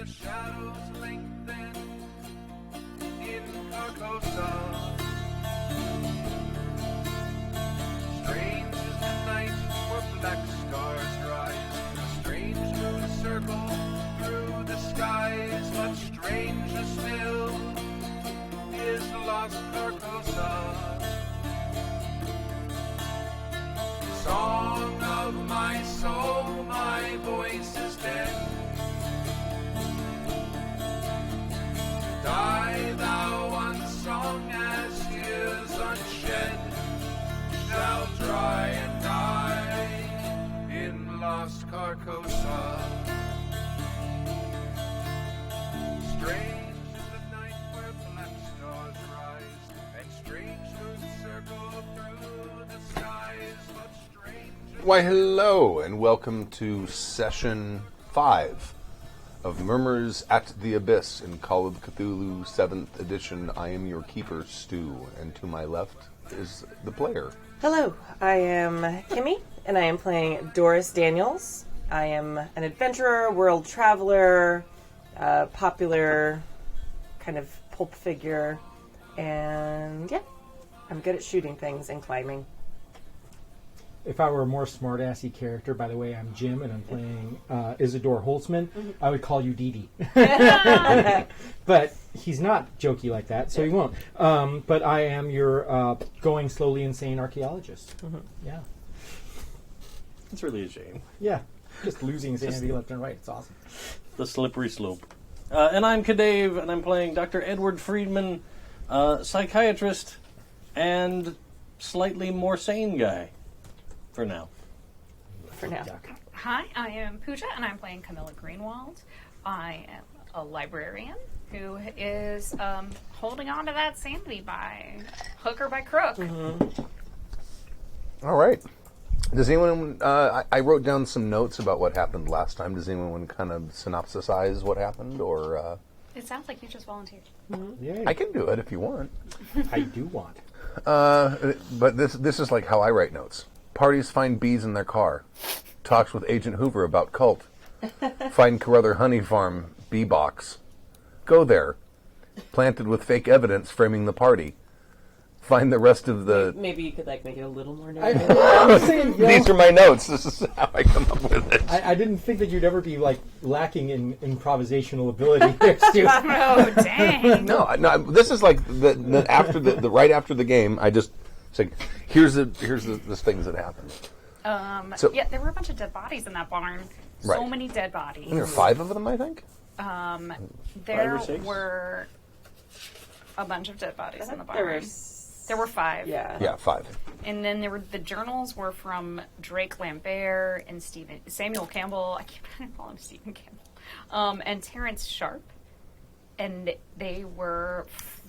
the shadows lengthen in Carcosa. Strange is the night where black stars rise. Strange moons circle through the skies. Much stranger still is the lost Carcosa. Song of my soul, my voice is dead. Die thou unsung as tears unshed shall dry and die in lost Carcosa. Strange is the night where black stars rise, and strange moons circle through the skies. Much stranger. Why, hello, and welcome to Session 5 of Murmurs at the Abyss in Call of Cthulhu 7th edition. I am your keeper, Stu, and to my left is the player. Hello, I am Kimi, and I am playing Doris Daniels. I am an adventurer, world traveler, popular kind of pulp figure, and yeah, I'm good at shooting things and climbing. If I were a more smart-assy character, by the way, I'm Jim, and I'm playing Isadore Holzman, I would call you Dee Dee. But he's not jokey like that, so he won't. But I am your going slowly insane archaeologist. Yeah. It's really a shame. Yeah. Just losing sanity left and right. It's awesome. The slippery slope. And I'm CADave, and I'm playing Dr. Edward Freedman, psychiatrist, and slightly more sane guy. For now. For now. Hi, I am Pooja, and I'm playing Camilla Greenwald. I am a librarian who is holding on to that sanity by hook or by crook. All right. Does anyone, I wrote down some notes about what happened last time. Does anyone want to kind of synopsisize what happened, or? It sounds like you just volunteered. Yay. I can do it if you want. I do want. But this is like how I write notes. Parties find bees in their car. Talks with Agent Hoover about cult. Find Carruthers honey farm, bee box. Go there. Planted with fake evidence framing the party. Find the rest of the... Maybe you could make it a little more I narrative. was saying, These are my notes. This is how I come up with it. I didn't think that you'd ever be lacking in improvisational ability here, Stu. Oh, dang. No, this is like the after the right after the game. I just say, here's the things that happened. Yeah, there were a bunch of dead bodies in that barn. Right. So many dead bodies. There are 5 of them, I think. There 5 or 6? were a bunch of dead bodies in the barn. There were 5. Yeah, 5. And then the journals were from Drake Lambert and Samuel Campbell. I keep trying to call him Stephen Campbell. And Terrence Sharp. And they were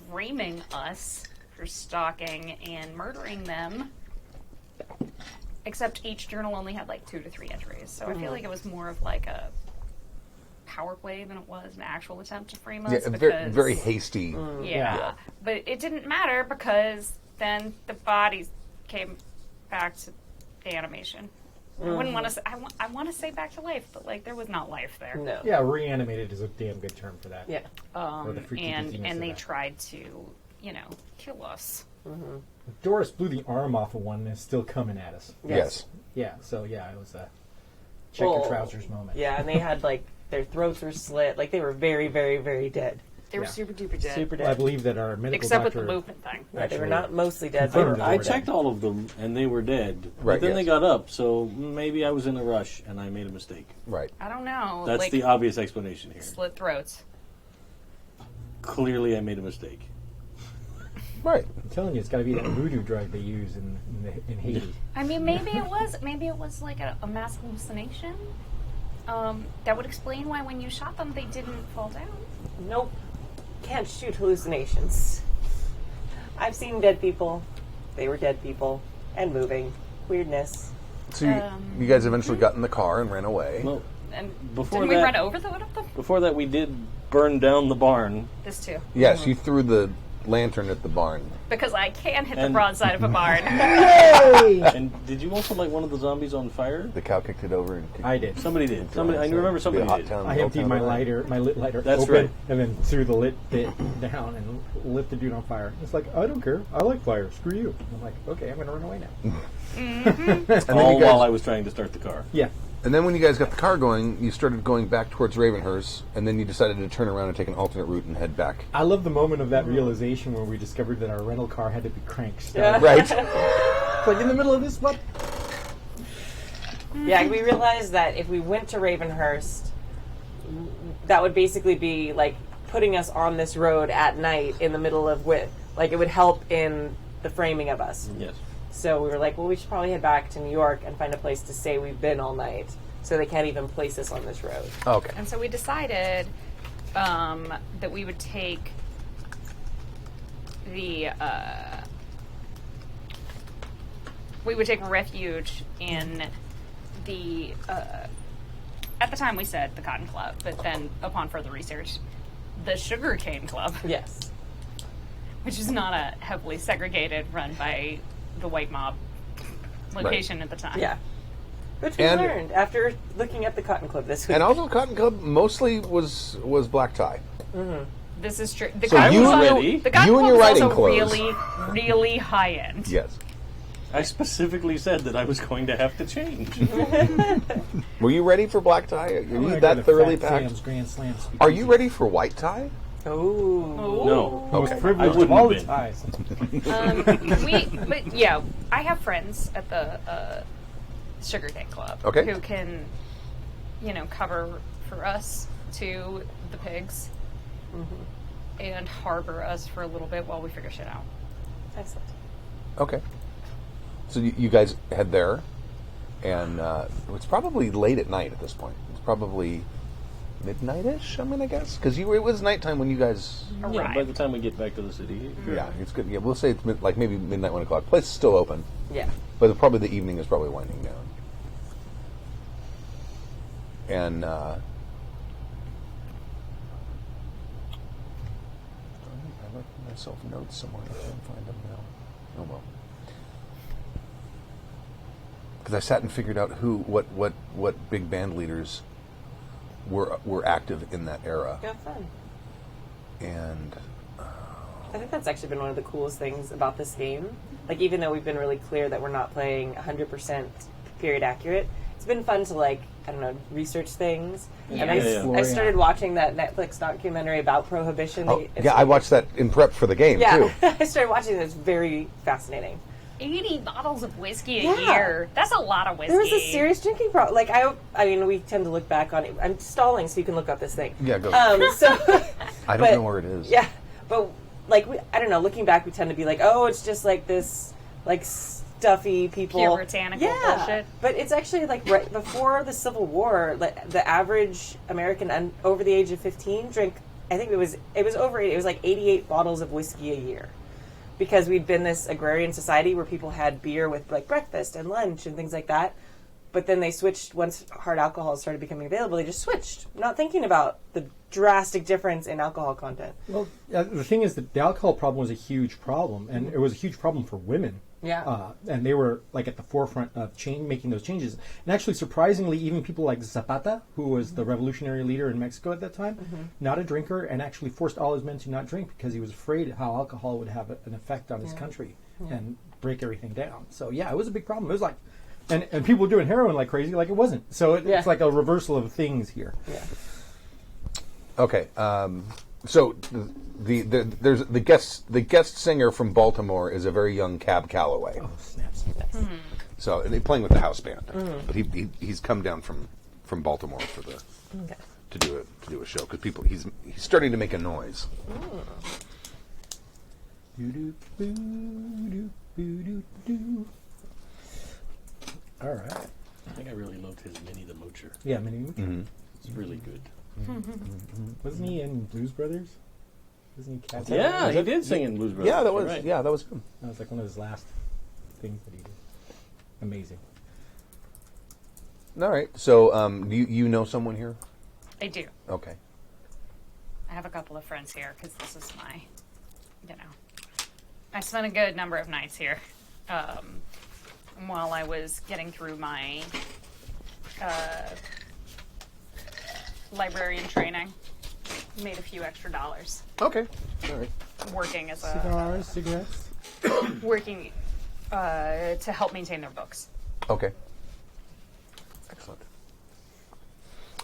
framing us for stalking and murdering them. Except each journal only had 2 to 3 entries. So I feel like it was more of a power play than it was an actual attempt to frame us. Yeah, very, very hasty. Yeah. But it didn't matter because then the bodies came back to the animation. I wouldn't want to say, I want to say back to life, but there was not life there. No. Yeah, reanimated is a damn good term for that. Yeah. Or the freaky dizziness of And they that. tried to, kill us. Doris blew the arm off of one and is still coming at us. Yes. Yeah, so yeah, it was a check your trousers moment. Yeah, and they had their throats were slit. They were very, very, very dead. They were Yeah. super duper dead. Super Well, I dead. believe that our medical Except with doctor... the movement thing. Right, they were actually not mostly dead. They confirmed were that I were checked dead. all of them, and they were dead. Right, But then yes. they got up, so maybe I was in a rush, and I made a mistake. Right. I don't know. That's the obvious explanation here. slit throats. Clearly, I made a mistake. Right. I'm telling you, it's got to be that voodoo drug they use in Haiti. I mean, maybe it was a mass hallucination. That would explain why when you shot them, they didn't fall down. Nope. Can't shoot hallucinations. I've seen dead people. They were dead people. And moving. Weirdness. So you guys eventually got in the car and ran away. Well, And before didn't we that, run over the one of them? before that, we did burn down the barn. This too. Yes, you threw the lantern at the barn. Because I can hit the And- broadside of a barn. And did you also light one of the zombies on fire? The cow kicked it over. And kicked I did. Somebody did. Somebody. I remember somebody Be a hot did. town, I old emptied town my of the lit lighter That's open, right. and then threw the lit bit down and lit the dude on fire. It's like, I don't care. I like fire. Screw you. I'm like, okay, I'm going to run away now. And then All you guys- while I was trying to start the car. Yeah. And then when you guys got the car going, you started going back towards Ravenhearse, and then you decided to turn around and take an alternate route and head back. I love the moment of that realization where we discovered that our rental car had to be crank Yeah. started. Right. Like in the middle of this, what? Yeah, we realized that if we went to Ravenhearse, that would basically be like putting us on this road at night in the middle of like it would help in the framing of us. Yes. So we were like, well, we should probably head back to New York and find a place to say we've been all night, so they can't even place us on this road. Okay. And so we decided that we would take refuge in the at the time we said the Cotton Club, but then upon further research, the Sugarcane Club, Yes. which is not a heavily segregated, run by the white mob location at the time. Yeah. Which we And- learned after looking at the Cotton Club this week. And also, Cotton Club mostly was black tie. This is true. The So Cotton you Club and also- your- the Cotton you and Club your is riding also clothes. really, really high end. Yes. I specifically said that I was going to have to change. Were you ready for black tie? Are I you wanna go that to thoroughly Fat packed? Sam's Grand Slam. Are you ready for white tie? Oh. No. Most Okay. privileged I wouldn't of all have the been. ties. But yeah, I have friends at the Sugarcane Club Okay. who can, cover for us to the pigs and harbor us for a little bit while we figure shit out. Excellent. Okay. So you guys head there, and it's probably late at night at this point. It's probably midnight-ish, I'm going to guess? Because it was nighttime when you guys... Yeah, by the time we get back to the city. Yeah, it's good. Yeah, we'll say it's maybe midnight, 1 o'clock. Place is still open, Yeah. but probably the evening is probably winding down. And I left myself notes somewhere. I can't find them now. Oh well. Because I sat and figured out what big band leaders were active in that era, Yeah, fun. and I think that's actually been one of the coolest things about this game. Like, even though we've been really clear that we're not playing 100% period accurate, it's been fun to, research things. Yeah. And I, Yeah. I started watching that Netflix documentary about Prohibition. I watched that in prep for the game Yeah, too. I started watching it. It's very fascinating. 80 bottles of whiskey a Yeah. year. That's a lot of whiskey. There was a serious drinking problem. Like, I mean, we tend to look back on it. I'm stalling so you can look up this thing. Yeah, go. So I don't but- know where it is. Yeah, but I don't know. Looking back, we tend to be like, oh, it's just like this, stuffy people, Puritanical bullshit. But it's actually right before the Civil War, the average American over the age of 15 drank. I think it was over. It was 88 bottles of whiskey a year, because we'd been this agrarian society where people had beer with breakfast and lunch and things like that. But then they switched once hard alcohol started becoming available. They just switched, not thinking about the drastic difference in alcohol content. Well, the thing is that the alcohol problem was a huge problem, and it was a huge problem for women. Yeah. And they were at the forefront of making those changes. And actually, surprisingly, even people like Zapata, who was the revolutionary leader in Mexico at that time, not a drinker, and actually forced all his men to not drink because he was afraid how alcohol would have an effect on his country and break everything down. So yeah, it was a big problem. It was and people were doing heroin like crazy, like it wasn't. So it's like a reversal of things here. Yeah. Okay. So there's the guest singer from Baltimore is a very young Cab Calloway. Oh, snaps. So they're playing with the house band, but he's come down from Baltimore for to do a show because he's starting to make a noise. All right. I think I really loved his Minnie the Moocher. Yeah, Minnie. It's really good. Wasn't he in Blues Brothers? Wasn't he Cat? Yeah, he did sing in Blues Brothers. Yeah, that was You're right. that was him. That was one of his last things that he did. Amazing. All right. So you know someone here? I do. Okay. I have a couple of friends here because this is my I spent a good number of nights here while I was getting through my librarian training. Made a few extra dollars Okay. All right. working as Cigars, cigarettes. working to help maintain their books. Okay. Excellent.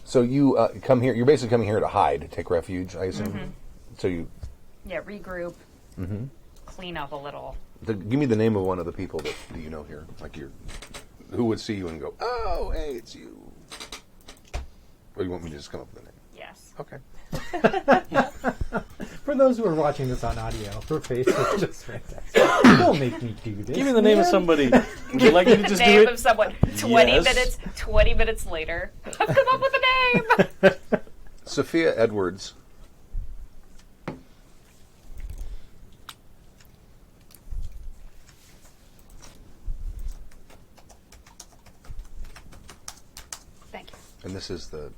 So you come here. You're basically coming here to hide, take refuge, I assume. So you Regroup, clean up a little. give me the name of one of the people that you know here, like who would see you and go, "Oh, hey, it's you." Or you want me to just come up with a name? Yes. Okay. For those who are watching this on audio, her face is just fantastic. Don't make me do this. Give me the name of somebody. Would you like me to just do Name it? of someone. 20 Yes. 20 minutes later. I've come up with a name. Sophia Edwards. Thank you. And this is the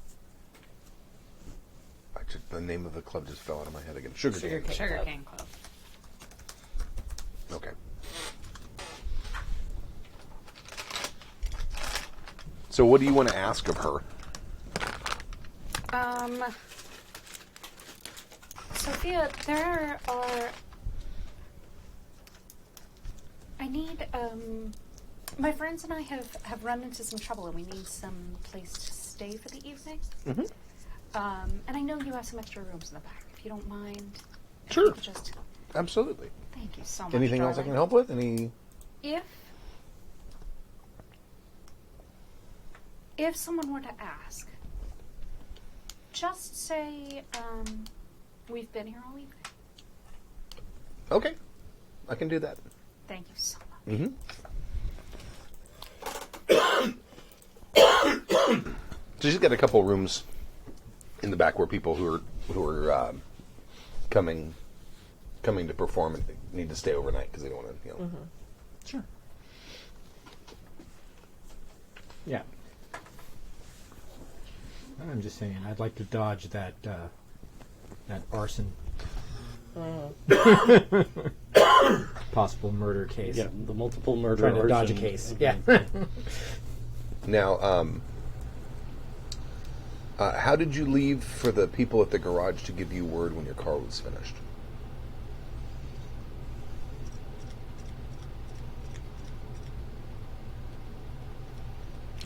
name of the club just fell out of my head again. Sugar Cane. Sugar Cane Club. Okay. So what do you want to ask of her? Sophia, there are... I need, my friends and I have run into some trouble and we need some place to stay for the evening. And I know you have some extra rooms in the back. If you don't mind, if Sure. you could just... Absolutely. Thank you so much, Anything else I darling. can help with? Any? If someone were to ask, just say, we've been here all evening. Okay. I can do that. Thank you so much. So she's got a couple rooms in the back where people who are coming to perform and need to stay overnight because they don't want to, Sure. Yeah. I'm just saying, I'd like to dodge that arson. Possible murder case. Yeah, the multiple murder. Trying to dodge a arson. case. Yeah. Now, how did you leave for the people at the garage to give you word when your car was finished?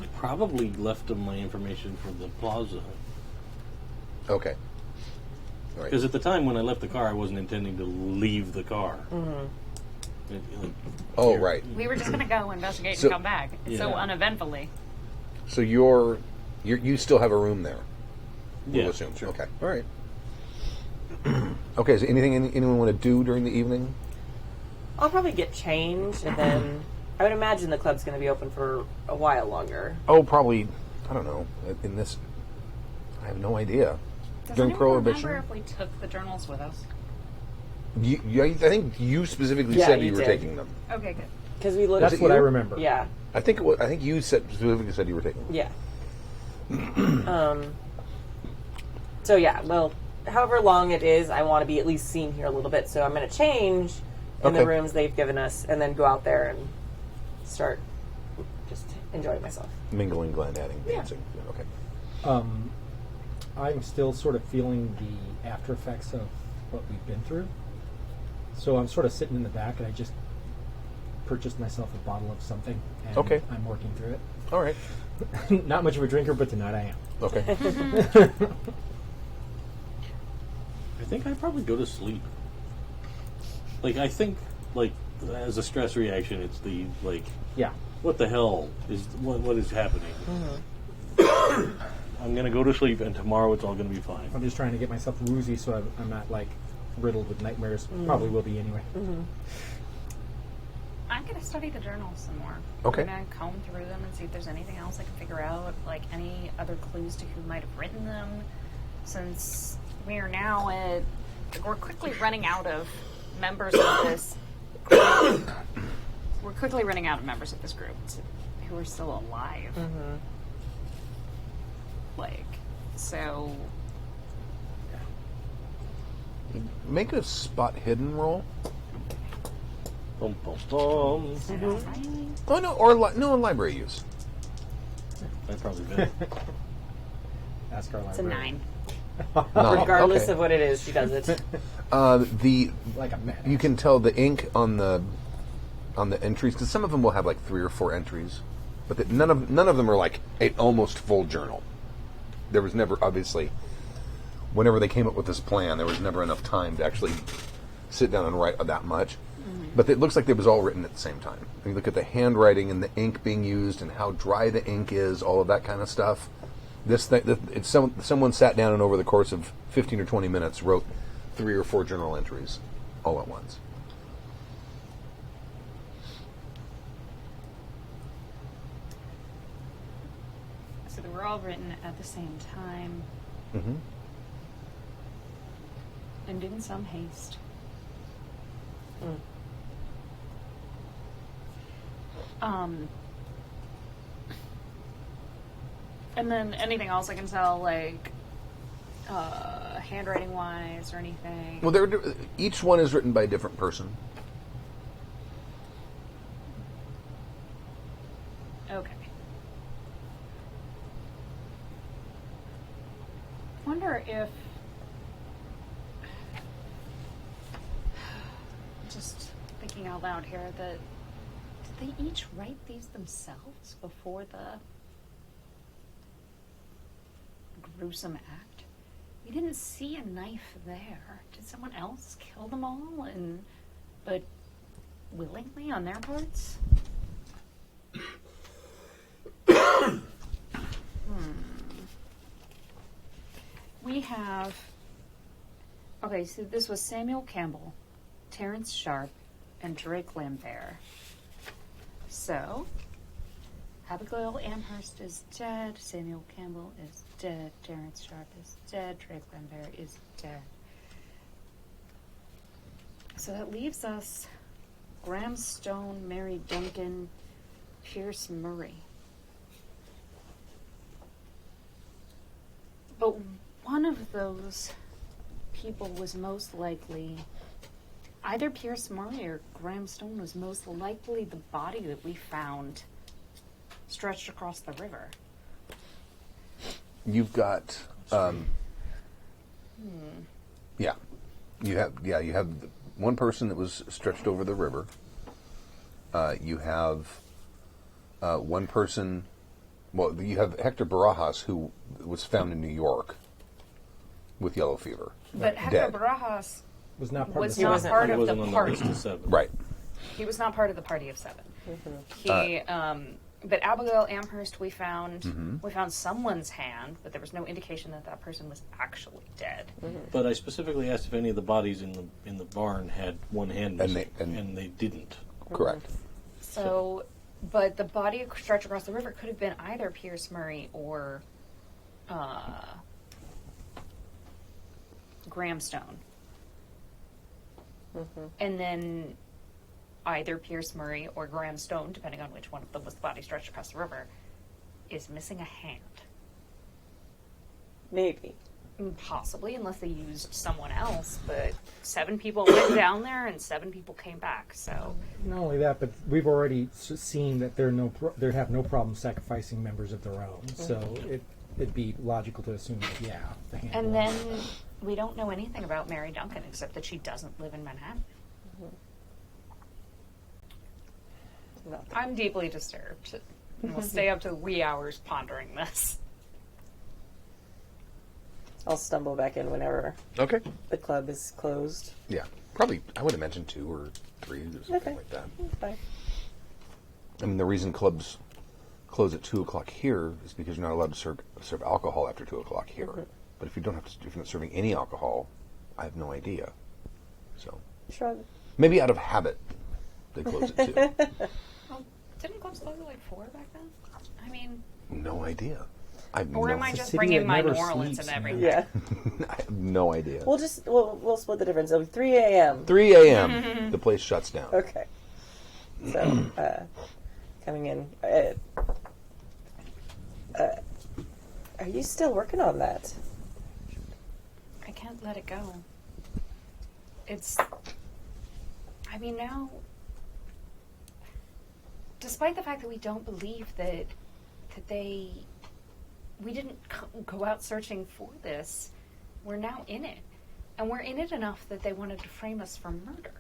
I probably left them my information from the plaza. Okay. All right. Because at the time when I left the car, I wasn't intending to leave the car. Oh, right. We were just going to go investigate So- and come back. So Yeah. uneventfully. So you still have a room there? We'll Yeah, assume. sure. Okay. All right. Okay. Is there anything anyone want to do during the evening? I'll probably get changed, and then I would imagine the club's going to be open for a while longer. Oh, probably. I don't know. In this, I have no idea. Does During anyone Prohibition? remember if we took the journals with us? I think you specifically Yeah, said you you were did. taking them. Okay, good. Because we looked. That's it what I you? remember. Yeah, I think you specifically said you were taking them. yeah. So yeah, well, however long it is, I want to be at least seen here a little bit. So I'm going to change in the Okay. rooms they've given us, and then go out there and start just enjoying myself. Mingling, glandadding, Yeah. dancing. Okay. I'm still sort of feeling the after effects of what we've been through. So I'm sort of sitting in the back, and I just purchased myself a bottle of something, and Okay. I'm working through it. All right. Not much of a drinker, but tonight I am. Okay. I think I'd probably go to sleep. I think, as a stress reaction, it's the, Yeah. what the hell is, what is happening? I'm going to go to sleep, and tomorrow it's all going to be fine. I'm just trying to get myself woozy so I'm not, riddled with nightmares. Probably will be anyway. I'm going to study the journals some more. Okay. I'm going to comb through them and see if there's anything else I can figure out, any other clues to who might have written them, since we are now we're quickly running out of members of this group. We're quickly running out of members of this group who are still alive. So... Make a spot hidden roll. Bum, bum, bum. Oh no, or no library use. I probably did. Ask our It's a librarian. 9. No, Regardless okay. of what it is, she does it. Like a man. You can tell the ink on the entries, because some of them will have like 3 or 4 entries, but none of them are like an almost full journal. There was never, obviously, whenever they came up with this plan, there was never enough time to actually sit down and write that much. But it looks like it was all written at the same time. When you look at the handwriting and the ink being used and how dry the ink is, all of that kind of stuff. Someone sat down and over the course of 15 or 20 minutes wrote 3 or 4 journal entries all at once. So they were all written at the same time Mm-hmm. and in some haste. And then anything else I can tell, like handwriting wise or anything. Well, each one is written by a different person. Okay. Wonder if just thinking out loud here that did they each write these themselves before the gruesome act? We didn't see a knife there. Did someone else kill them all but willingly on their parts? We have... Okay, so this was Samuel Campbell, Terrence Sharp, and Drake Lambert. So, Abigail Amherst is dead, Samuel Campbell is dead, Terrence Sharp is dead, Drake Lambert is dead. So that leaves us Graham Stone, Mary Duncan, Pierce Murray. But one of those people was most likely, either Pierce Murray or Graham Stone was most likely the body that we found stretched across the river. You've got, yeah, you have one person that was stretched over the river. You have one person. Well, you have Hector Barajas, who was found in New York with yellow fever. But Hector Dead. Barajas Was not part was of the not seven. part He of the wasn't on the party. list of 7. Right. He was not part of the party of 7. He, but Abigail Amherst, we found someone's hand, but there was no indication that that person was actually dead. But I specifically asked if any of the bodies in the barn had one hand And missing, they- and they didn't. Correct. So, but the body stretched across the river could have been either Pierce Murray or Graham Stone. And then either Pierce Murray or Graham Stone, depending on which one of them was the body stretched across the river, is missing a hand. Maybe. Possibly, unless they used someone else. But 7 people went down there and 7 people came back. So Not only that, but we've already seen that they have no problem sacrificing members of their own. So it'd be logical to assume that the hand. and then we don't know anything about Mary Duncan except that she doesn't live in Manhattan. Nothing. I'm deeply disturbed. And we'll stay up to wee hours pondering this. I'll stumble back in whenever Okay. the club is closed. Yeah. Probably, I would have mentioned 2 or 3 or something Okay. like that. Fine. I mean, the reason clubs close at 2 o'clock here is because you're not allowed to serve alcohol after 2 o'clock here. But if you don't have to, if you're not serving any alcohol, I have no idea. So Shrug. maybe out of habit, they close at 2. Well, didn't clubs close at like 4 back then? I mean, No idea. I have or no, am I It's a just city bringing that my never New Orleans sleeps, and everything? Yeah. I have no idea. We'll split the difference. It'll be 3 a.m. 3 a.m. the place shuts down. Okay. So, coming in. Are you still working on that? I can't let it go. I mean, now, despite the fact that we don't believe that we didn't go out searching for this, we're now in it. And we're in it enough that they wanted to frame us for murder.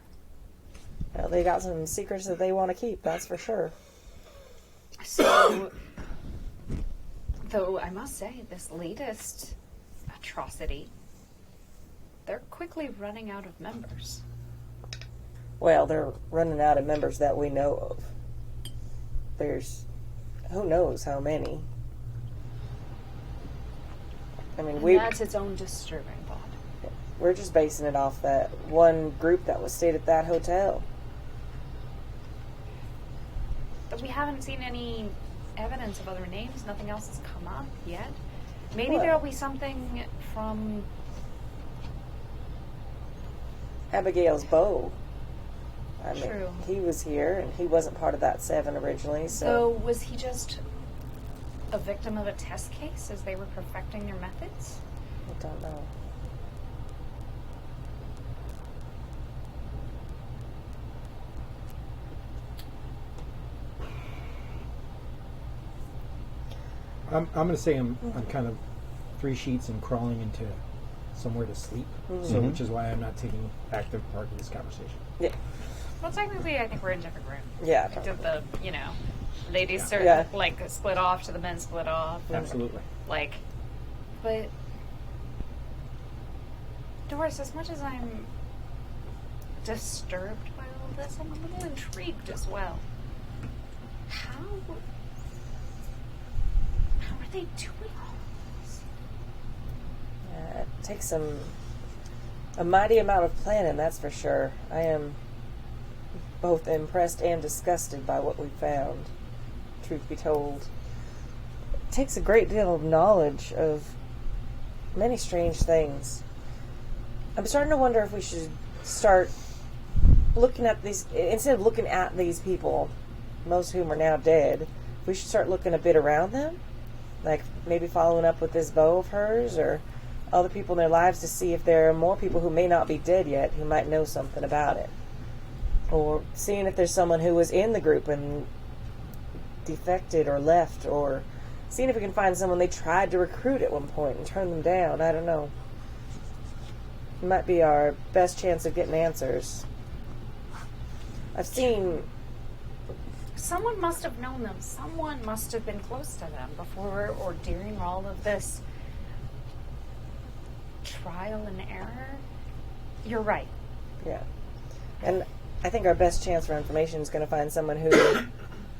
Well, they got some secrets that they want to keep, that's for sure. So, though I must say, this latest atrocity, they're quickly running out of members. Well, they're running out of members that we know of. There's who knows how many. I mean, And that's its own disturbing thought. we're just basing it off that one group that was stayed at that hotel. But we haven't seen any evidence of other names. Nothing else has come up yet. Maybe What? there'll be something from... Abigail's beau. I mean, True. he was here, and he wasn't part of that 7 originally, So so... was he just a victim of a test case as they were perfecting their methods? I don't know. I'm going to say I'm kind of 3 sheets and crawling into somewhere to sleep, so which is why I'm not taking active part in this conversation. Yeah. Well, technically, I think we're in different rooms. Yeah. Did the, ladies Yeah. split off to the men split off? Absolutely. But Doris, as much as I'm disturbed by all this, I'm a little intrigued as well. How are they doing all this? It takes a mighty amount of planning, that's for sure. I am both impressed and disgusted by what we found, truth be told. It takes a great deal of knowledge of many strange things. I'm starting to wonder if we should start looking at these, instead of looking at these people, most of whom are now dead, we should start looking a bit around them. Like maybe following up with this beau of hers or other people in their lives to see if there are more people who may not be dead yet who might know something about it. Or seeing if there's someone who was in the group and defected or left, or seeing if we can find someone they tried to recruit at one point and turn them down. I don't know. It might be our best chance of getting answers. I've seen... Someone must have known them. Someone must have been close to them before or during all of this trial and error. You're right. Yeah. And I think our best chance for information is going to find someone who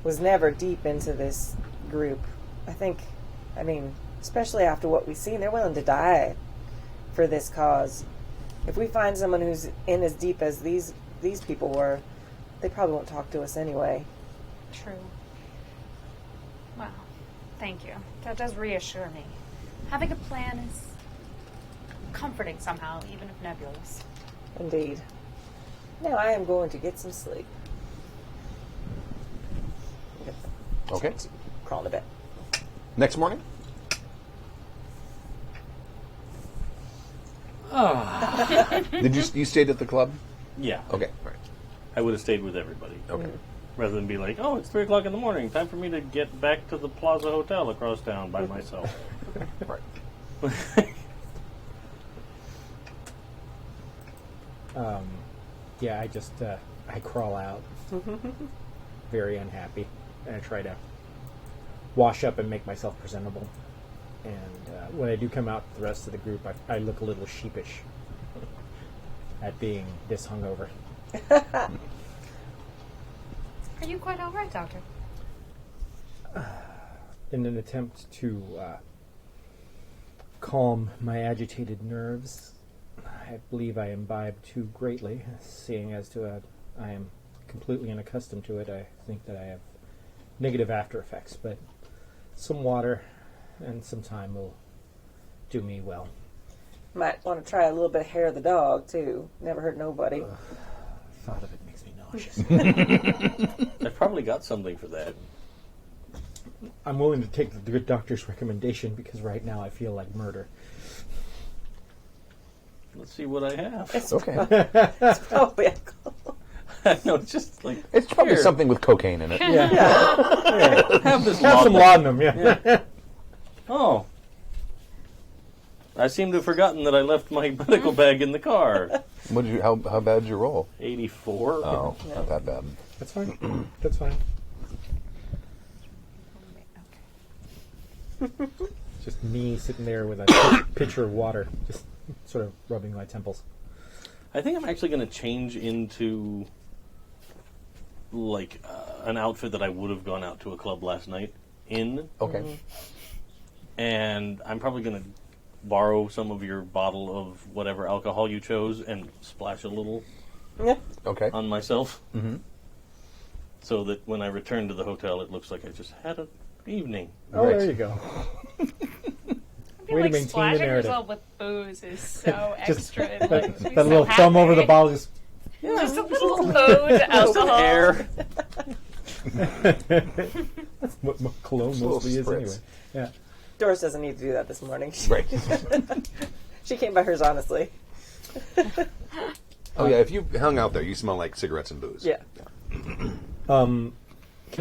was never deep into this group. I mean, especially after what we've seen, they're willing to die for this cause. If we find someone who's in as deep as these people were, they probably won't talk to us anyway. True. Well, thank you. That does reassure me. Having a plan is comforting somehow, even if nebulous. Indeed. Now I am going to get some sleep. Okay. Crawl to bed. Next morning? Did you stayed at the club? Yeah. Okay. All right. I would have stayed with everybody. Okay. Rather than be like, oh, it's 3 o'clock in the morning. Time for me to get back to the Plaza Hotel across town by myself. Right. Yeah, I just I crawl out, very unhappy, and I try to wash up and make myself presentable. And when I do come out to the rest of the group, I look a little sheepish at being this hungover. Are you quite all right, Doctor? In an attempt to calm my agitated nerves, I believe I imbibed too greatly, seeing as to I am completely unaccustomed to it. I think that I have negative after effects, but some water and some time will do me well. Might want to try a little bit of hair of the dog, too. Never hurt nobody. Thought of it makes me nauseous. I've probably got something for that. I'm willing to take the good doctor's recommendation because right now I feel like murder. Let's see what I have. It's, Okay. it's probably alcohol. No, it's just like It's probably here, something with cocaine in it. Yeah. Have this Have some laudanum. laudanum, yeah. Oh. I seem to have forgotten that I left my medical bag in the car. What did you? How bad did you roll? 84. Oh, not that bad. That's fine. That's fine. Just me sitting there with a pitcher of water, just sort of rubbing my temples. I think I'm actually going to change into like an outfit that I would have gone out to a club last night in. Okay. And I'm probably going to borrow some of your bottle of whatever alcohol you chose and splash a little Okay. on myself. Mm-hmm. So that when I return to the hotel, it looks like I just had an evening. Oh, Right. there you go. I feel Way to like maintain the splashing narrative. yourself with booze is so Just extra. It that, makes me that so little thumb over the happy. bottle, just Just a little ode to alcohol. Air. that's what cologne Just a little mostly is spritz. anyway. Yeah. Doris doesn't need to do that this morning. Right. She came by hers honestly. Oh yeah. If you hung out there, you smell like cigarettes and booze. Yeah. Can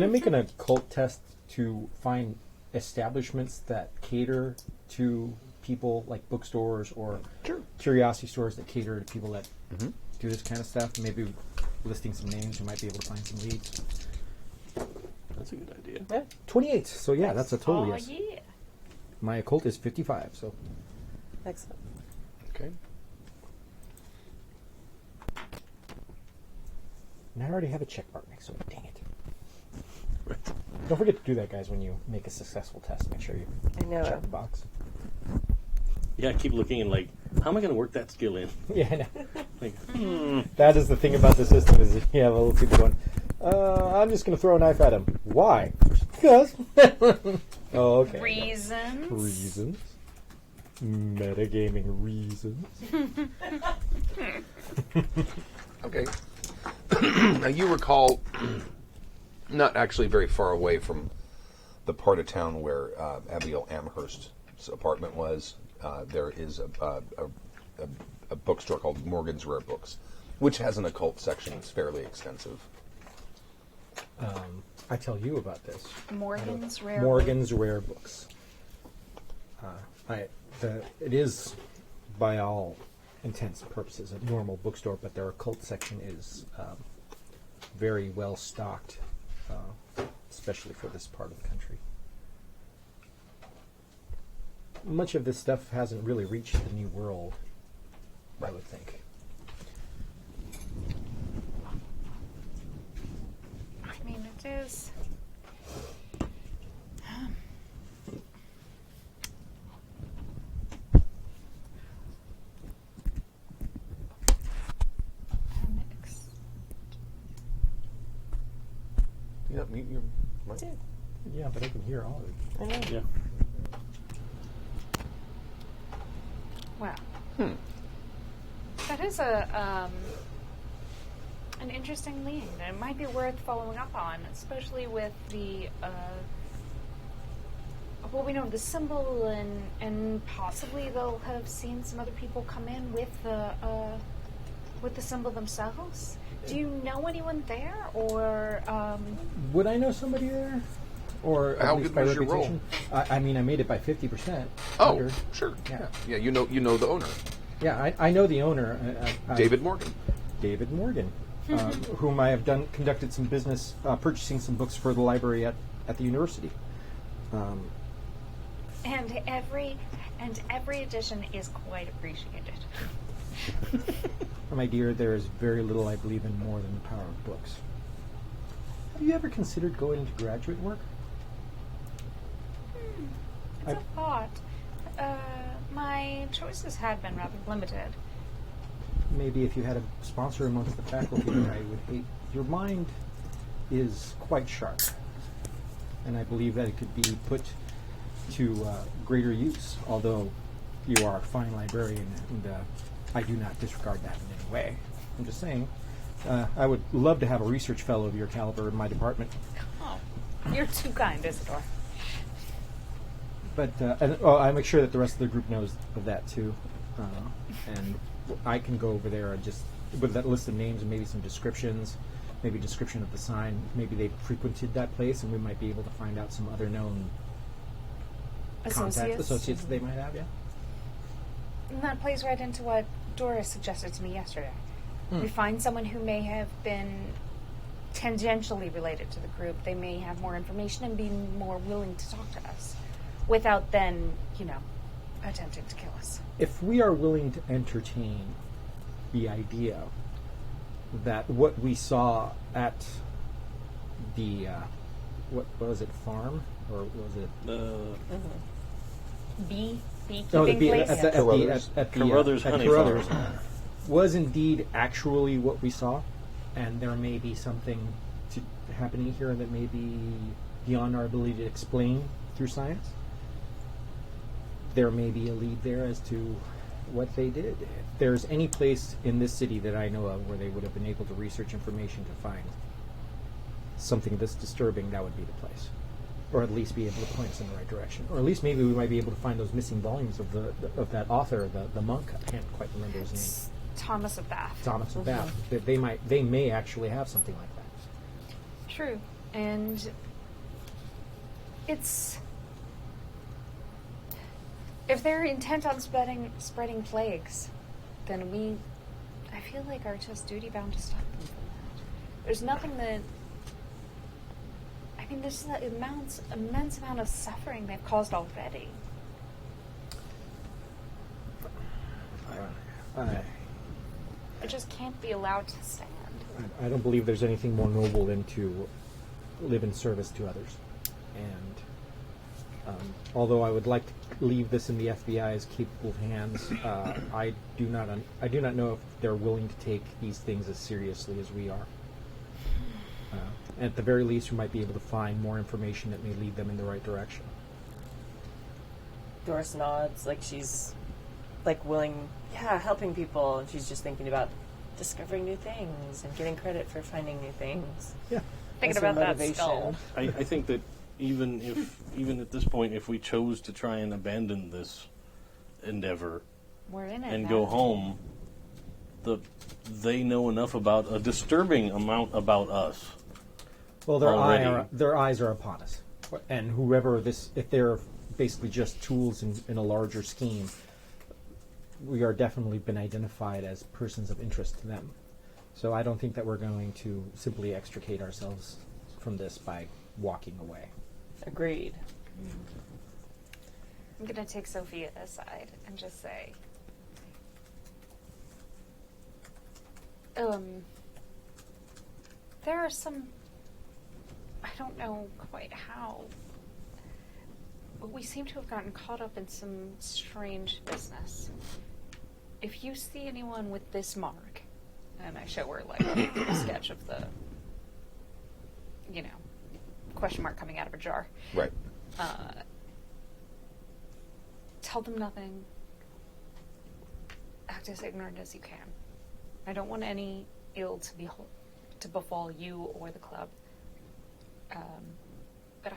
I make an occult test to find establishments that cater to people, like bookstores or curiosity stores that cater to people that do this kind of stuff? Maybe listing some names, you might be able to find some leads. That's a good idea. Yeah. 28. So yeah, that's a total Oh, yes. yeah. My occult is 55. So Excellent. Okay. and I already have a check mark next to it. Dang it. Don't forget to do that, guys, when you make a successful test. Make sure you I know. check the box. Yeah, I keep looking and like, how am I going to work that skill in? Yeah, I know. Like, That is the thing about the system is you have a little people going, I'm just going to throw a knife at him. Why? Because. Oh, okay. Reasons. Reasons. Metagaming reasons. Okay. Now you recall, not actually very far away from the part of town where Abigail Amherst's apartment was, there is a bookstore called Morgan's Rare Books, which has an occult section that's fairly extensive. I tell you about this. Morgan's Rare. Morgan's Rare Books. It is, by all intents and purposes, a normal bookstore, but their occult section is very well stocked, especially for this part of the country. Much of this stuff hasn't really reached the New World, I would think. I mean, it is. Yeah, mute your mic. Yeah, but I can hear all of it. I know. yeah. Wow. That is an interesting lead. It might be worth following up on, especially with the well, we know the symbol, and possibly they'll have seen some other people come in with the symbol themselves. Do you know anyone there, or Would I know somebody there? Or How at least good by was your roll? reputation? I mean, I made it by 50%. Oh, Under. sure. Yeah. Yeah, you know the owner, Yeah, I know the owner. David Morgan. David Morgan, whom I have conducted some business purchasing some books for the library at the university. and every edition is quite appreciated. My dear, there is very little I believe in more than the power of books. Have you ever considered going into graduate work? It's a thought. My choices had been rather limited. Maybe if you had a sponsor amongst the faculty that I would hate. Your mind is quite sharp, and I believe that it could be put to greater use, although you are a fine librarian, and I do not disregard that in any way. I'm just saying, I would love to have a research fellow of your caliber in my department. Oh, you're too kind, Isadore. But I make sure that the rest of the group knows of that too. and I can go over there and just with that list of names and maybe some descriptions, maybe description of the sign. Maybe they frequented that place, and we might be able to find out some other known associates that they might have. Yeah. And that plays right into what Doris suggested to me yesterday. We find someone who may have been tangentially related to the group. They may have more information and be more willing to talk to us without then, attempting to kill us. If we are willing to entertain the idea that what we saw at the what was it, farm, or was it Beekeeping place? at Carruthers Honey Carruthers Farm. was indeed actually what we saw, and there may be something happening here that may be beyond our ability to explain through science. There may be a lead there as to what they did. If there's any place in this city that I know of where they would have been able to research information to find something this disturbing, that would be the place. Or at least be able to point us in the right direction. Or at least maybe we might be able to find those missing volumes of that author, the monk. I can't quite remember his name. Thomas of Bath. Thomas of Bath. That they may actually have something like that. True. And it's... If they're intent on spreading plagues, then I feel like, are just duty-bound to stop them from that. There's nothing that... I mean, there's an immense amount of suffering they've caused already. It just can't be allowed to stand. I don't believe there's anything more noble than to live in service to others. And although I would like to leave this in the FBI's capable hands, I do not know if they're willing to take these things as seriously as we are. At the very least, we might be able to find more information that may lead them in the right direction. Doris nods, like she's willing, helping people, and she's just thinking about discovering new things and getting credit for finding new things. Yeah. Thinking That's her about that motivation. skull. I think that even at this point, if we chose to try and abandon this endeavor We're in it and now. go home, they know enough about a disturbing amount about us. Well, Already. their eyes are upon us, and whoever if they're basically just tools in a larger scheme, we are definitely been identified as persons of interest to them. So I don't think that we're going to simply extricate ourselves from this by walking away. Agreed. I'm going to take Sophia aside and just say, there are some, I don't know quite how, but we seem to have gotten caught up in some strange business. If you see anyone with this mark, and I show her a sketch of the, question mark coming out of a jar. Right. Tell them nothing. Act as ignorant as you can. I don't want any ill to befall you or the club. But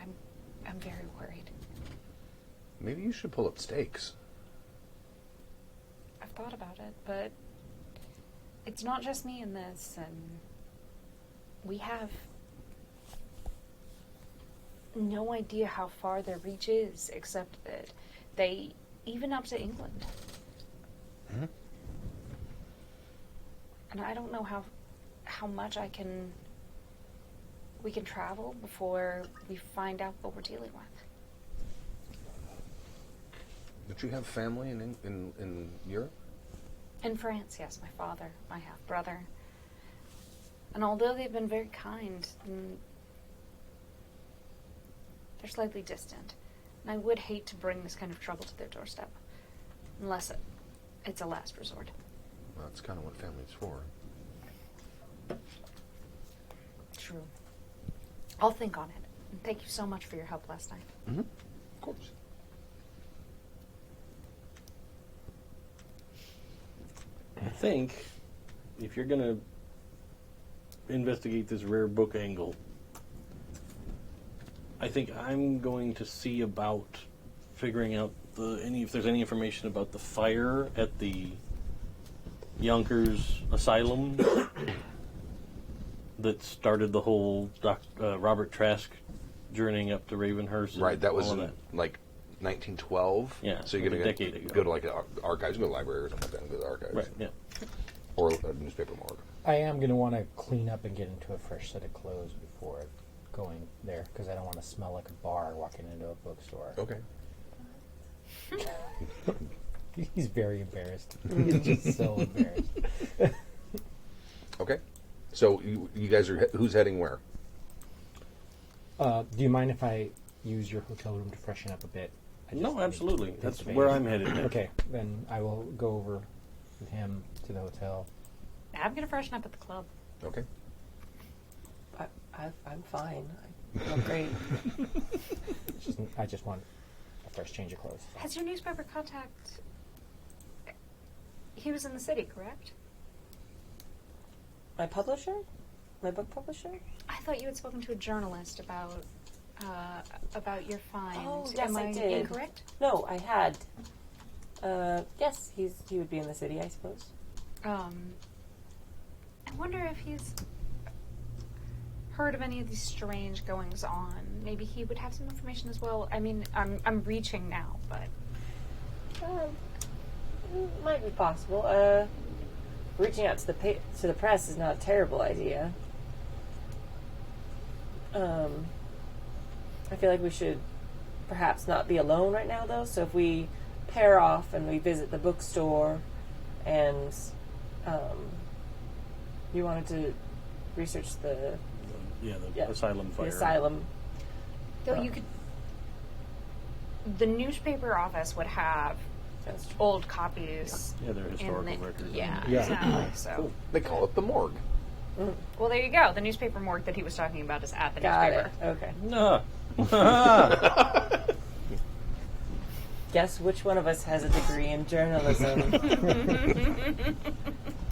I'm very worried. Maybe you should pull up stakes. I've thought about it, but it's not just me in this, and we have no idea how far their reach is, except that they, even up to England. Mm-hmm. And I don't know how much we can travel before we find out what we're dealing with. Don't you have family in Europe? In France, yes, my father, my half-brother. And although they've been very kind, they're slightly distant. And I would hate to bring this kind of trouble to their doorstep. Unless it's a last resort. Well, that's kind of what family's for. True. I'll think on it. And thank you so much for your help last night. Mm-hmm. Of course. I think if you're going to investigate this rare book angle, I think I'm going to see about figuring out if there's any information about the fire at the Yonkers Asylum that started the whole Robert Trask journeying up to Ravenhearse. and Right, that was all of in, like, 1912. Yeah, So you're like a going decade to ago. go to, like, an archives, go to the library or something like that, and go to the archives. Right, yeah. Or a newspaper morgue. I am going to want to clean up and get into a fresh set of clothes before going there, because I don't want to smell like a bar walking into a bookstore. Okay. He's very embarrassed. He's just so embarrassed. Okay. So you guys are, who's heading where? Do you mind if I use your hotel room to freshen up a bit? I just No, need absolutely. bits That's of where air. I'm headed next. Okay, then I will go over with him to the hotel. I'm gonna freshen up at the club. Okay. I'm fine. I feel great. I just want a fresh change of clothes. Has your newspaper contact? He was in the city, correct? My publisher? My book publisher? I thought you had spoken to a journalist about your find. Oh, yes, Am I did. Incorrect? No, I had. Yes, he would be in the city, I suppose. I wonder if he's heard of any of these strange goings on. Maybe he would have some information as well. I mean, I'm reaching now, but Might be possible. Reaching out to the press is not a terrible idea. I feel like we should perhaps not be alone right now, though. So if we pair off and we visit the bookstore, and you wanted to research the Asylum fire. the asylum. though you could. The newspaper office would have That's true. old copies. Yeah, they're historical in the, records. Yeah, Yeah. exactly. So, Cool. They call it the morgue. well, there you go. The newspaper morgue that he was talking about is at the Got newspaper. it. Okay. No. Guess which one of us has a degree in journalism?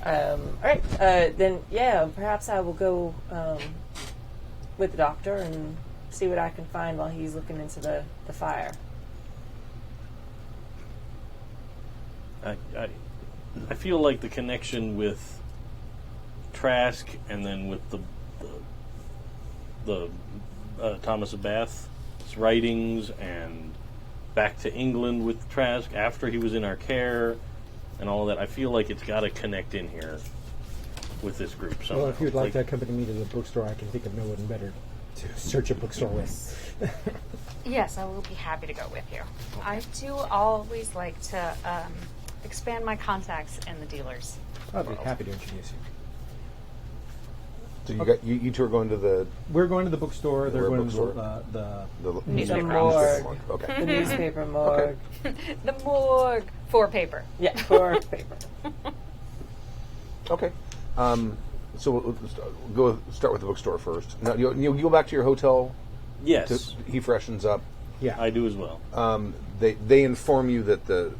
All right. Then, yeah, perhaps I will go with the doctor and see what I can find while he's looking into the fire. I feel like the connection with Trask and then with the Thomas of Bath's writings and back to England with Trask after he was in our care and all of that. I feel like it's got to connect in here with this group somehow. Well, if you would like to accompany me to the bookstore, I can think of no one better to search a bookstore with. Yes, I will be happy to go with you. I do always like to expand my contacts in the dealers. I'd be happy to introduce you. So you two are going to the We're going to the bookstore. They're Where going to bookstore? the Newspaper morgue. Okay. The newspaper morgue. The morgue for paper. Yeah, for paper. Okay. So we'll start with the bookstore first. Now you go back to your hotel. Yes, He freshens up. yeah. I do as well. They inform you that the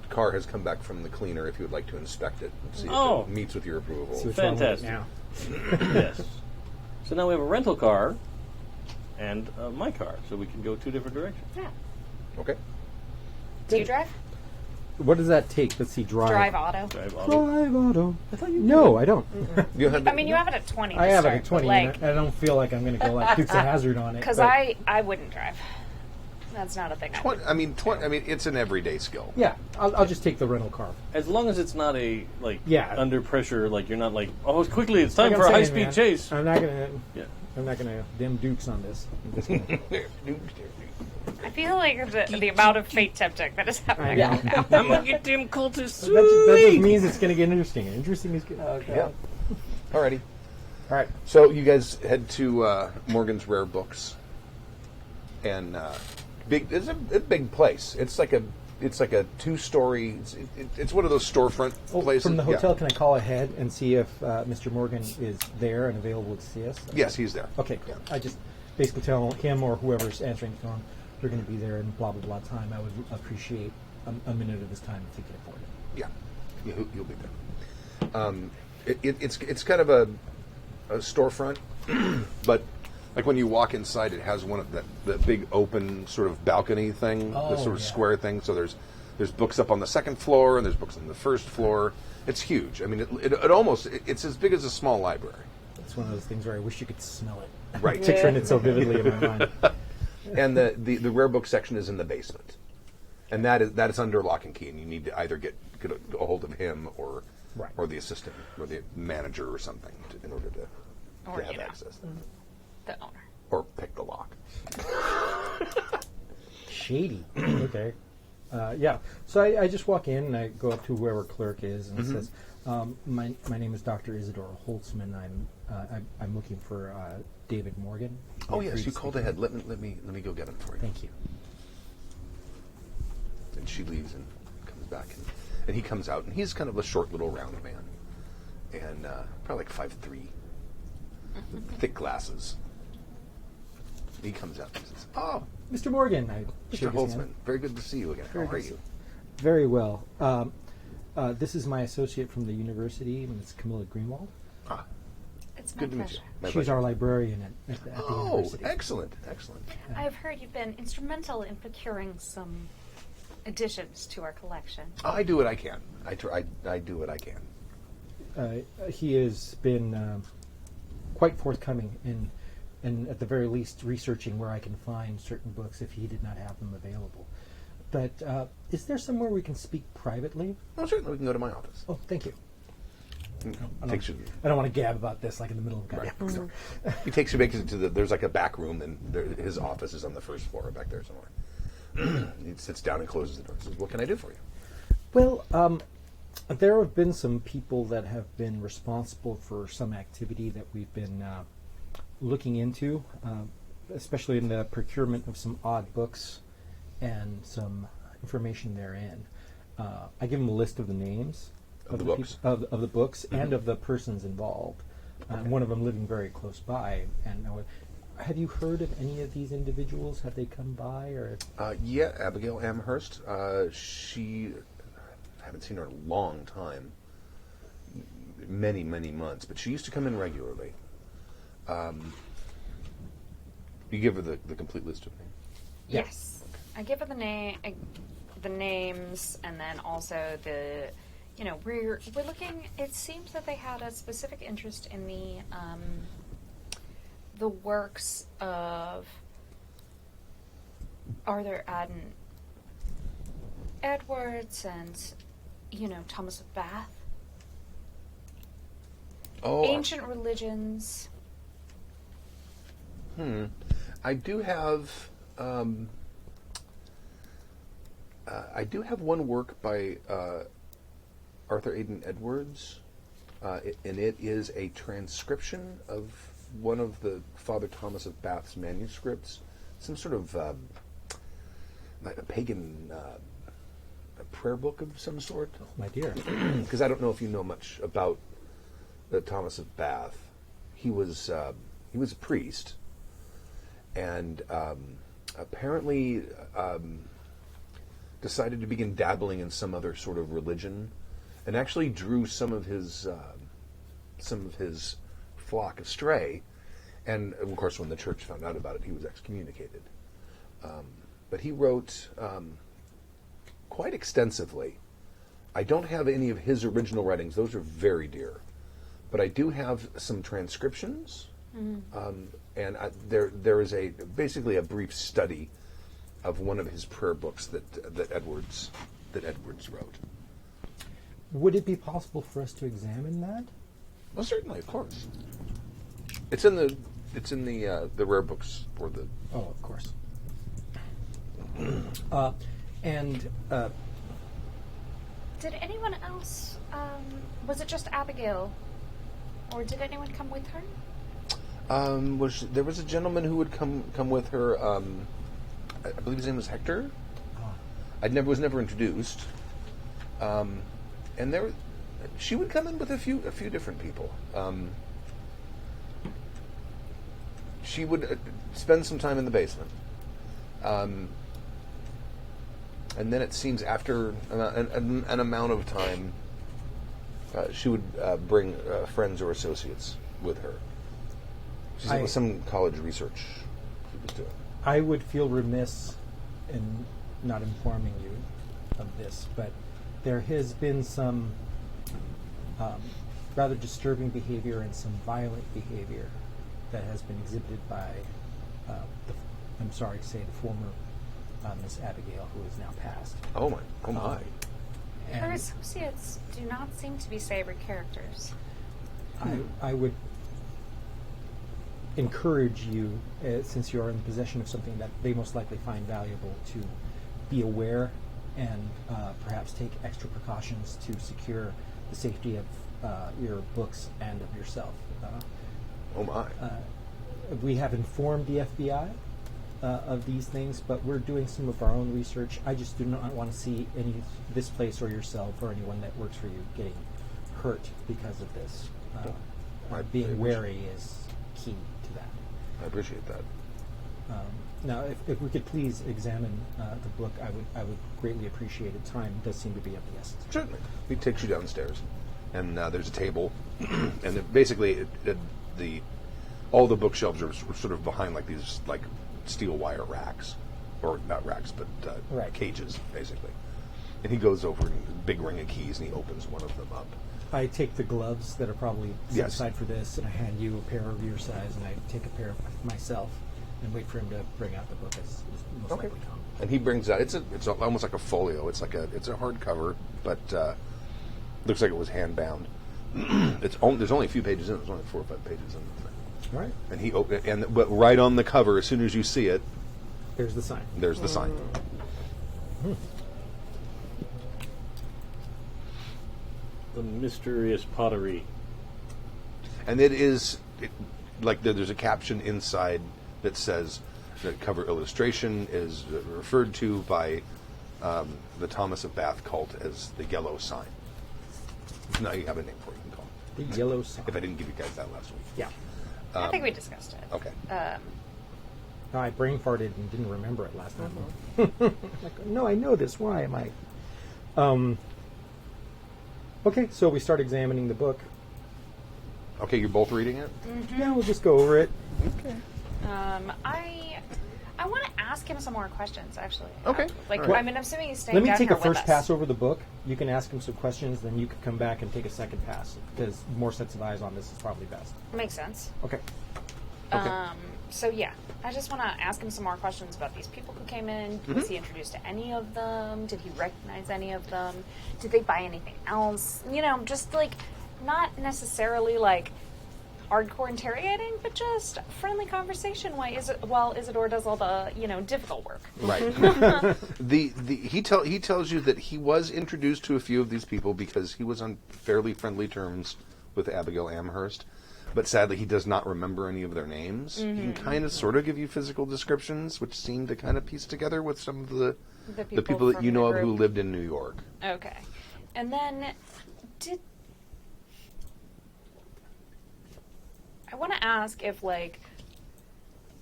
car has come back from the cleaner. If you would like to inspect it and see if it meets with your approval. See what's wrong with it Fantastic. now. Yes. So now we have a rental car and my car, so we can go two different directions. Yeah. Okay. Do you drive? What does that take? Let's see. Drive auto. Drive auto. Drive auto. I thought you. No, I don't. You have I mean, you have it at 20. I to have it start, at 20. but, And like, I don't feel like I'm going to go like Dukes of Hazzard on it. because but- I wouldn't drive. That's not a thing. I mean, it's an everyday skill. Yeah, I'll just take the rental car. As long as it's not a under pressure, like you're not like, oh, quickly, it's time Like for I'm a high saying, speed man, chase. I'm not gonna. Yeah. I'm not gonna dim Dukes on this. I'm just gonna, I feel like the amount of fate tempting that is happening I know. right now. I'm gonna get them cultists. that just means it's gonna get interesting. Interesting is good. Okay. Yeah. Alrighty. All right. So you guys head to Morgan's Rare Books, and it's a big place. It's like a 2-story. It's one of those storefront places. From the Yeah. hotel, can I call ahead and see if Mr. Morgan is there and available to see us? Yes, he's there. Okay. Yeah. I just basically tell him or whoever's answering the phone they're going to be there in blah blah blah time. I would appreciate a minute of his time if he can afford it. Yeah, you'll be there. It's kind of a storefront, but Like when you walk inside, it has one of the big open sort of balcony thing, the sort of square thing. So there's books up on the second floor, and there's books on the first floor. It's huge. I mean, it's as big as a small library. It's one of those things where I wish you could smell it. Right. Picturing it so vividly in my mind. And the rare book section is in the basement, and that is under lock and key, and you need to either get a hold of him or the assistant or the manager or something in order to have access. The owner. Or pick the lock. Shady. Okay. Yeah. So I just walk in and I go up to whoever clerk is and it says, "My name is Dr. Isadore Holzman. I'm looking for David Morgan." Oh yes, you called ahead. Let me go get him for you. Thank you. And she leaves and comes back, and he comes out, and he's kind of a short little round man, and probably like 5'3", thick glasses. He comes out and says, "Oh, Mr. Morgan." Mr. Holzman, very good to see you again. How are you?" Very well. This is my associate from the university, Ms. Camilla Greenwald. It's my Good to meet pleasure. you. She's our librarian at the Oh, university. excellent. I've heard you've been instrumental in procuring some additions to our collection. I do what I can. I do what I can. He has been quite forthcoming in at the very least researching where I can find certain books if he did not have them available. But is there somewhere we can speak privately? Well, certainly we can go to my office. Oh, thank you. Takes you. I don't want to gab about this like in the middle of a goddamn bookstore. He takes you back to there's like a back room, and his office is on the first floor back there somewhere. He sits down and closes the door and says, "What can I do for you?" Well, there have been some people that have been responsible for some activity that we've been looking into, especially in the procurement of some odd books and some information therein. I give them a list of the names Of the books? of the books and of the persons involved. One of them living very close by. And have you heard of any of these individuals? Have they come by or? Yeah, Abigail Amherst. I haven't seen her in a long time, many months, but she used to come in regularly. You give her the complete list of names. Yes. I give her the names, and then also the, we're looking. It seems that they had a specific interest in the works of Arthur Adden Edwards and, Thomas of Bath. Oh, Ancient religions. I do have one work by Arthur Adden Edwards, and it is a transcription of one of the Father Thomas of Bath's manuscripts, some sort of like a pagan prayer book of some sort. Oh, my dear. Because I don't know if you know much about Thomas of Bath. He was a priest, and apparently decided to begin dabbling in some other sort of religion, and actually drew some of his flock astray. And of course, when the church found out about it, he was excommunicated. But he wrote quite extensively. I don't have any of his original writings; those are very dear. But I do have some transcriptions, and there is basically a brief study of one of his prayer books that Edwards wrote. Would it be possible for us to examine that? Well, certainly, of course. It's in the rare books or the. Oh, of course. Did anyone else? Was it just Abigail, or did anyone come with her? There was a gentleman who would come with her. I believe his name was Hector. Was never introduced. And she would come in with a few different people. She would spend some time in the basement. And then it seems after an amount of time, she would bring friends or associates with her. She said it was some college research she was doing. I would feel remiss in not informing you of this, but there has been some rather disturbing behavior and some violent behavior that has been exhibited by, I'm sorry to say, the former Miss Abigail, who is now passed. Oh my. Her associates do not seem to be savory characters. I would encourage you, since you are in possession of something that they most likely find valuable, to be aware and perhaps take extra precautions to secure the safety of your books and of yourself. Oh my. We have informed the FBI of these things, but we're doing some of our own research. I just do not want to see this place or yourself or anyone that works for you getting hurt because of this. Being wary is key to that. I appreciate that. Now, if we could please examine the book, I would greatly appreciate it. Time does seem to be of the essence. Certainly. He takes you downstairs, and there's a table, and basically all the bookshelves are sort of behind like these steel wire racks, or not racks, but cages, basically. And he goes over and a big ring of keys, and he opens one of them up. I take the gloves that are probably set aside for this, and I hand you a pair of your size, and I take a pair of myself, and wait for him to bring out the book as most likely come. And he brings out it's almost like a folio. It's a hardcover, but looks like it was hand bound. There's only a few pages in it. There's only 4 or 5 pages in it. Right. And but right on the cover, as soon as you see it, there's the sign. There's the sign. The mysterious pottery. And it is there's a caption inside that says the cover illustration is referred to by the Thomas of Bath cult as the yellow sign. Now you have a name for it. You can call it The yellow sign. If I didn't give you guys that last week. Yeah. I think we discussed it. Okay. No, I brain farted and didn't remember it last time. No, I know this. Why am I? Okay, so we start examining the book. Okay, you're both reading it? Mm-hmm. Yeah, we'll just go over it. Okay. I want to ask him some more questions, actually. Okay. I'm assuming he's staying Let me down take here a first with pass us. over the book. You can ask him some questions, then you can come back and take a second pass, because more sets of eyes on this is probably best. Makes sense. Okay. So yeah, I just want to ask him some more questions about these people who came in. Was he introduced to any of them? Did he recognize any of them? Did they buy anything else? Just not necessarily hardcore interrogating, but just friendly conversation while Isadore does all the difficult work. Right. He tells you that he was introduced to a few of these people because he was on fairly friendly terms with Abigail Amherst, but sadly he does not remember any of their names. He can kind of sort of give you physical descriptions, which seem to kind of piece together with some of the people that you know of who lived in New York. Okay. And then I want to ask if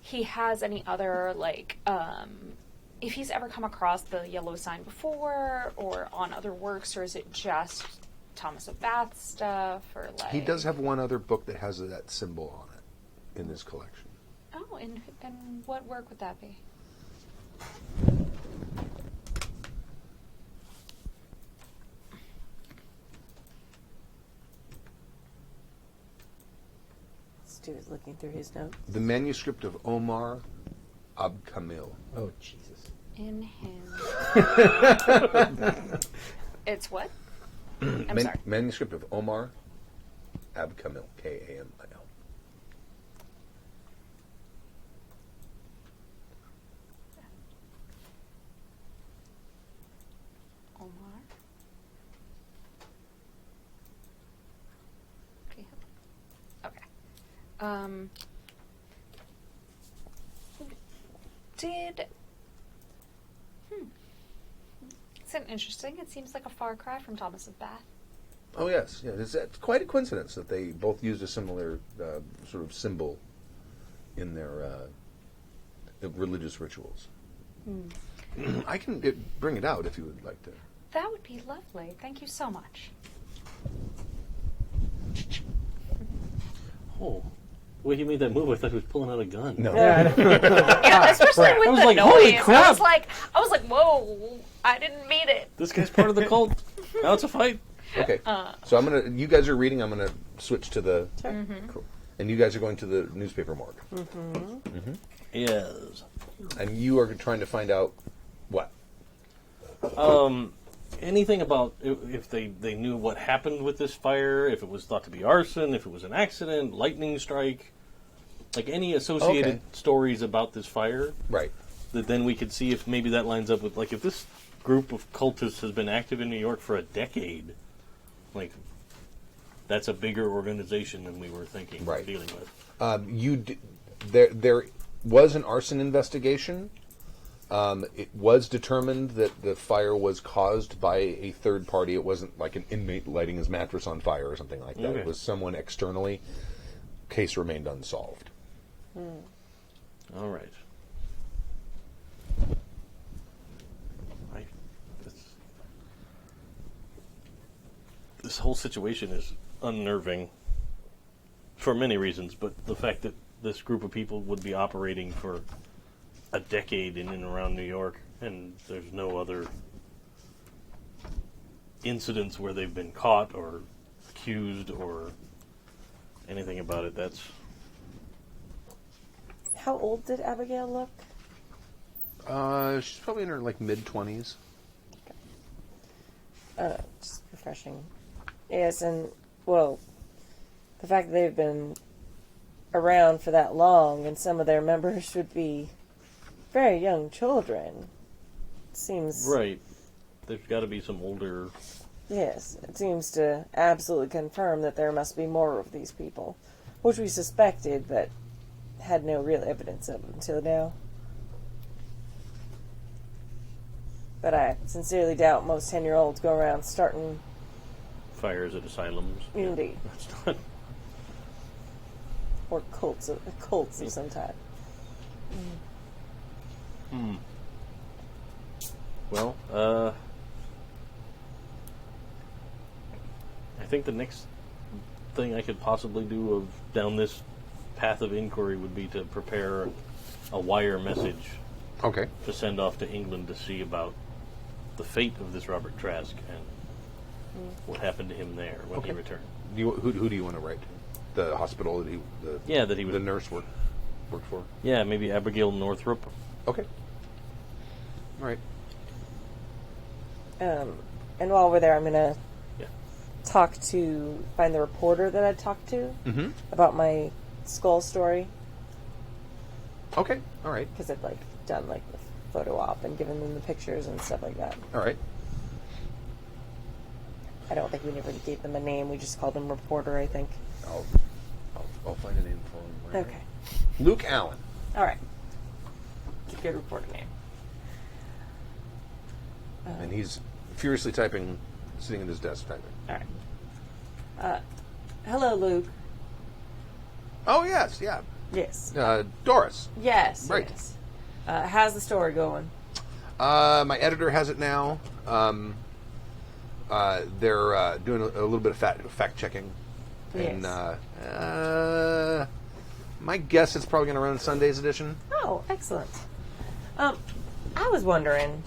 he has any other if he's ever come across the yellow sign before or on other works, or is it just Thomas of Bath stuff, or He does have one other book that has that symbol on it in his collection. Oh, and what work would that be? Stu is looking through his notes. The manuscript of Omar Abkamil. Oh, Jesus. In him. It's what? I'm sorry. Manuscript of Omar Abkamil. Kamil. Omar. Okay. It's interesting. It seems like a far cry from Thomas of Bath. Oh, yes. Yeah, it's quite a coincidence that they both used a similar sort of symbol in their religious rituals. I can bring it out if you would like to. That would be lovely. Thank you so much. Oh, The way he made that move, I thought he was pulling out a gun. No. Yeah, especially with I was the like, noise. holy crap. I was like, whoa! I didn't mean it. This guy's part of the cult. Now it's a fight. Okay. So I'm gonna. You guys are reading. I'm gonna switch to the. Cool. And you guys are going to the newspaper morgue. Yes. And you are trying to find out what. Anything about if they knew what happened with this fire, if it was thought to be arson, if it was an accident, lightning strike, like any associated stories about this fire, Right. that then we could see if maybe that lines up with, like, if this group of cultists has been active in New York for a decade, like, that's a bigger organization than we were thinking Right. dealing with. There was an arson investigation. It was determined that the fire was caused by a third party. It wasn't like an inmate lighting his mattress on fire or something like that. Okay. It was someone externally. Case remained unsolved. All right. This whole situation is unnerving for many reasons, but the fact that this group of people would be operating for a decade in and around New York, and there's no other incidents where they've been caught or accused or anything about it, that's... How old did Abigail look? She's probably in her mid-20s. Just refreshing. Yes, and, well, the fact that they've been around for that long and some of their members would be very young children seems... Right. There's got to be some older... Yes, it seems to absolutely confirm that there must be more of these people, which we suspected, but had no real evidence of until now. But I sincerely doubt most 10-year-olds go around starting... fires at asylums. Indeed. That's not... Or cults of some type. Well, I think the next thing I could possibly do down this path of inquiry would be to prepare a wire message Okay. to send off to England to see about the fate of this Robert Trask and what happened to him there when he returned. Who do you want to write to? The hospital that that he was the nurse worked for. Yeah, maybe Abigail Northrop. Okay. All right. And while we're there, I'm going to find the reporter that I talked to about my skull story. Okay. All right. Because I've done the photo op and given them the pictures and stuff like that. All right. I don't think we never gave them a name. We just called them reporter, I think. I'll find a name for him. Right. Okay. Luke Allen. All right. It's a good reporter name. And he's furiously typing, sitting at his desk typing. All right. Hello, Luke. Oh, yes, yeah. Yes. Doris. Yes. Right. Yes. How's the story going? My editor has it now. They're doing a little bit of fact checking. And my guess it's probably going to run Sunday's edition. Oh, excellent. I was wondering,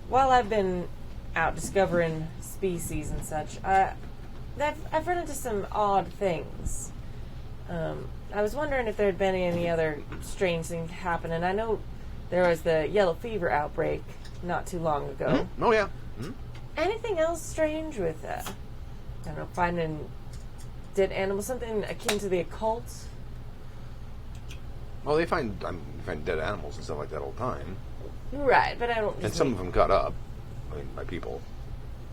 while I've been out discovering species and such, I've run into some odd things. I was wondering if there had been any other strange things happen, and I know there was the yellow fever outbreak not too long ago. Mm-hmm. Oh, yeah. Mm-hmm. Anything else strange with, I don't know, finding dead animals, something akin to the occult? Well, they find dead animals and stuff like that all the time. Right, but I don't... And some of them cut up by people.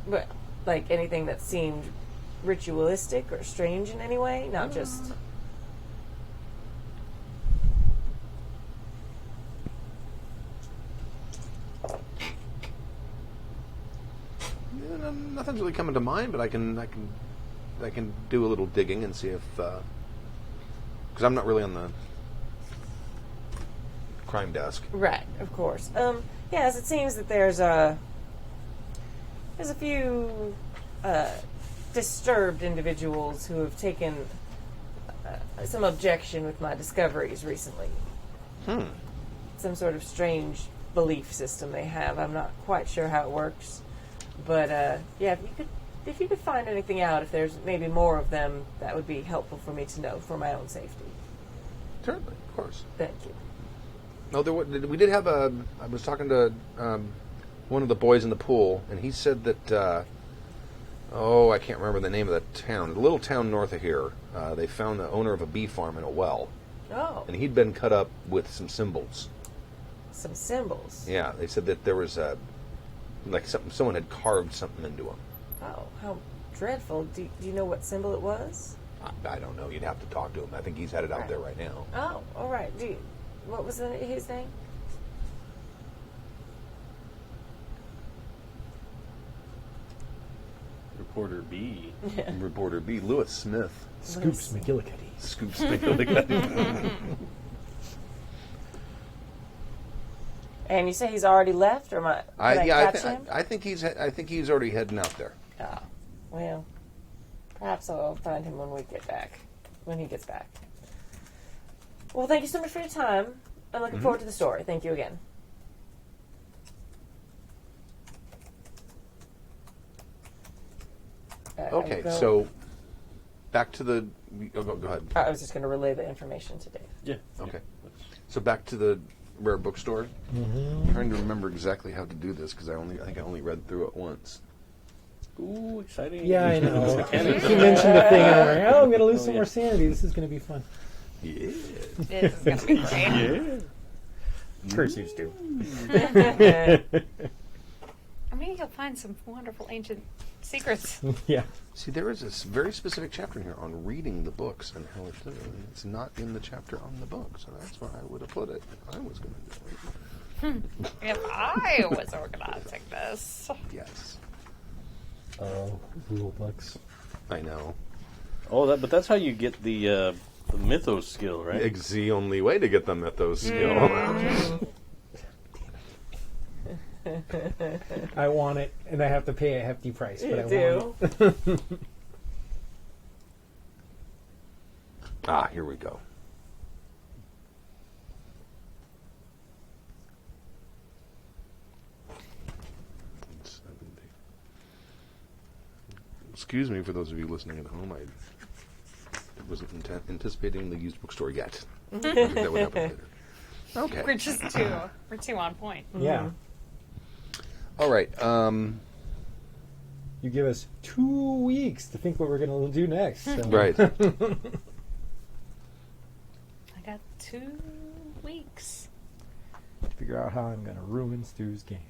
But, anything that seemed ritualistic or strange in any way? Not just... Nothing's really coming to mind, but I can do a little digging and see if because I'm not really on the crime desk. Right, of course. Yes, it seems that there's a few disturbed individuals who have taken some objection with my discoveries recently. Some sort of strange belief system they have. I'm not quite sure how it works, but yeah, if you could find anything out, if there's maybe more of them, that would be helpful for me to know for my own safety. Certainly, of course. Thank you. No, we did have a. I was talking to one of the boys in the pool, and he said that. I can't remember the name of the town. A little town north of here. They found the owner of a bee farm in a well. Oh. And he'd been cut up with some symbols. Some symbols. Yeah, they said that there was someone had carved something into him. Oh, how dreadful. Do you know what symbol it was? I don't know. You'd have to talk to him. I think he's headed out there right now. Oh, all right. What was his name? Reporter B. Reporter B. Lewis Smith. Scoops McGillicuddy. Scoops McGillicuddy. And you say he's already left, or can I catch him? I think he's already heading out there. Oh, well, perhaps I'll find him when he gets back. Well, thank you so much for your time. I'm looking forward to the story. Thank you again. Okay, so back to the. Go ahead. I was just going to relay the information to Dave. Yeah. Okay. So back to the rare bookstore. I'm trying to remember exactly how to do this because I think I only read through it once. Ooh, exciting. Yeah, I know. He mentioned the thing, and I'm like, I'm going to lose some more sanity. This is going to be fun. Yeah. This is going to be great. Yeah. Pursuits do. I mean, you'll find some wonderful ancient secrets. Yeah. See, there is a very specific chapter in here on reading the books and how it's not in the chapter on the book, so that's where I would have put it if I was going to do it. If I was organizing this. Yes. Oh, rule books. I know. Oh, but that's how you get the mythos skill, right? It's the only way to get the mythos skill. I want it, and I have to pay a hefty price, but I want it. Here we go. Excuse me for those of you listening at home. I wasn't anticipating the used bookstore yet. I think that would happen later. Okay. We're too on point. Yeah. All right. You give us 2 weeks to think what we're going to do next. So. Right. I got 2 weeks. Figure out how I'm going to ruin Stu's game.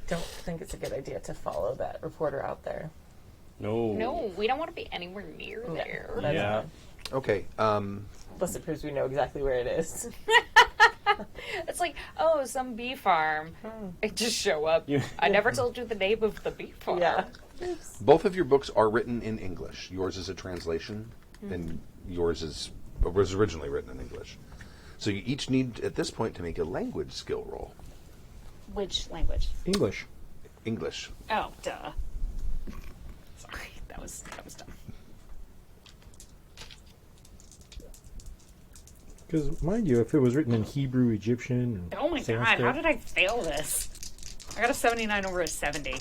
Don't think it's a good idea to follow that reporter out there. No, we don't want to be anywhere near there. That's Yeah. fine. Okay. Unless it proves we know exactly where it is. It's like, some bee farm. I just show up. I never told you the name of the bee farm. Yeah. Both of your books are written in English. Yours is a translation, and yours was originally written in English. So you each need, at this point, to make a language skill roll. Which language? English. English. Oh, duh. Sorry, that was dumb. Because, mind you, if it was written in Hebrew, Egyptian, and Oh my god, Sanskrit, how did I fail this? I got a 79 over a 70.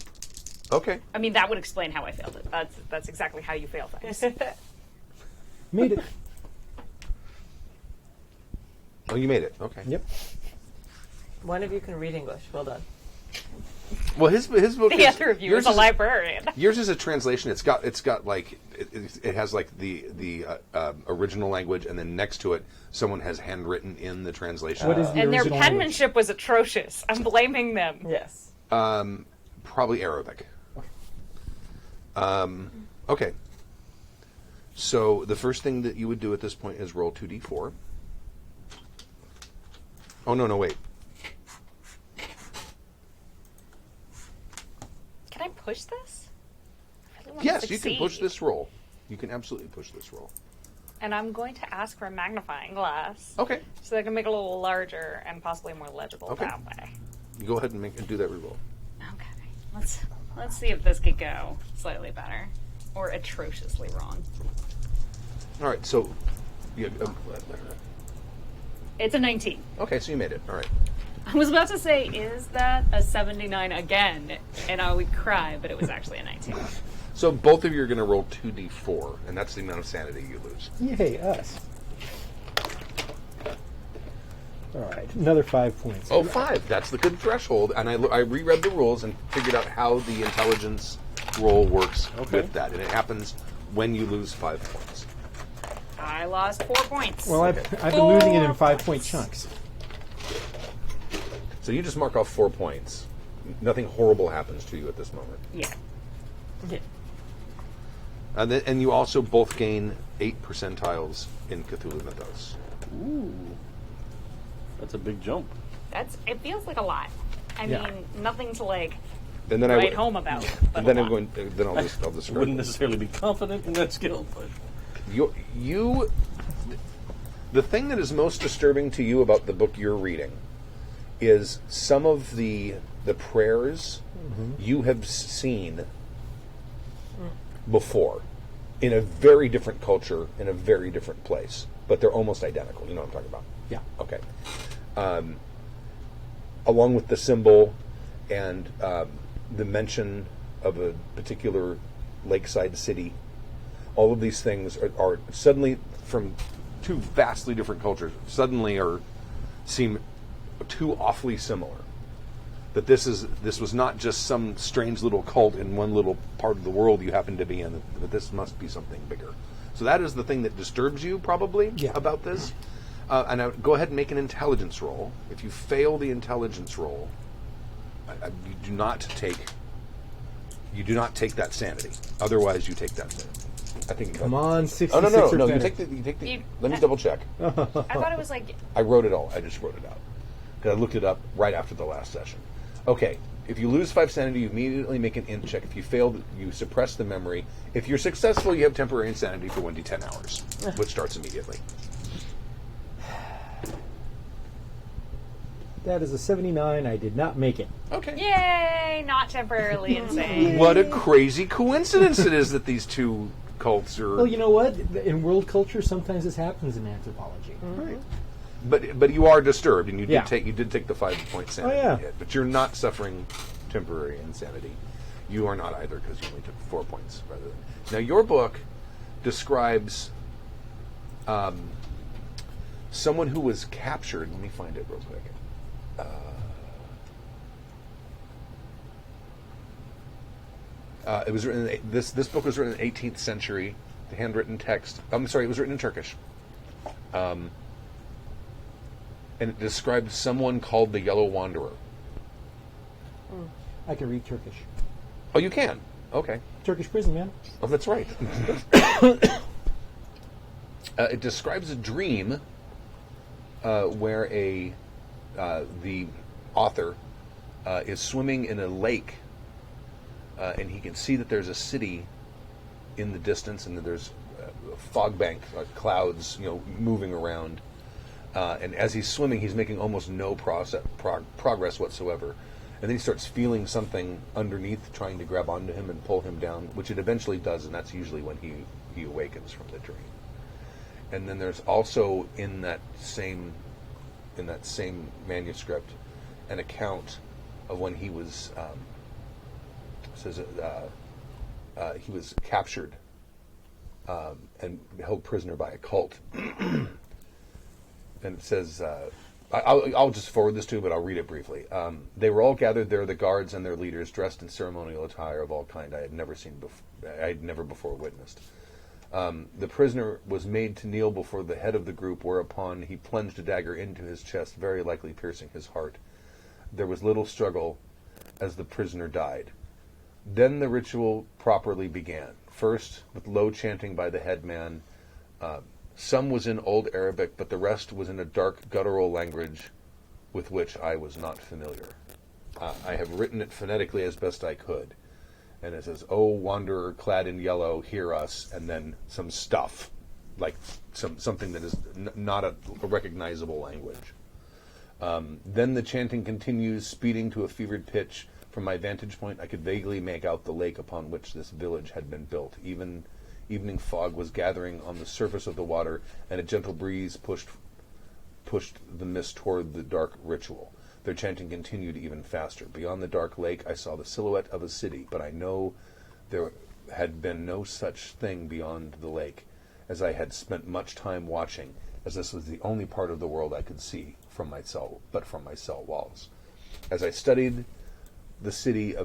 Okay. I mean, that would explain how I failed it. That's exactly how you fail things. made it. Oh, you made it. Okay. Yep. One of you can read English. Well done. Well, his book. The other of you is a librarian. Yours is a translation. It has like the original language, and then next to it, someone has handwritten in the translation. What is the And their original penmanship was atrocious. I'm blaming them. Yes. Probably Arabic. Okay. So the first thing that you would do at this point is roll 2d4. Oh, no, wait. Can I push this? I really want Yes, to you can push this roll. You can absolutely push this roll. and I'm going to ask for a magnifying glass. Okay. So they can make it a little larger and possibly more legible Okay. that way. You go ahead and do that reroll. Okay. Let's see if this could go slightly better. Or atrociously wrong. All right, so... Yeah, It's a 19. okay, so you made it. All right. I was about to say, is that a 79 again? And I would cry, but it was actually a 19. So both of you are going to roll 2d4, and that's the amount of sanity you lose. Yay, us. All right, another 5 points. Oh, 5. That's the good threshold. And I reread the rules and figured out how the intelligence roll works with that. And it happens when you lose 5 points. I lost 4 points. Well, I've been losing it in 5-point chunks. So you just mark off 4 points. Nothing horrible happens to you at this moment. Yeah. Okay. And you also both gain 8 percentiles in Cthulhu Mythos. Ooh. That's a big jump. It feels like a lot. I Yeah. mean, nothing to like And then write home about. But And then a I'm lot. going. Then I'll I describe. wouldn't necessarily be confident in that skill, but You. The thing that is most disturbing to you about the book you're reading is some of the prayers you have seen before in a very different culture, in a very different place, but they're almost identical. You know what I'm talking about? Yeah. Okay. Along with the symbol and the mention of a particular lakeside city, all of these things are suddenly, from two vastly different cultures, seem too awfully similar. That this was not just some strange little cult in one little part of the world you happen to be in, that this must be something bigger. So that is the thing that disturbs you, probably, about this. And I would go ahead and make an intelligence roll. If you fail the intelligence roll, you do not take that sanity. Otherwise, you take that sanity. I think. Come on, 66 Oh no! or You better. take the. Let me double check. I thought it was like I wrote it all. I just wrote it out because I looked it up right after the last session. Okay, if you lose 5 sanity, you immediately make an int check. If you fail, you suppress the memory. If you're successful, you have temporary insanity for 1d10 hours, which starts immediately. That is a 79. I did not make it. Okay. yay, not temporarily insane. What a crazy coincidence it is that these two cults are. Well, you know what? In world culture, sometimes this happens in anthropology. Right. But you are disturbed, and you Yeah. did take the 5-point sanity yeah. hit. But you're not suffering temporary insanity. You are not either, because you only took 4 points rather than. Now your book describes someone who was captured. Let me find it real quick. It was written. This book was written in the 18th century. The handwritten text. I'm sorry, it was written in Turkish. And it described someone called the Yellow Wanderer. I can read Turkish. Oh, you can. Okay. Turkish prison, man. Oh, that's right. It describes a dream where the author is swimming in a lake, and he can see that there's a city in the distance, and that there's a fog bank, clouds, moving around. And as he's swimming, he's making almost no progress whatsoever. And then he starts feeling something underneath trying to grab onto him and pull him down, which it eventually does, and that's usually when he awakens from the dream. And then there's also in that same manuscript an account of when he was he was captured and held prisoner by a cult. And it says, I'll just forward this to you, but I'll read it briefly. They were all gathered there, the guards and their leaders, dressed in ceremonial attire of all kind I had never before witnessed. The prisoner was made to kneel before the head of the group, whereupon he plunged a dagger into his chest, very likely piercing his heart. There was little struggle as the prisoner died. Then the ritual properly began, first with low chanting by the headman. Some was in Old Arabic, but the rest was in a dark guttural language with which I was not familiar. I have written it phonetically as best I could. And it says, "O wanderer clad in yellow, hear us," and then some stuff. like something that is not a recognizable language. Then the chanting continues, speeding to a fevered pitch. From my vantage point, I could vaguely make out the lake upon which this village had been built. Evening fog was gathering on the surface of the water, and a gentle breeze pushed the mist toward the dark ritual. Their chanting continued even faster. Beyond the dark lake, I saw the silhouette of a city, but I know there had been no such thing beyond the lake, as I had spent much time watching, as this was the only part of the world I could see from my cell walls. As I studied the city,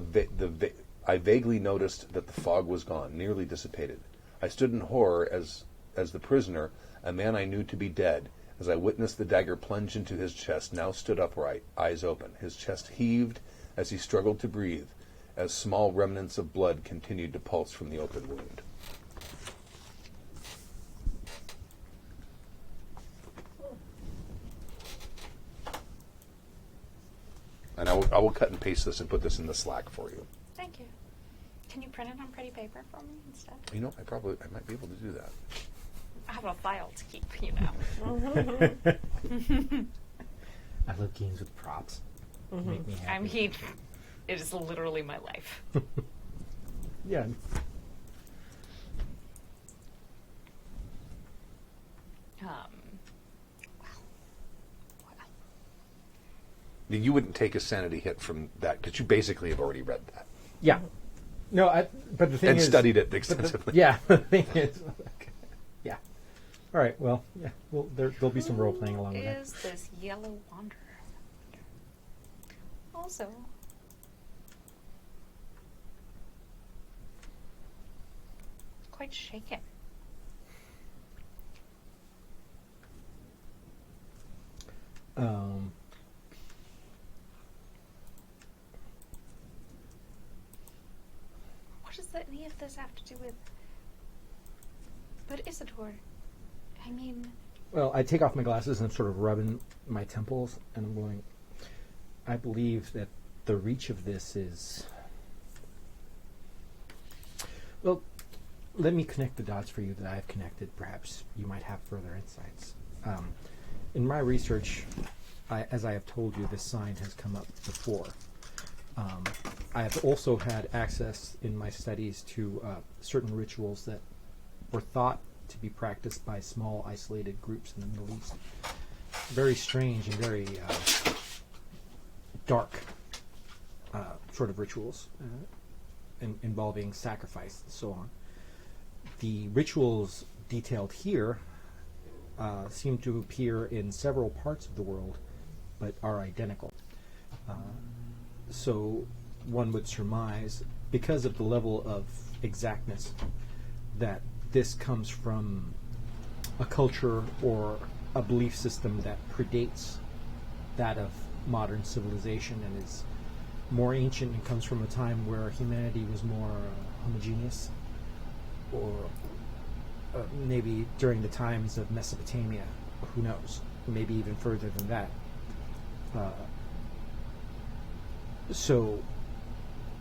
I vaguely noticed that the fog was gone, nearly dissipated. I stood in horror as the prisoner, a man I knew to be dead, as I witnessed the dagger plunge into his chest, now stood upright, eyes open. His chest heaved as he struggled to breathe, as small remnants of blood continued to pulse from the open wound. And I will cut and paste this and put this in the Slack for you. Thank you. Can you print it on pretty paper for me instead? You know, I might be able to do that. I have a file to keep, you know. I love games with props. Make me happy. I mean, it is literally my life. Yeah. You wouldn't take a sanity hit from that because you basically have already read that Yeah. No, but the thing and is... studied it extensively. The thing is... Yeah. All right, well, yeah. Well, there'll be some role-playing along with that. Who is this yellow wanderer? Also... quite shaken. What does any of this have to do with... But Isadore, I mean... Well, I take off my glasses and I'm sort of rubbing my temples, and I'm going, I believe that the reach of this is... Well, let me connect the dots for you that I've connected. Perhaps you might have further insights. In my research, as I have told you, this sign has come up before. I have also had access in my studies to certain rituals that were thought to be practiced by small, isolated groups in the Middle East. Very strange and very dark sort of rituals involving sacrifice and so on. The rituals detailed here seem to appear in several parts of the world, but are identical. So one would surmise, because of the level of exactness, that this comes from a culture or a belief system that predates that of modern civilization and is more ancient and comes from a time where humanity was more homogeneous, or maybe during the times of Mesopotamia, who knows, maybe even further than that. So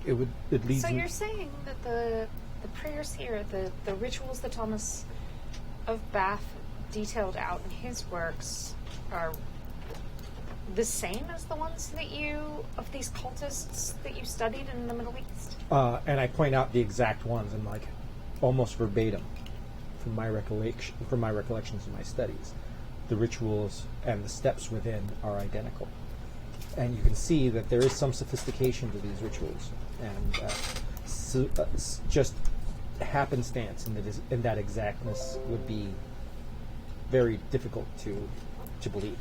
it leads. So you're saying that the prayers here, the rituals that Thomas of Bath detailed out in his works, are the same as the ones that of these cultists that you studied in the Middle East? And I point out the exact ones, and like almost verbatim from my recollections of my studies. The rituals and the steps within are identical. And you can see that there is some sophistication to these rituals, and just happenstance in that exactness would be very difficult to believe.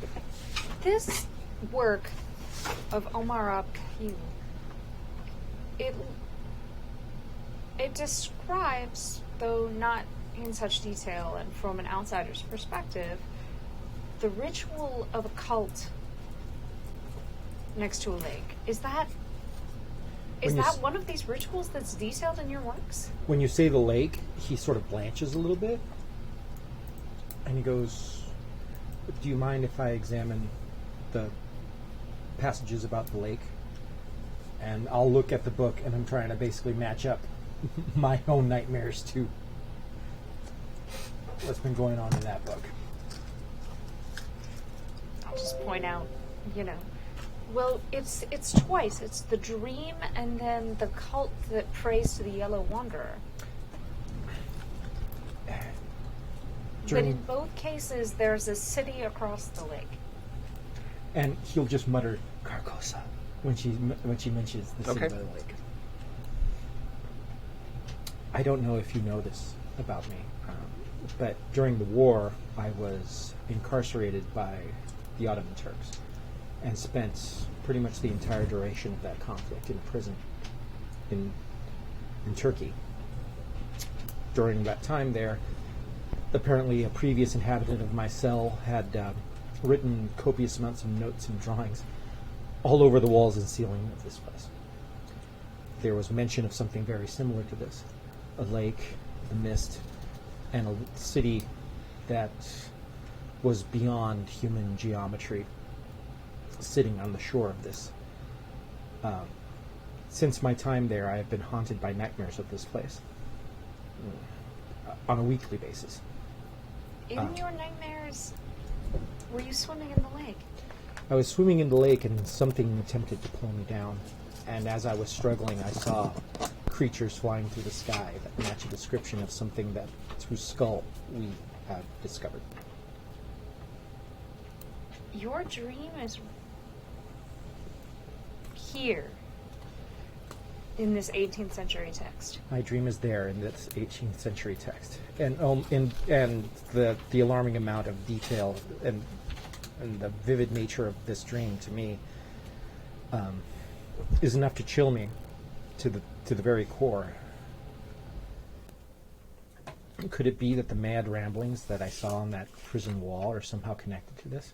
This work of Omar Abkhil, it describes, though not in such detail and from an outsider's perspective, the ritual of a cult next to a lake. Is that one of these rituals that's detailed in your works? When you say the lake, he sort of blanches a little bit, and he goes, do you mind if I examine the passages about the lake? And I'll look at the book, and I'm trying to basically match up my own nightmares to what's been going on in that book. I'll just point out, Well, it's twice. It's the dream and then the cult that prays to the Yellow Wanderer. But in both cases, there's a city across the lake. And he'll just mutter Carcosa when she mentions the city by the lake. I don't know if you know this about me, but during the war, I was incarcerated by the Ottoman Turks and spent pretty much the entire duration of that conflict in prison in Turkey. During that time there, apparently a previous inhabitant of my cell had written copious amounts of notes and drawings all over the walls and ceiling of this place. There was mention of something very similar to this. A lake, a mist, and a city that was beyond human geometry sitting on the shore of this. Since my time there, I have been haunted by nightmares of this place on a weekly basis. In your nightmares, were you swimming in the lake? I was swimming in the lake and something attempted to pull me down. And as I was struggling, I saw creatures flying through the sky that match a description of something whose skull we have discovered. Your dream is here in this 18th century text. My dream is there in this 18th century text, and the alarming amount of detail and the vivid nature of this dream to me is enough to chill me to the very core. Could it be that the mad ramblings that I saw on that prison wall are somehow connected to this?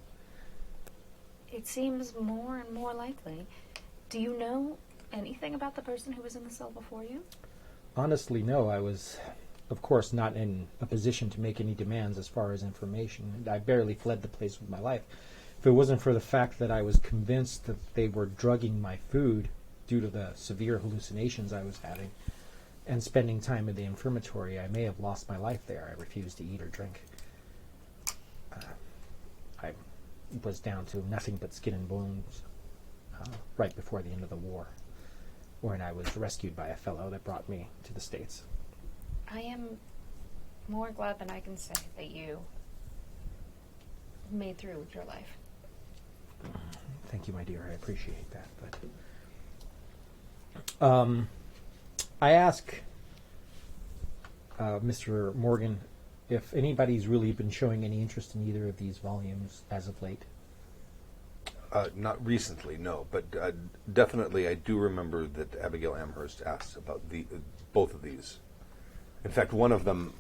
It seems more and more likely. Do you know anything about the person who was in the cell before you? Honestly, no. I was, of course, not in a position to make any demands as far as information. I barely fled the place with my life. If it wasn't for the fact that I was convinced that they were drugging my food due to the severe hallucinations I was having and spending time in the infirmary, I may have lost my life there. I refused to eat or drink. I was down to nothing but skin and bones right before the end of the war, when I was rescued by a fellow that brought me to the States. I am more glad than I can say that you made through with your life. Thank you, my dear. I appreciate that. But I ask Mr. Morgan if anybody's really been showing any interest in either of these volumes as of late. Not recently, no, but definitely I do remember that Abigail Amherst asked about both of these. In fact, one of them,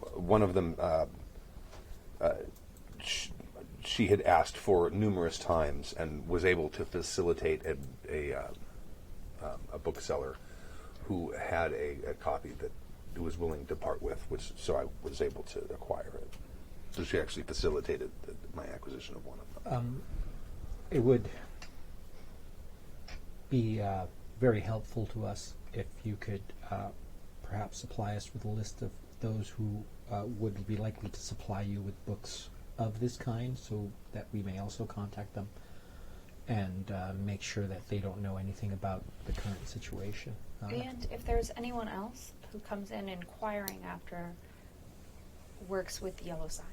she had asked for numerous times and was able to facilitate a bookseller who had a copy that was willing to part with, so I was able to acquire it. So she actually facilitated my acquisition of one of them. It would be very helpful to us if you could perhaps supply us with a list of those who would be likely to supply you with books of this kind, so that we may also contact them and make sure that they don't know anything about the current situation. And if there's anyone else who comes in inquiring after works with the Yellow Sign.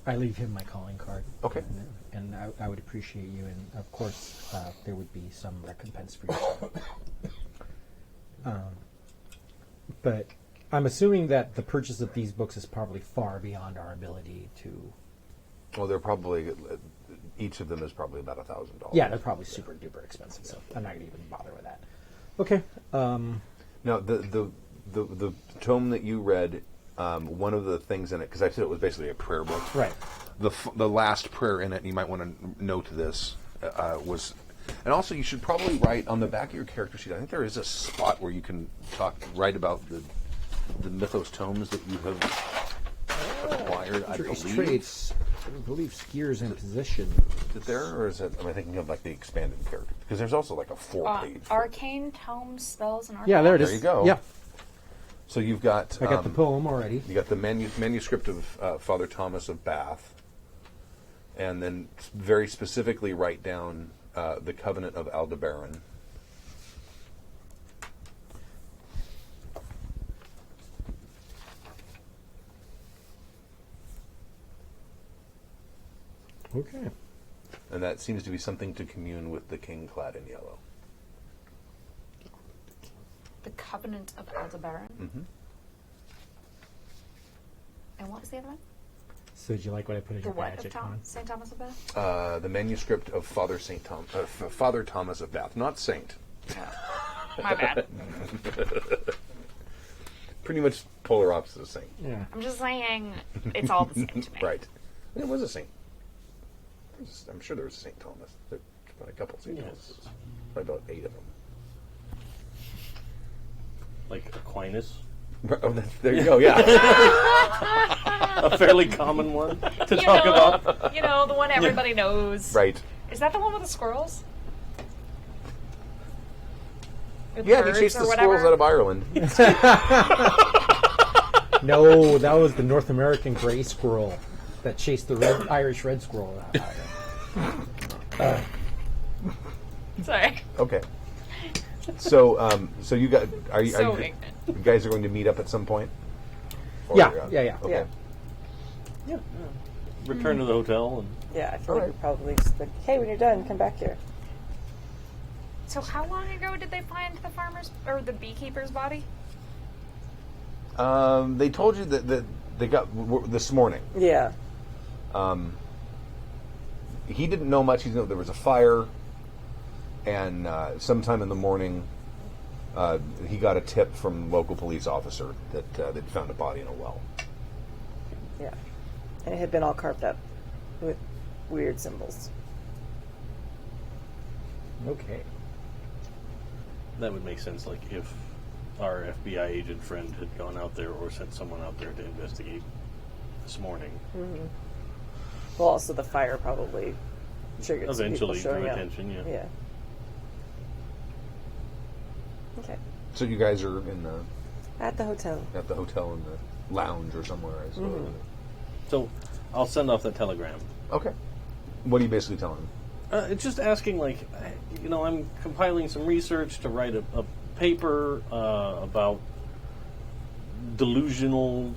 I leave him my calling card. Okay. And I would appreciate you, and of course there would be some recompense for you. But I'm assuming that the purchase of these books is probably far beyond our ability to... Well, they're probably, each of them is probably about $1,000. Yeah, they're probably super duper expensive, so I'm not going to even bother with that. Okay. Now, the tome that you read, one of the things in it, because I said it was basically a prayer book. Right. The last prayer in it, and you might want to note this, was... And also, you should probably write on the back of your character sheet, I think there is a spot where you can write about the mythos tomes that you have acquired, I believe. Traits, I believe skiers in position. Is it there, or is it, am I thinking of like the expanded character? Because there's also like a 4-page. Arcane Tome Spells and Arcane. Yeah, there it is. There you go. Yeah. So you've got... I got the poem already. You got the manuscript of Father Thomas of Bath, and then very specifically write down the Covenant of Aldebaran. Okay. And that seems to be something to commune with the king clad in yellow. The Covenant of Aldebaran. Mm-hmm. And what was the other one? So did you like what I put in The your what badge of icon? St. Thomas of Bath? The manuscript of Father Thomas of Bath, not Saint. My bad. Pretty much polar opposite of Saint. Yeah. I'm just saying it's all the same to me. Right. It was a saint. I'm sure there was a St. Thomas. There's been a couple St. Thomases. Probably about 8 of them. Like Aquinas. Oh, there you go, yeah. A fairly common one to talk about. You know, the one everybody knows. Right. Is that the one with the squirrels? With Yeah, he birds chased or the whatever? squirrels out of Ireland. No, that was the North American gray squirrel that chased the Irish red squirrel out. Sorry. Okay. So, so you got are you ignorant. you guys are going to meet up at some point? Or, Yeah. Okay. Yeah. Return to the hotel and Yeah, I feel All like right. we probably just like, hey, when you're done, come back here. So how long ago did they find the farmer's or the beekeeper's body? They told you that they got this morning. Yeah. He didn't know much. He knew there was a fire, and sometime in the morning, he got a tip from a local police officer that they'd found a body in a well. Yeah. And it had been all carved up with weird symbols. Okay. that would make sense. Like if our FBI agent friend had gone out there or sent someone out there to investigate this morning. Mm-hmm. Well, also the fire probably triggered some people Eventually showing drew up. attention, yeah. Yeah. Okay. So you guys are in the At the hotel. at the hotel in the lounge or somewhere. I suppose. Mm-hmm. So I'll send off that telegram. Okay. What are you basically telling him? It's just asking, like, you know, I'm compiling some research to write a paper about delusional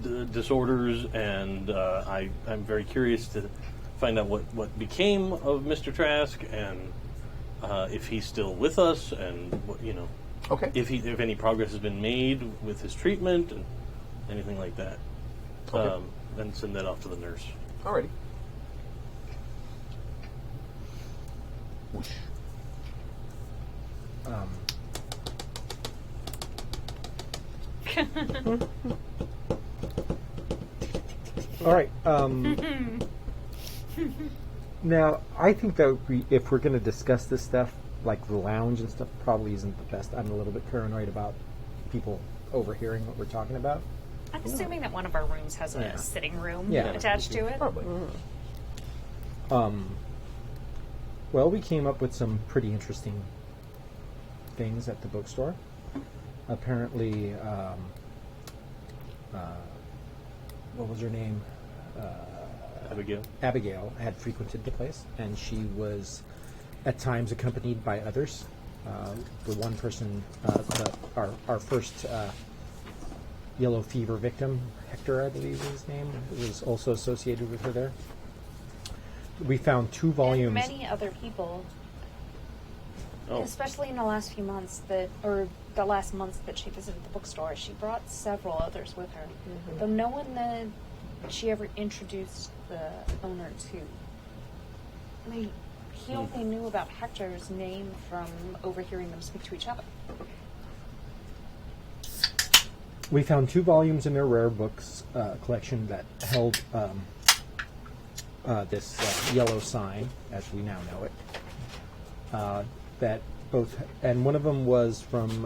disorders, and I'm very curious to find out what became of Mr. Trask, and if he's still with us, and what, you know, Okay. if any progress has been made with his treatment, and anything like that. Okay. Then send that off to the nurse. Alrighty. Whoosh. All right. Now, I think that if we're going to discuss this stuff, like the lounge and stuff, probably isn't the best. I'm a little bit paranoid about people overhearing what we're talking about. I'm assuming that one of our rooms has a Yeah. sitting room Yeah. attached to it. Probably. Well, we came up with some pretty interesting things at the bookstore. Apparently, what was her name? Abigail? Abigail had frequented the place, and she was at times accompanied by others. The one person, our first yellow fever victim, Hector, I believe is his name, was also associated with her there. We found 2 volumes. And many other people, Oh. especially in the last few months or the last months that she visited the bookstore, she brought several others with her. Though no one that she ever introduced the owner to. I mean, he only knew about Hector's name from overhearing them speak to each other. We found 2 volumes in their rare books collection that held this yellow sign, as we now know it. That both, and one of them was from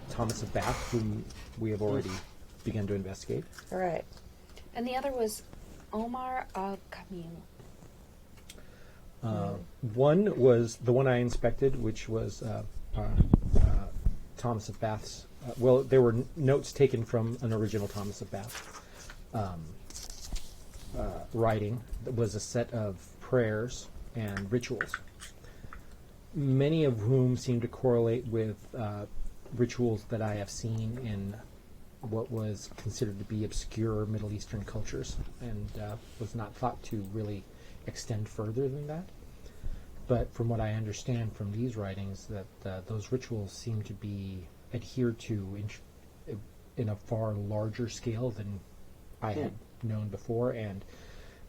Thomas of Bath, whom we have already begun to investigate. All right. And the other was Omar Camille. One was the one I inspected, which was Thomas of Bath's well, there were notes taken from an original Thomas of Bath writing that was a set of prayers and rituals, many of whom seem to correlate with rituals that I have seen in what was considered to be obscure Middle Eastern cultures, and was not thought to really extend further than that. But from what I understand from these writings, that those rituals seem to be adhered to in a far larger scale than I had known before, and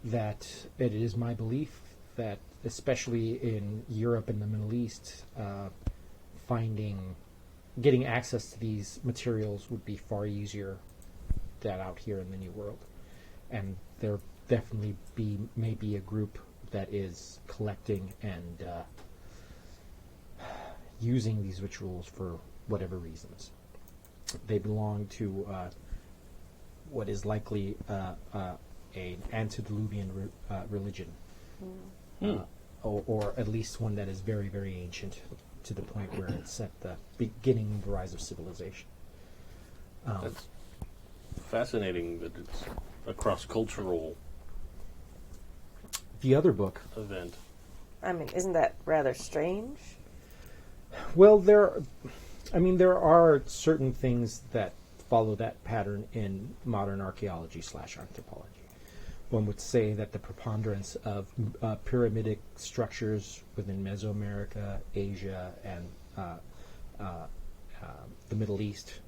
that it is my belief that, especially in Europe and the Middle East, getting access to these materials would be far easier than out here in the New World. And there definitely may be a group that is collecting and using these rituals for whatever reasons. They belong to what is likely an antediluvian religion, or at least one that is very, very ancient, to the point where it's at the beginning of the rise of civilization. That's fascinating that it's a cross-cultural The other book, event. I mean, isn't that rather strange? well, there are certain things that follow that pattern in modern archaeology / anthropology. One would say that the preponderance of pyramidic structures within Mesoamerica, Asia, and the Middle East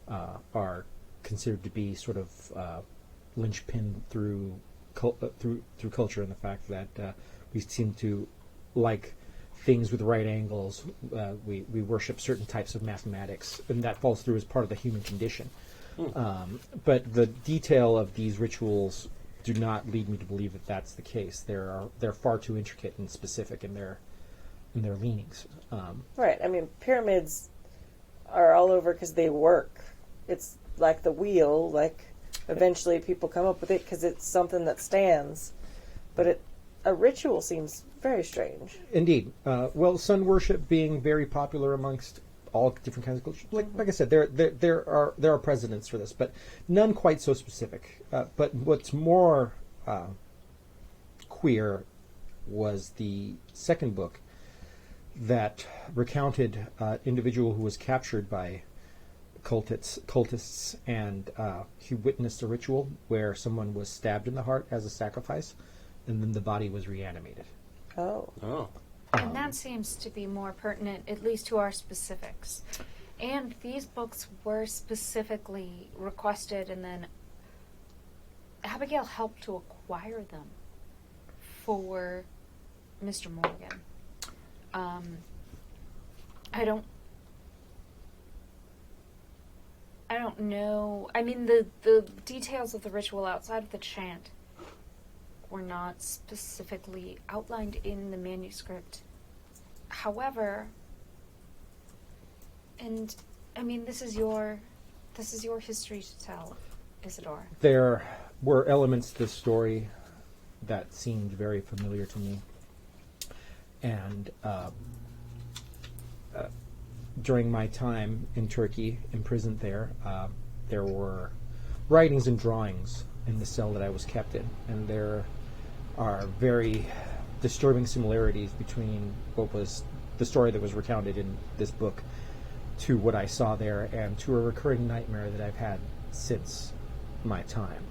are considered to be sort of linchpin through culture, and the fact that we seem to like things with right angles. We worship certain types of mathematics, and that falls through as part of the human condition. But the detail of these rituals do not lead me to believe that that's the case. They're far too intricate and specific in their leanings. Right. I mean, pyramids are all over because they work. It's like the wheel. Like, eventually people come up with it because it's something that stands. But a ritual seems very strange. Indeed. Well, sun worship being very popular amongst all different kinds of cultures. Like I said, there are precedents for this, but none quite so specific. But what's more queer was the second book that recounted an individual who was captured by cultists, and he witnessed a ritual where someone was stabbed in the heart as a sacrifice, and then the body was reanimated. Oh. And that seems to be more pertinent, at least to our specifics. And these books were specifically requested, and then Abigail helped to acquire them for Mr. Morgan. I don't know. I mean, the details of the ritual outside of the chant were not specifically outlined in the manuscript. However, and I mean, this is your history to tell, Isadore. There were elements to the story that seemed very familiar to me, and during my time in Turkey, imprisoned there, there were writings and drawings in the cell that I was kept in, and there are very disturbing similarities between what was the story that was recounted in this book to what I saw there, and to a recurring nightmare that I've had since my time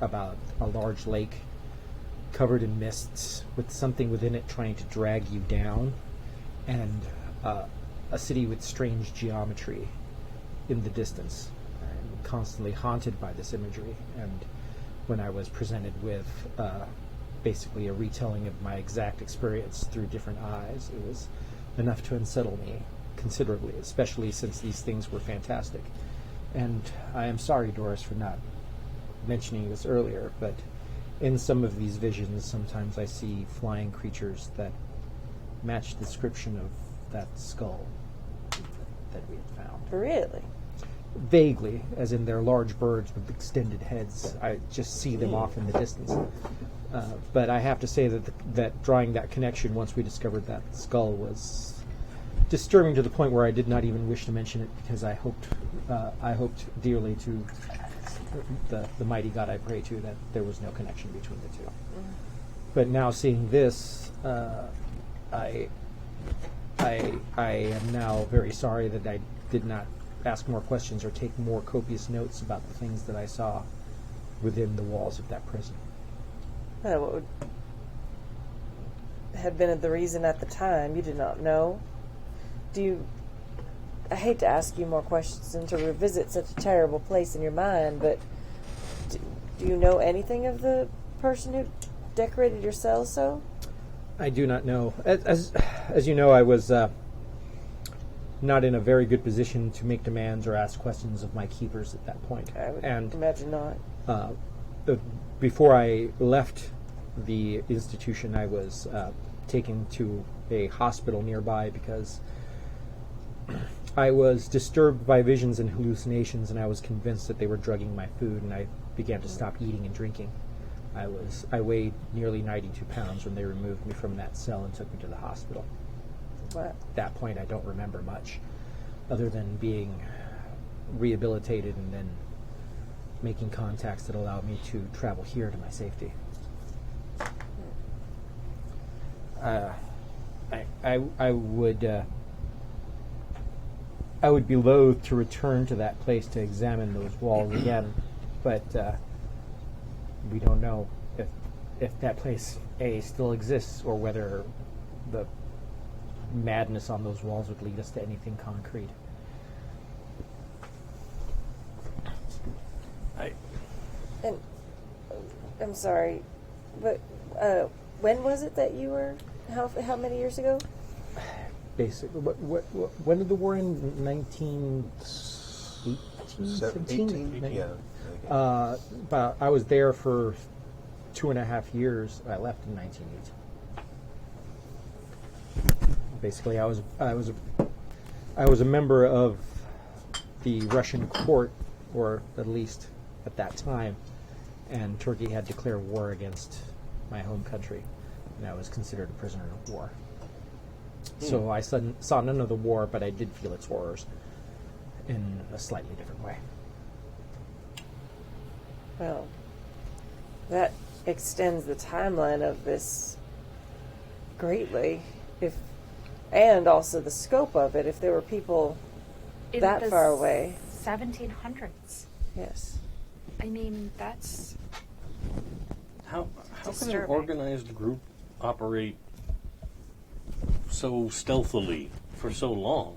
about a large lake covered in mists with something within it trying to drag you down, and a city with strange geometry in the distance. I'm constantly haunted by this imagery, and when I was presented with basically a retelling of my exact experience through different eyes, it was enough to unsettle me considerably, especially since these things were fantastic. And I am sorry, Doris, for not mentioning this earlier, but in some of these visions, sometimes I see flying creatures that match the description of that skull that we had found. Really? Vaguely, as in they're large birds with extended heads. I just see them off in the distance. But I have to say that drawing that connection once we discovered that skull was disturbing to the point where I did not even wish to mention it because I hoped dearly to the mighty God I pray to that there was no connection between the two. But now seeing this, I am now very sorry that I did not ask more questions or take more copious notes about the things that I saw within the walls of that prison. What would have been the reason at the time? You did not know. I hate to ask you more questions and to revisit such a terrible place in your mind, but do you know anything of the person who decorated your cell so? I do not know. As you know, I was not in a very good position to make demands or ask questions of my keepers at that point. I would imagine not. Before I left the institution, I was taken to a hospital nearby because I was disturbed by visions and hallucinations, and I was convinced that they were drugging my food, and I began to stop eating and drinking. I weighed nearly 92 pounds when they removed me from that cell and took me to the hospital. At that point, I don't remember much, other than being rehabilitated and then making contacts that allowed me to travel here to my safety. I would be loath to return to that place to examine those walls again, but we don't know if that place still exists or whether the madness on those walls would lead us to anything concrete. And I'm sorry, but when was it that you were? How many years ago? Basically, when did the war end? 1917? Yeah. But I was there for 2.5 years. I left in 1918. Basically, I was a member of the Russian court, or at least at that time, and Turkey had declared war against my home country, and I was considered a prisoner of war. So I saw none of the war, but I did feel its horrors in a slightly different way. Well, that extends the timeline of this greatly, and also the scope of it. If there were people In that the far away, 1700s. yes. I mean, that's How can an disturbing. organized group operate so stealthily for so long?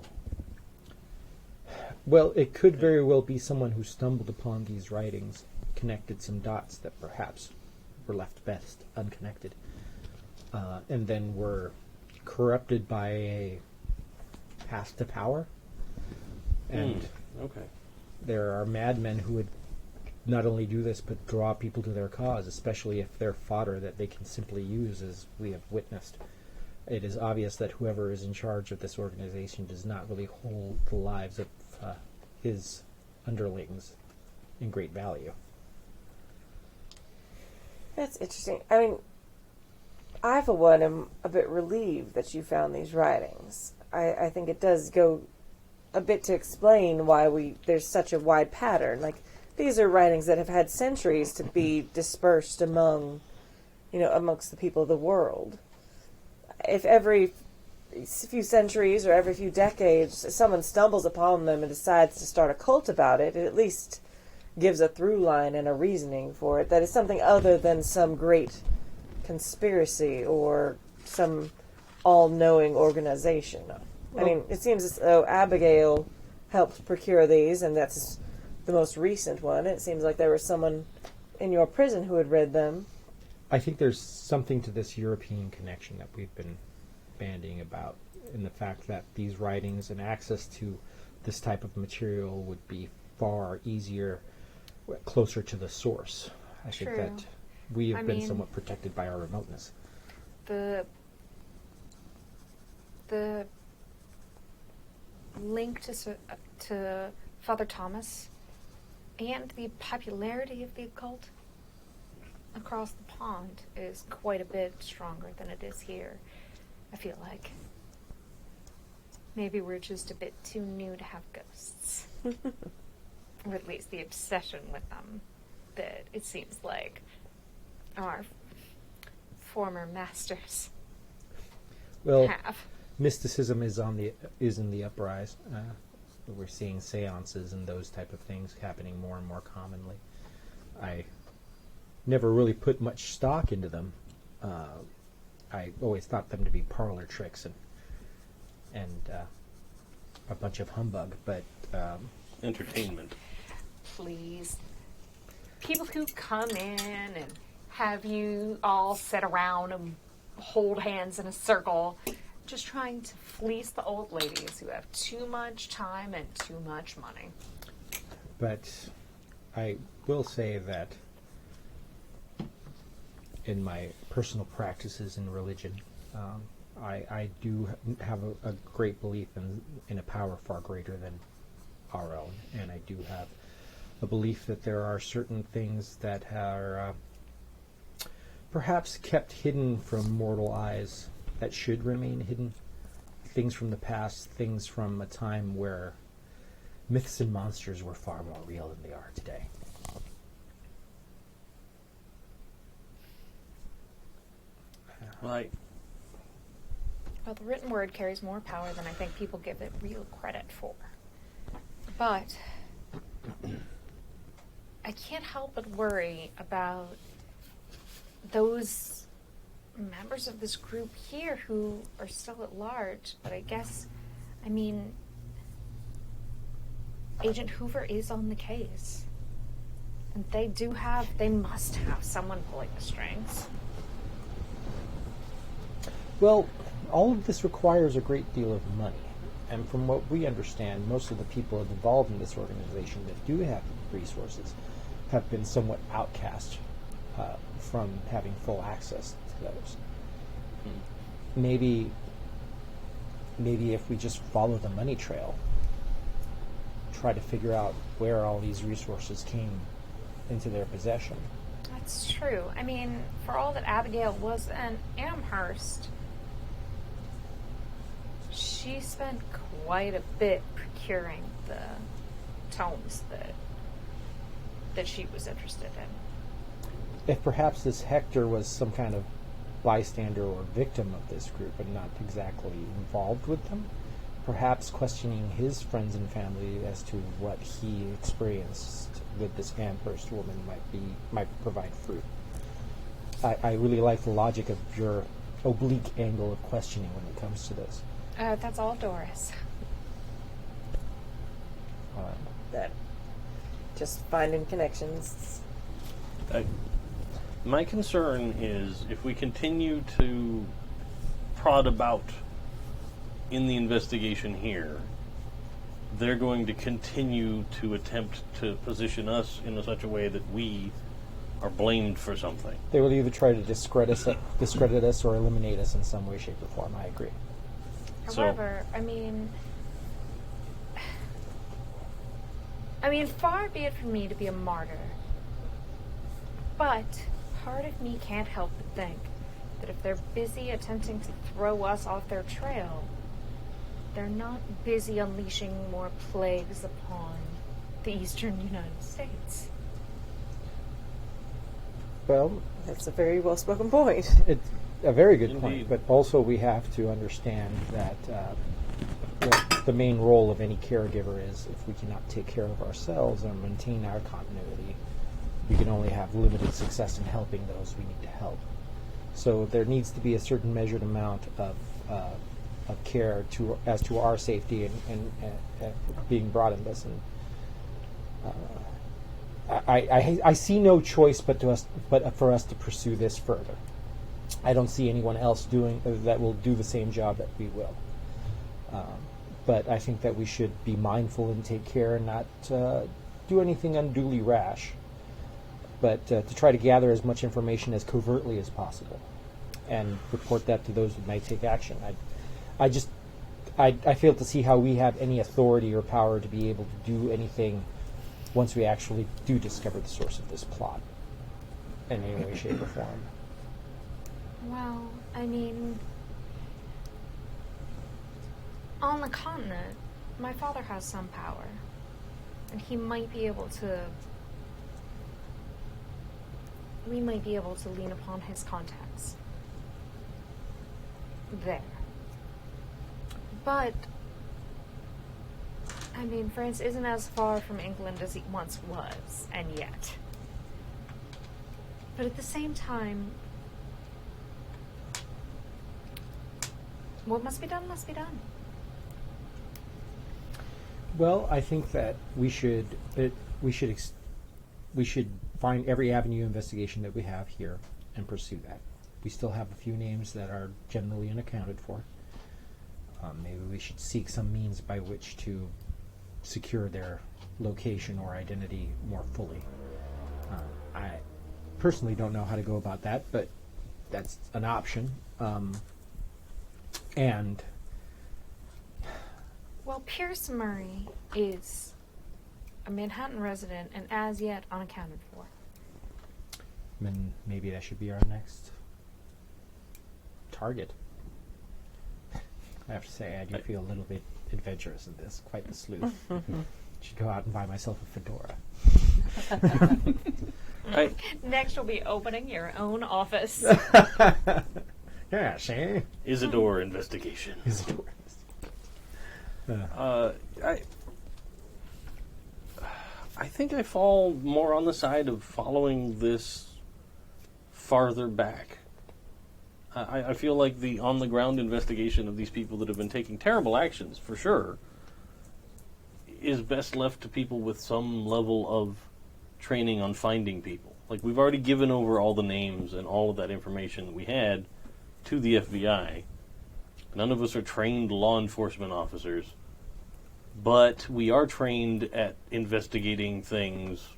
Well, it could very well be someone who stumbled upon these writings, connected some dots that perhaps were left best unconnected, and then were corrupted by a path to power. And Okay. there are madmen who would not only do this, but draw people to their cause, especially if they're fodder that they can simply use, as we have witnessed. It is obvious that whoever is in charge of this organization does not really hold the lives of his underlings in great value. That's interesting. I mean, I, for one, am a bit relieved that you found these writings. I think it does go a bit to explain why there's such a wide pattern. Like, these are writings that have had centuries to be dispersed amongst the people of the world. If every few centuries or every few decades someone stumbles upon them and decides to start a cult about it, it at least gives a through line and a reasoning for it that is something other than some great conspiracy or some all-knowing organization. I mean, it seems as though Abigail helped procure these, and that's the most recent one. It seems like there was someone in your prison who had read them. I think there's something to this European connection that we've been bandying about, in the fact that these writings and access to this type of material would be far easier, closer to the source. I think True. that we have I been mean, somewhat protected by our remoteness. the link to Father Thomas and the popularity of the occult across the pond is quite a bit stronger than it is here, I feel like. Maybe we're just a bit too new to have ghosts. Or at least the obsession with them that it seems like our former masters Well, have. mysticism is in the uprise. We're seeing seances and those type of things happening more and more commonly. I never really put much stock into them. I always thought them to be parlor tricks and a bunch of humbug. But Entertainment. Please. People who come in and have you all sit around and hold hands in a circle, just trying to fleece the old ladies who have too much time and too much money. But I will say that in my personal practices in religion, I do have a great belief in a power far greater than our own, and I do have a belief that there are certain things that are perhaps kept hidden from mortal eyes that should remain hidden. Things from the past, things from a time where myths and monsters were far more real than they are today. Well, The written word carries more power than I think people give it real credit for. But I can't help but worry about those members of this group here who are still at large. But I guess, Agent Hoover is on the case. And they must have someone pulling the strings. Well, all of this requires a great deal of money. And from what we understand, most of the people involved in this organization that do have resources have been somewhat outcast from having full access to those. Maybe if we just follow the money trail, try to figure out where all these resources came into their possession. That's true. For all that Abigail was an Amherst, she spent quite a bit procuring the tomes that she was interested in. If perhaps this Hector was some kind of bystander or victim of this group and not exactly involved with them, perhaps questioning his friends and family as to what he experienced with this Amherst woman might provide fruit. I really like the logic of your oblique angle of questioning when it comes to this. That's all Doris. That just finding connections. My concern is if we continue to prod about in the investigation here, they're going to continue to attempt to position us in such a way that we are blamed for something. They will either try to discredit us or eliminate us in some way, shape, or form. I agree. However, far be it from me to be a martyr, but part of me can't help but think that if they're busy attempting to throw us off their trail, they're not busy unleashing more plagues upon the eastern United States. Well, That's a very well-spoken point. it's a very good point, Indeed. but also we have to understand that the main role of any caregiver is if we cannot take care of ourselves and maintain our continuity, we can only have limited success in helping those we need to help. So there needs to be a certain measured amount of care as to our safety and being brought in this. And I see no choice but for us to pursue this further. I don't see anyone else that will do the same job that we will. But I think that we should be mindful and take care and not do anything unduly rash, but to try to gather as much information as covertly as possible and report that to those who might take action. I fail to see how we have any authority or power to be able to do anything once we actually do discover the source of this plot in any way, shape, or form. Well, On the continent, my father has some power. And he might be able to... We might be able to lean upon his contacts. There. But... I mean, France isn't as far from England as it once was, and yet. But at the same time, what must be done must be done. Well, I think that we should find every avenue of investigation that we have here and pursue that. We still have a few names that are generally unaccounted for. Maybe we should seek some means by which to secure their location or identity more fully. I personally don't know how to go about that, but that's an option. And Well, Pierce Murray is a Manhattan resident and as yet unaccounted for. then maybe that should be our next target. I have to say, I do feel a little bit adventurous in this. Quite the sleuth. Should go out and buy myself a fedora. Next, you'll be opening your own office. Yeah, see? Isadore investigation. Isadore. I think I fall more on the side of following this farther back. I feel like the on-the-ground investigation of these people that have been taking terrible actions, for sure, is best left to people with some level of training on finding people. Like, we've already given over all the names and all of that information that we had to the FBI. None of us are trained law enforcement officers, but we are trained at investigating things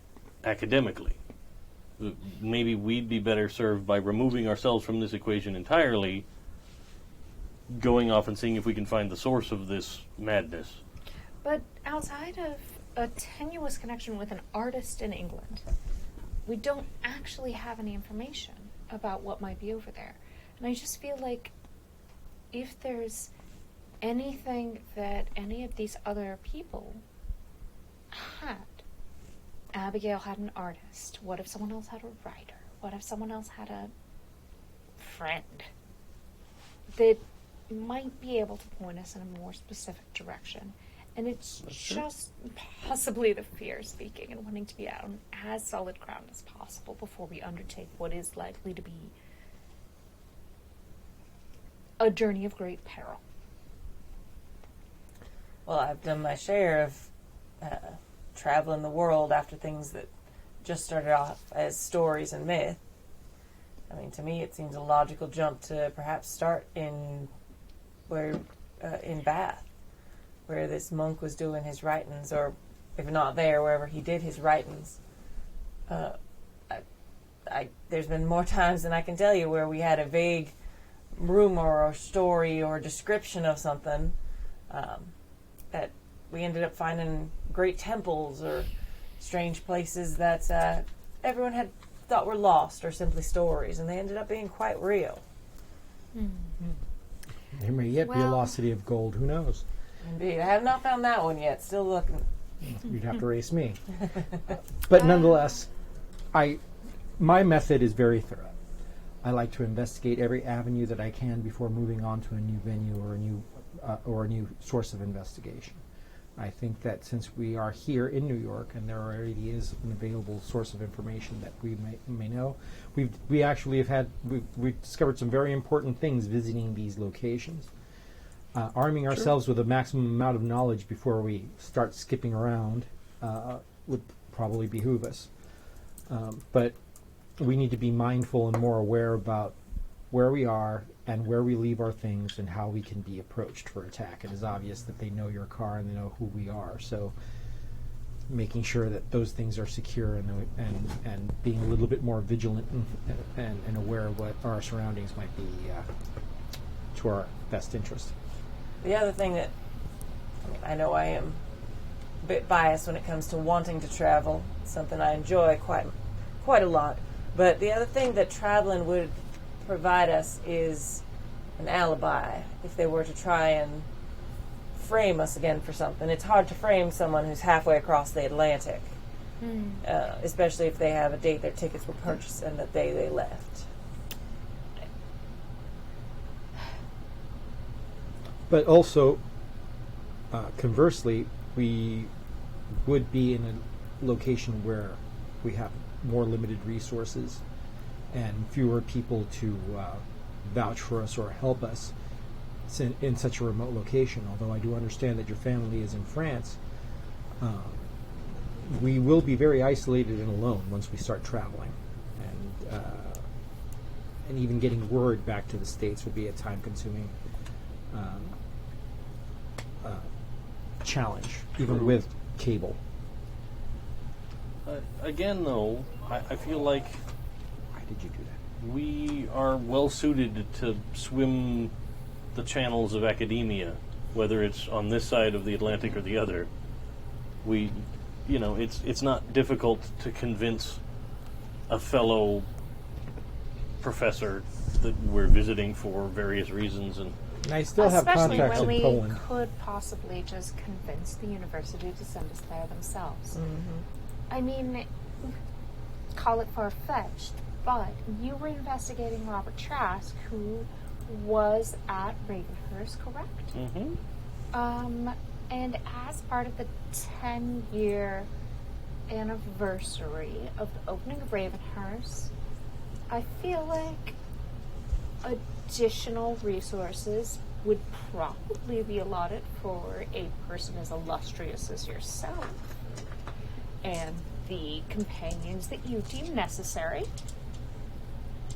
academically. Maybe we'd be better served by removing ourselves from this equation entirely, going off and seeing if we can find the source of this madness. But outside of a tenuous connection with an artist in England, we don't actually have any information about what might be over there. And I just feel like if there's anything that any of these other people had, Abigail had an artist. What if someone else had a writer? What if someone else had a friend that might be able to point us in a more specific direction? And it's just possibly the fear speaking and wanting to be out on as solid ground as possible before we undertake what is likely to be a journey of great peril. Well, I've done my share of traveling the world after things that just started off as stories and myth. I mean, to me, it seems a logical jump to perhaps start in Bath, where this monk was doing his writings, or if not there, wherever he did his writings. There's been more times than I can tell you where we had a vague rumor or story or description of something that we ended up finding great temples or strange places that everyone had thought were lost or simply stories, and they ended up being quite real. There may yet be a lost city of gold. Who knows? Indeed. I have not found that one yet. Still looking. You'd have to race me. But nonetheless, my method is very thorough. I like to investigate every avenue that I can before moving on to a new venue or a new source of investigation. I think that since we are here in New York and there already is an available source of information that we may know, we actually have we've discovered some very important things visiting these locations. Arming ourselves with a maximum amount of knowledge before we start skipping around would probably behoove us. But we need to be mindful and more aware about where we are and where we leave our things and how we can be approached for attack. It is obvious that they know your car and they know who we are. So making sure that those things are secure and being a little bit more vigilant and aware of what our surroundings might be to our best interest. The other thing that, I know I am a bit biased when it comes to wanting to travel. It's something I enjoy quite a lot. But the other thing that traveling would provide us is an alibi if they were to try and frame us again for something. It's hard to frame someone who's halfway across the Atlantic, especially if they have a date their tickets were purchased and the day they left. But also, conversely, we would be in a location where we have more limited resources and fewer people to vouch for us or help us in such a remote location. Although I do understand that your family is in France, we will be very isolated and alone once we start traveling. And even getting word back to the States would be a time-consuming challenge, even with cable. Again, though, I feel like Why did you do that? we are well suited to swim the channels of academia, whether it's on this side of the Atlantic or the other. It's not difficult to convince a fellow professor that we're visiting for various reasons, and And I still have Especially contacts when in we Poland. could possibly just convince the university to send us there themselves. I mean, call it far-fetched, but you were investigating Robert Trask, who was at Ravenhearse, correct? And as part of the 10-year anniversary of the opening of Ravenhearse, I feel like additional resources would probably be allotted for a person as illustrious as yourself and the companions that you deem necessary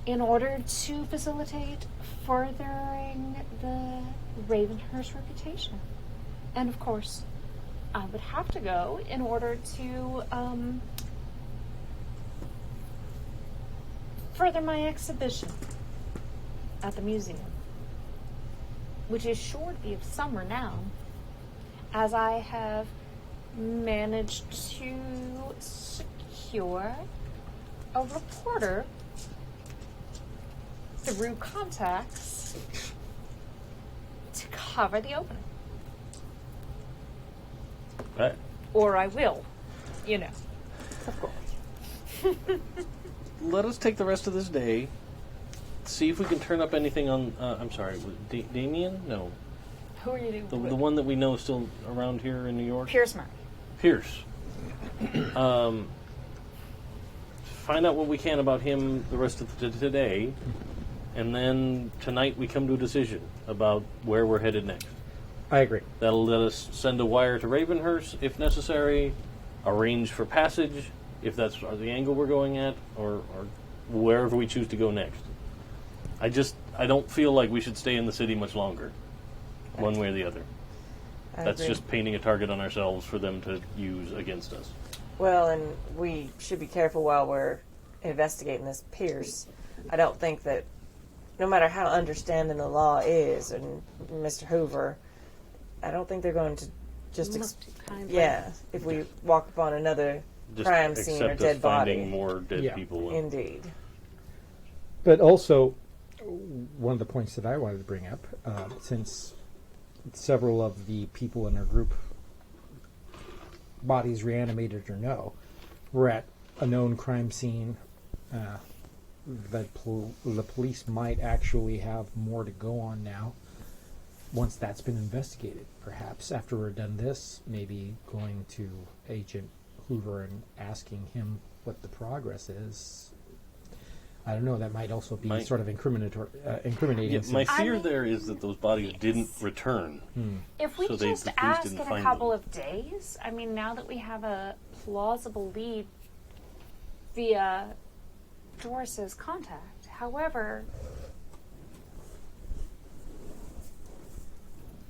in order to facilitate furthering the Ravenhearse reputation. And of course, I would have to go in order to further my exhibition at the museum, which is sure to be of some renown, as I have managed to secure a reporter through contacts to cover the opening. right. Or I will, Of course. Let us take the rest of this day, see if we can turn up anything on. I'm sorry, Damien? No, Who are you? the one that we know is still around here in New York. Pierce Murray. Pierce. Find out what we can about him the rest of today, and then tonight we come to a decision about where we're headed next. I agree. That'll let us send a wire to Ravenhearse if necessary, arrange for passage if that's the angle we're going at, or wherever we choose to go next. I don't feel like we should stay in the city much longer, one way or the other. I That's agree. just painting a target on ourselves for them to use against us. Well, and we should be careful while we're investigating this Pierce. I don't think that, no matter how understanding the law is, and Mr. Hoover, I don't think they're going to just... Look too kindly. yeah, if we walk upon another Just crime scene or accept us dead body. finding more dead Yeah. people. Indeed. But also, one of the points that I wanted to bring up, since several of the people in our group, bodies reanimated or no, were at a known crime scene, the police might actually have more to go on now once that's been investigated. Perhaps after we're done this, maybe going to Agent Hoover and asking him what the progress is. I don't know, that might also be sort of incriminating. Yeah, my I fear mean- there is that those bodies didn't return. If we So the just police ask didn't in a find couple them. of days, I mean, now that we have a plausible lead via Doris's contact. However,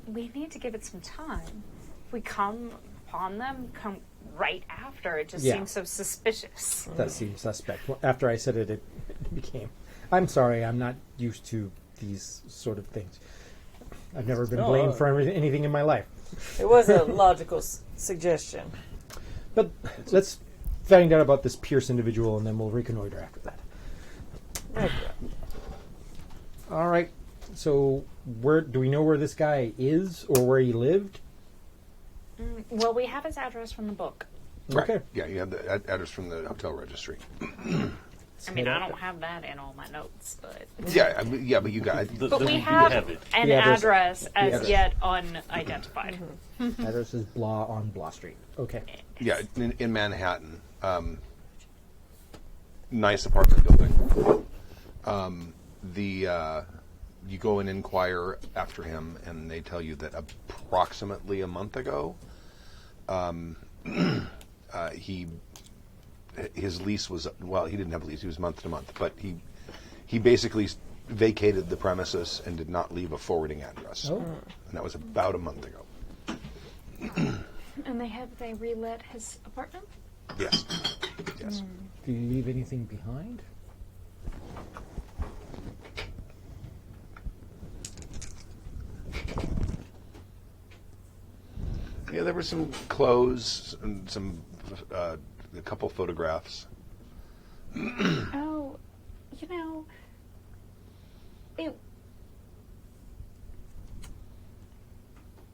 we need to give it some time. If we come upon them, come right after, it just Yeah. seems so suspicious. That seems suspect. Well, after I said it, it became... I'm sorry, I'm not used to these sort of things. I've never been blamed for anything in my life. It was a logical suggestion. But let's find out about this Pierce individual, and then we'll reconnoiter after that. All right. So, where do we know where this guy is or where he lived? Well, we have his address from the book. Right. Okay. Yeah, you have the address from the hotel registry. I mean, I don't have that in all my notes, but Yeah, but you got but we you have it. an The address- address as address. yet unidentified. Address is blah on blah street. Okay. yeah in Manhattan. Nice apartment building. You go and inquire after him, and they tell you that approximately a month ago, his lease was, well, he didn't have a lease, he was month to month, but he basically vacated the premises and did not leave a forwarding address. Oh. And that was about a month ago. And they relit his apartment? Yes. Yes. Do you leave anything behind? Yeah, there were some clothes and a couple photographs. Oh,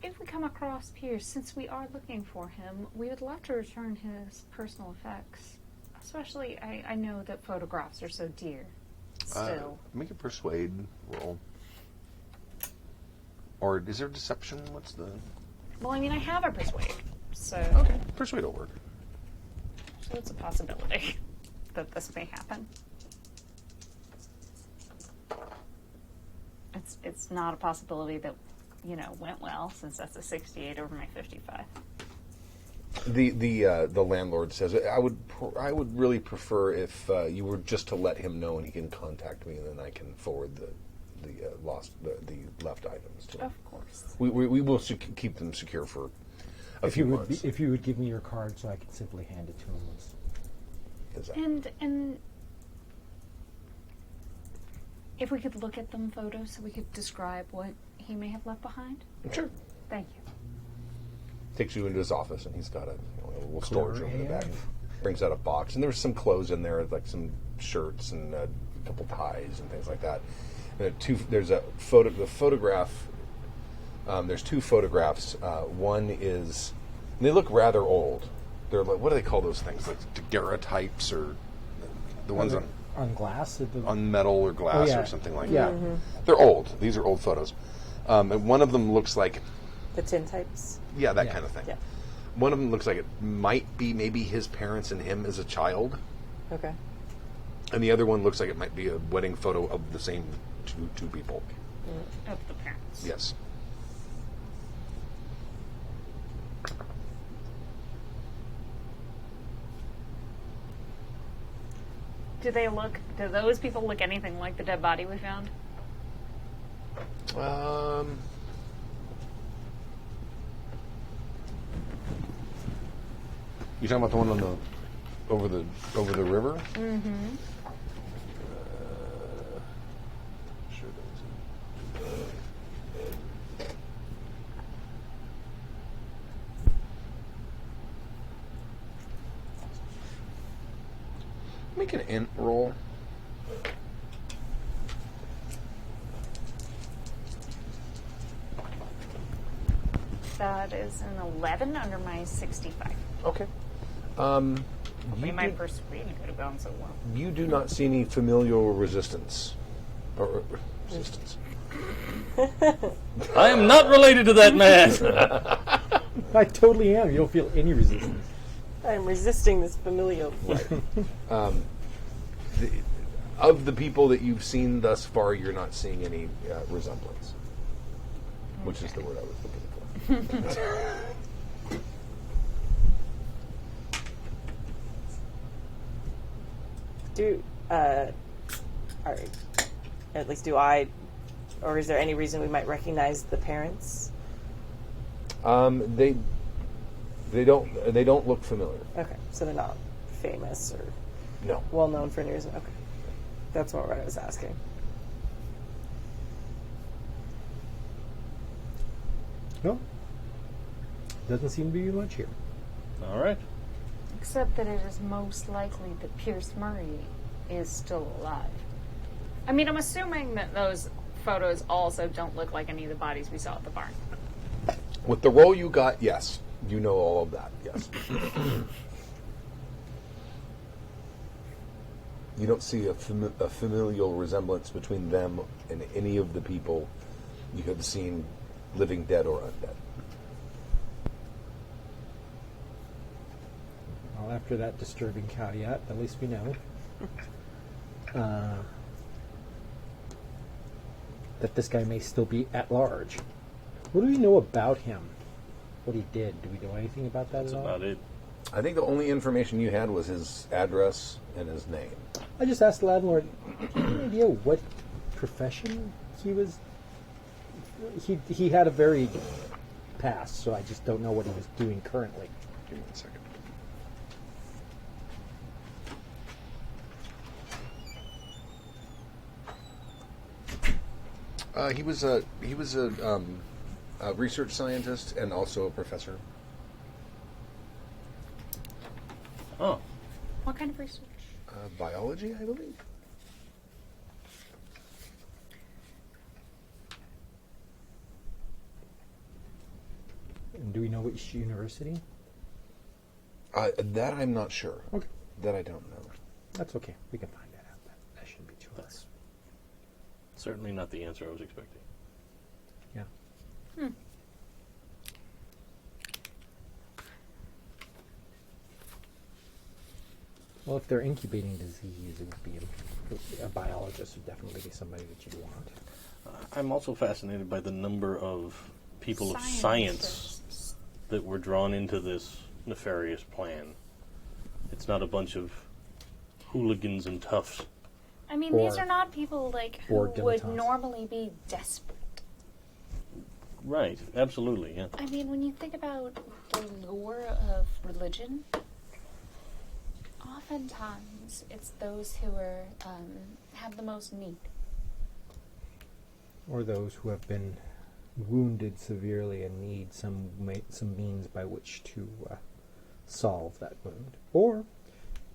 if we come across Pierce, since we are looking for him, we would love to return his personal effects. Especially, I know that photographs are so dear. Still. Make a persuade roll. Or is there deception? What's the... Well, I mean, I have a persuade, so Okay, persuade will work. it's a possibility that this may happen. It's not a possibility that, went well, since that's a 68 over my 55. The landlord says, I would really prefer if you were just to let him know and he can contact me, and then I can forward the left items to him. Of course. We will keep them secure for a If few you would months. if you would give me your card so I could simply hand it to him. Is that- And if we could look at them photos so we could describe what he may have left behind. Sure. Thank you. Takes you into his office, and he's got a little storage room in the back. AF. Brings out a box, and there's some clothes in there, like some shirts and a couple ties and things like that. And there's a photo. The photograph. There's two photographs. One is, and they look rather old. They're like, what do they call those things? Like daguerreotypes, or the ones On glass? on metal or glass yeah. or something like Yeah. that. They're old. These are old photos. And one of them looks like, The tin types. yeah, that Yeah. kind of thing. Yeah. One of them looks like it might be maybe his parents and him as a child. Okay. And the other one looks like it might be a wedding photo of the same two people. Of the parents. Yes. Do those people look anything like the dead body we found? You talking about the one on the over the river? Mm-hmm. Sure Make an int roll. That is an 11 under my 65. Okay. Hopefully my persuasion could have gone so well. You do not see any familial resistance. Or resistance. I am not related to that man. I totally am. You don't feel any resistance. I'm resisting this familial. Of the people that you've seen thus far, you're not seeing any resemblance. Which is the word I was looking for. At least do I, or is there any reason we might recognize the parents? They don't look familiar. Okay, so they're not famous or No. well known for any reason. Okay, that's what I was asking. No. Doesn't seem to be much here. All right. Except that it is most likely that Pierce Murray is still alive. I mean, I'm assuming that those photos also don't look like any of the bodies we saw at the barn. With the roll you got, yes. You know all of that, yes. You don't see a familial resemblance between them and any of the people you have seen, living dead or undead. Well, after that disturbing caveat, at least we know that this guy may still be at large. What do we know about him? What he did? Do we know anything about that That's at all? about it. I think the only information you had was his address and his name. I just asked the landlord, do you have any idea what profession he was? He had a very past, so I just don't know what he was doing currently. Give me 1 second. He was a research scientist and also a professor. Oh, What kind of research? Biology, I believe. And do we know which university? That I'm not sure. Okay. That I don't know. That's okay. We can find that out. That shouldn't be too hard. that's certainly not the answer I was expecting. Yeah. Well, if they're incubating disease, it would be a biologist would definitely be somebody that you'd want. I'm also fascinated by the number of people of science Scientists. that were drawn into this nefarious plan. It's not a bunch of hooligans and toughs. I mean, these Or- are not people like or who would dilettantes. normally be desperate. Right, absolutely, yeah. I mean, when you think about the lure of religion, oftentimes it's those who are have the most need. Or those who have been wounded severely and need some means by which to solve that wound. Or,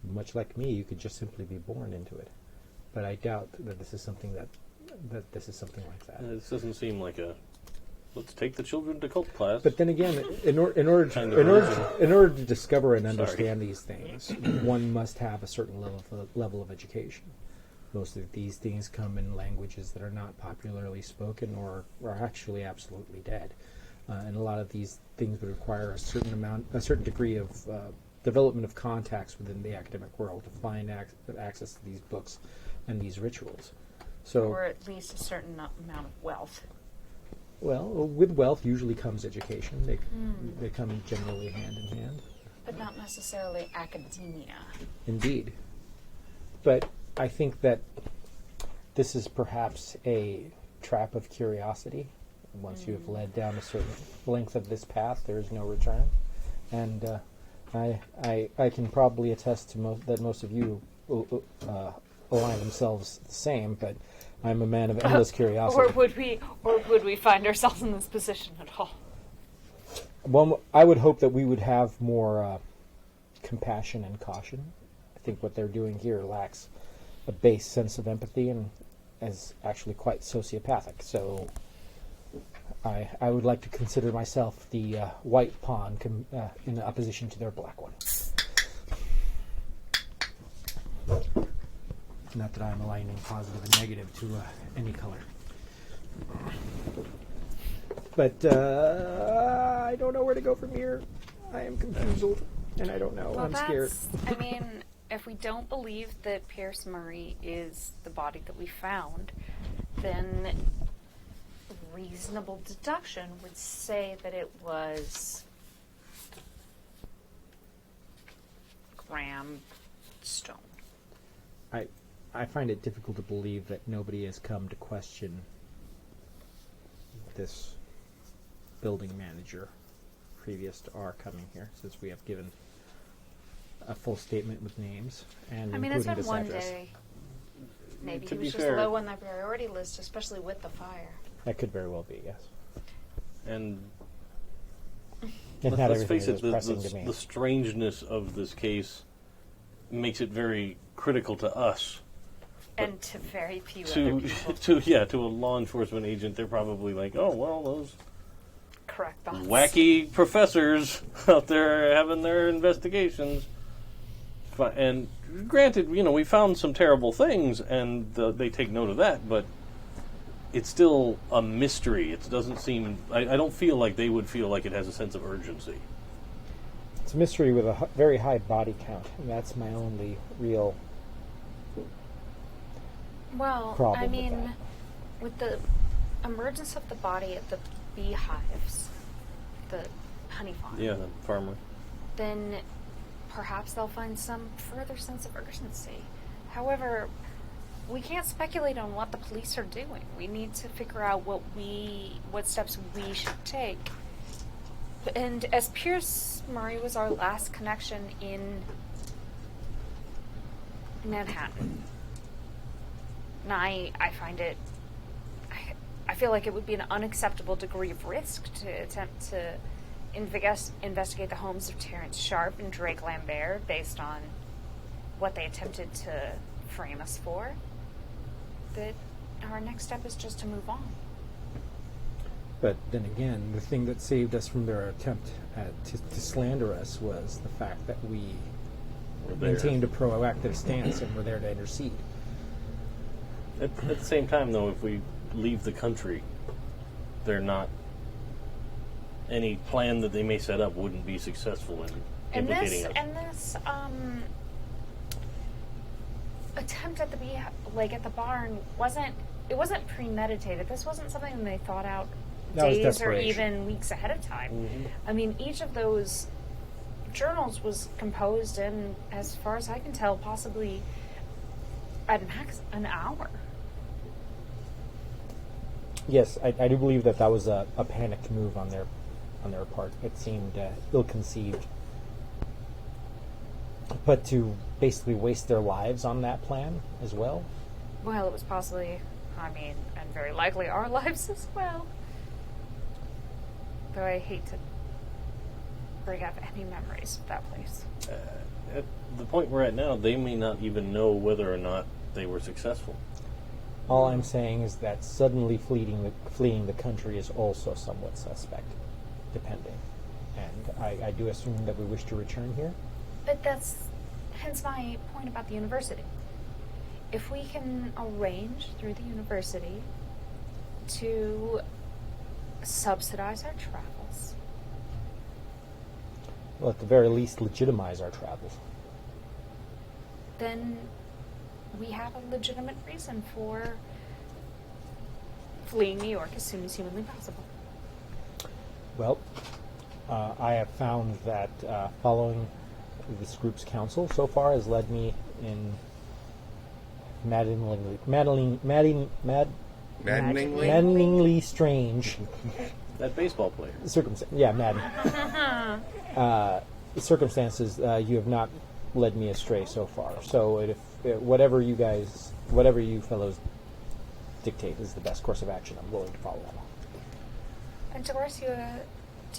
much like me, you could just simply be born into it. But I doubt that this is something that this is something like that. This doesn't seem like a let's take the children to cult class. But then again, in order to discover and understand these things, one must have a certain level of education. Most of these things come in languages that are not popularly spoken or are actually absolutely dead, and a lot of these things would require a certain degree of development of contacts within the academic world to find access to these books and these rituals. So, Or at least a certain amount of wealth. well, with wealth usually comes education. They come generally hand in hand. But not necessarily academia. Indeed. But I think that this is perhaps a trap of curiosity. Once you have led down a certain length of this path, there is no return. And I can probably attest to that most of you align themselves the same, but I'm a man of endless curiosity. Or would we find ourselves in this position at all? Well, I would hope that we would have more compassion and caution. I think what they're doing here lacks a base sense of empathy and is actually quite sociopathic. So I would like to consider myself the white pawn in opposition to their black one. Not that I'm aligning positive and negative to any color. But I don't know where to go from here. I am confused, and I don't know. Well, I'm scared. I mean, if we don't believe that Pierce Murray is the body that we found, then reasonable deduction would say that it was Graham Stone. I find it difficult to believe that nobody has come to question this building manager previous to our coming here, since we have given a full statement with names and I mean, it's including been this one address. day. Maybe To he be was just fair- low on the priority list, especially with the fire. That could very well be, yes. And And not let's everything face is it, as the pressing to me. the strangeness of this case makes it very critical to us. And to very few other To people. to a law enforcement agent, they're probably like, oh well, those correct thoughts. wacky professors out there having their investigations. And granted, we found some terrible things, and they take note of that, but it's still a mystery. It doesn't seem... I don't feel like they would feel like it has a sense of urgency. It's a mystery with a very high body count, and that's my only real Well, problem I mean, with that. with the emergence of the body at the beehives, the honey farm, Yeah, the farmer. then perhaps they'll find some further sense of urgency. However, we can't speculate on what the police are doing. We need to figure out what steps we should take. And as Pierce Murray was our last connection in Manhattan, and I find it, I feel like it would be an unacceptable degree of risk to attempt to investigate the homes of Terrence Sharp and Drake Lambert based on what they attempted to frame us for. That our next step is just to move on. But then again, the thing that saved us from their attempt to slander us was the fact that we maintained a proactive stance and were there to intercede. At the same time, though, if we leave the country, they're not... Any plan that they may set up wouldn't be successful in implicating us. And this attempt at the barn wasn't premeditated. This wasn't something they thought out That was days or desperation. even weeks ahead of time. Mm-hmm. I mean, each of those journals was composed in, as far as I can tell, possibly at max an hour. Yes, I do believe that was a panicked move on their part. It seemed ill-conceived. But to basically waste their lives on that plan as well? Well, it was possibly, and very likely our lives as well. Though I hate to bring up any memories of that place. At the point we're at now, they may not even know whether or not they were successful. All I'm saying is that suddenly fleeing the country is also somewhat suspect, depending. And I do assume that we wish to return here. But that's hence my point about the university. If we can arrange through the university to subsidize our travels. Well, at the very least, legitimize our travels. Then we have a legitimate reason for fleeing New York as soon as humanly possible. Well, I have found that following this group's counsel so far has led me in maddeningly strange That baseball player. circumstances. You have not led me astray so far. So if whatever you fellows dictate is the best course of action, I'm willing to follow that. And Doris, do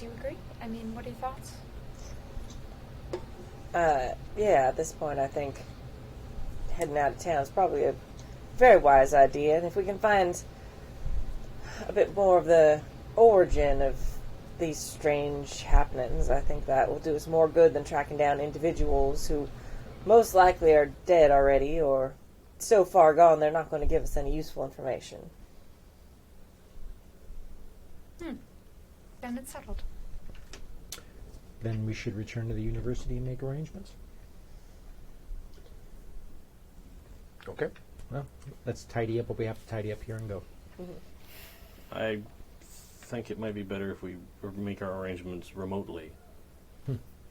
you agree? I mean, what are your thoughts? Yeah, at this point, I think heading out of town is probably a very wise idea. And if we can find a bit more of the origin of these strange happenings, I think that will do us more good than tracking down individuals who most likely are dead already or so far gone they're not going to give us any useful information. Then it's settled. Then we should return to the university and make arrangements. Okay. Well, let's tidy up what we have to tidy up here and go. I think it might be better if we make our arrangements remotely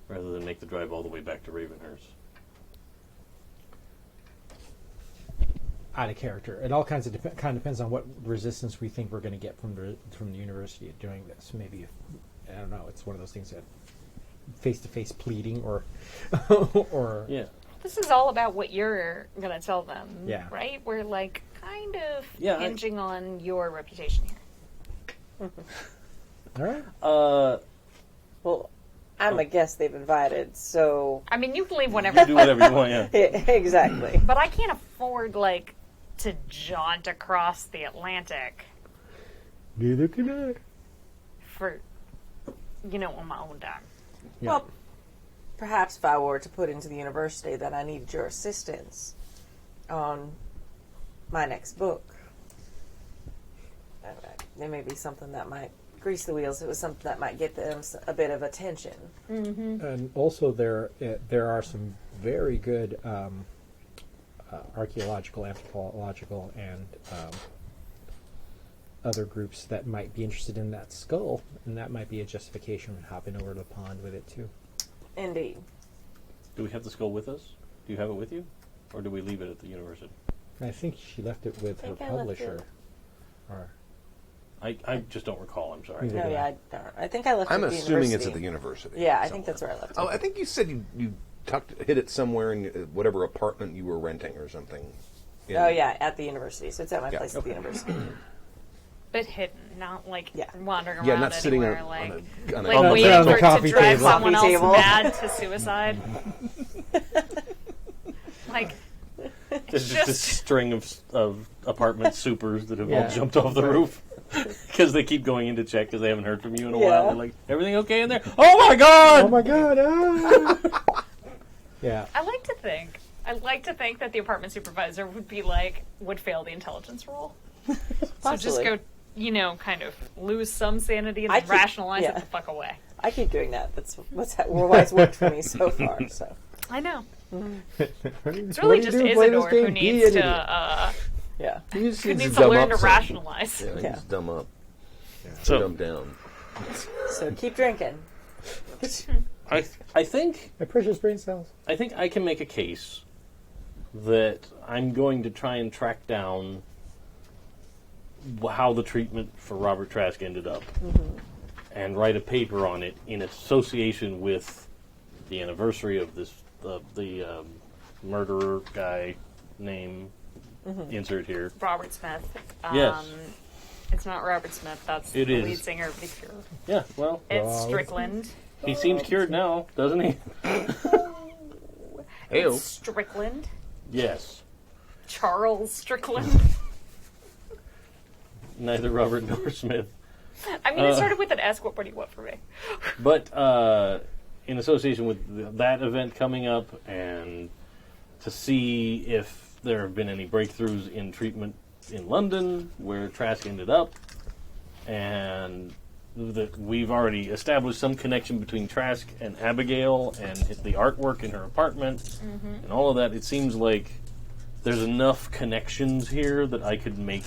rather than make the drive all the way back to Ravenhearse. Out of character. It all kind of depends on what resistance we think we're going to get from the university at doing this. Maybe, I don't know, it's one of those things that face-to-face pleading or Yeah. This is all about what you're going to tell them, Yeah. right? We're like kind of Yeah, hinging on your reputation here. all right. Well, I'm a guest they've invited, so... I mean, you can leave whenever You do whatever you want, yeah. Exactly. but I can't afford, to jaunt across the Atlantic Neither can I. for on my own dime. Yeah. Well, perhaps if I were to put into the university that I needed your assistance on my next book, there may be something that might grease the wheels. It was something that might get them a bit of attention. And also there are some very good archaeological, anthropological, and other groups that might be interested in that skull, and that might be a justification for hopping over to the pond with it too. Indeed. Do we have the skull with us? Do you have it with you? Or do we leave it at the university? I think she left it with her think I left publisher. it. Or I just don't recall, I'm sorry. Neither No, do yeah, I think I left it I'm at the assuming university. it's at the university. Yeah, I think that's where I left it. Oh, I think you said you hid it somewhere in whatever apartment you were renting or something. Oh, yeah, at the university. So it's at my Yeah, place at the university. But hidden, not like Yeah. wandering around Yeah, not sitting anywhere, on like a like waiting on the for it coffee to drive table. someone Coffee else table. mad to suicide. Like, There's just this string of apartment supers that have Yeah. all jumped off the roof because they keep going in to check because they haven't heard from you in a Yeah. while. They're like, everything okay in there? Oh my god! oh my god! Ah! Yeah. I like to think that the apartment supervisor would fail the intelligence roll. So just Possibly. go, kind of lose some sanity and I then keep- rationalize yeah. it the fuck away. I keep doing that. That's why it's worked for me so far. So I know. It's It's really just Isadore who needs to yeah, He just who needs needs to to dumb learn up to some. rationalize. Yeah, he Yeah. needs to dumb up. So- Dumb down. so keep drinking. I think My precious brain cells. I can make a case that I'm going to try and track down how the treatment for Robert Trask ended up and write a paper on it in association with the anniversary of the murderer guy name insert here. Robert Smith. Yes. It's not Robert Smith. That's It the is. lead singer of The Cure. Yeah, well, It's Robert Strickland. he seems cured now, doesn't he? It's Strickland. Yes. Charles Strickland. Neither Robert nor Smith. I mean, it started with an S. What do you want from me? But in association with that event coming up and to see if there have been any breakthroughs in treatment in London where Trask ended up, and that we've already established some connection between Trask and Abigail and the artwork in her apartment and all of that, it seems like there's enough connections here that I could make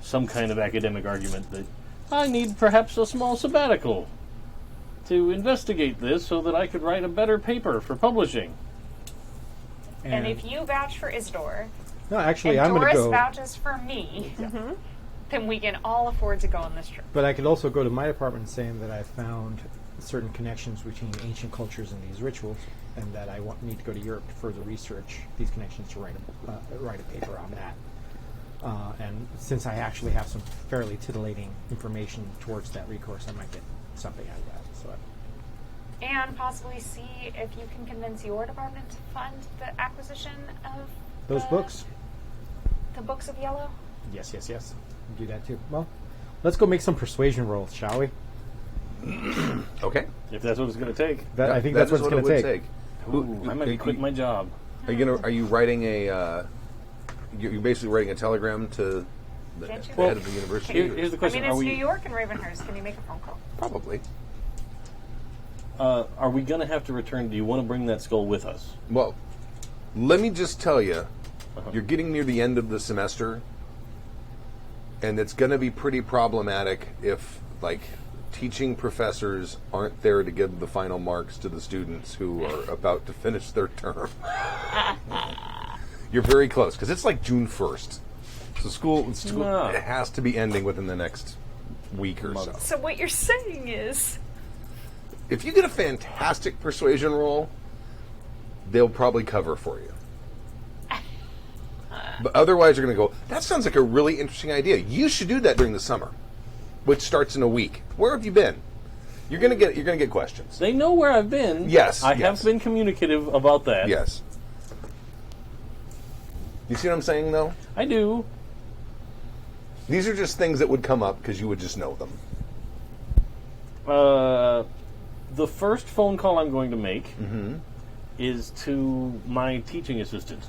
some kind of academic argument that I need perhaps a small sabbatical to investigate this so that I could write a better paper for publishing. And if you vouch for Isadore, No, actually, and I'm going to Doris go. vouches for me, then we can all afford to go on this trip. But I could also go to my apartment saying that I found certain connections between ancient cultures and these rituals, and that I need to go to Europe to further research these connections to write a paper on that. And since I actually have some fairly titillating information towards that recourse, I might get something out of that. So, And possibly see if you can convince your department to fund the acquisition of those the- books. The books of Yellow. Yes. Do that too. Well, let's go make some persuasion rolls, shall we? Okay. If that's what it's going to take. I think That that's is what it's it going would to take. Ooh, I might be quitting my job. Are you writing a? You're basically writing a telegram to the Can't you- head of the university. Here's the I question: mean, it's Are New we York and Ravenhearse. Can you make a phone call? Probably. are we going to have to return? Do you want to bring that skull with us? Well, let me just tell you, you're getting near the end of the semester, and it's going to be pretty problematic if, teaching professors aren't there to give the final marks to the students who are about to finish their term. You're very close, because it's like June 1st. So school No. it has to be ending within the next week or so. So what you're saying is, If you get a fantastic persuasion roll, they'll probably cover for you. But otherwise, you're going to go, that sounds like a really interesting idea. You should do that during the summer, which starts in a week. Where have you been? You're going to get questions. They know where I've been. Yes, I yes. have been communicative about that. Yes. You see what I'm saying, though? I do. These are just things that would come up because you would just know them. The first phone call I'm going to make is to my teaching assistant.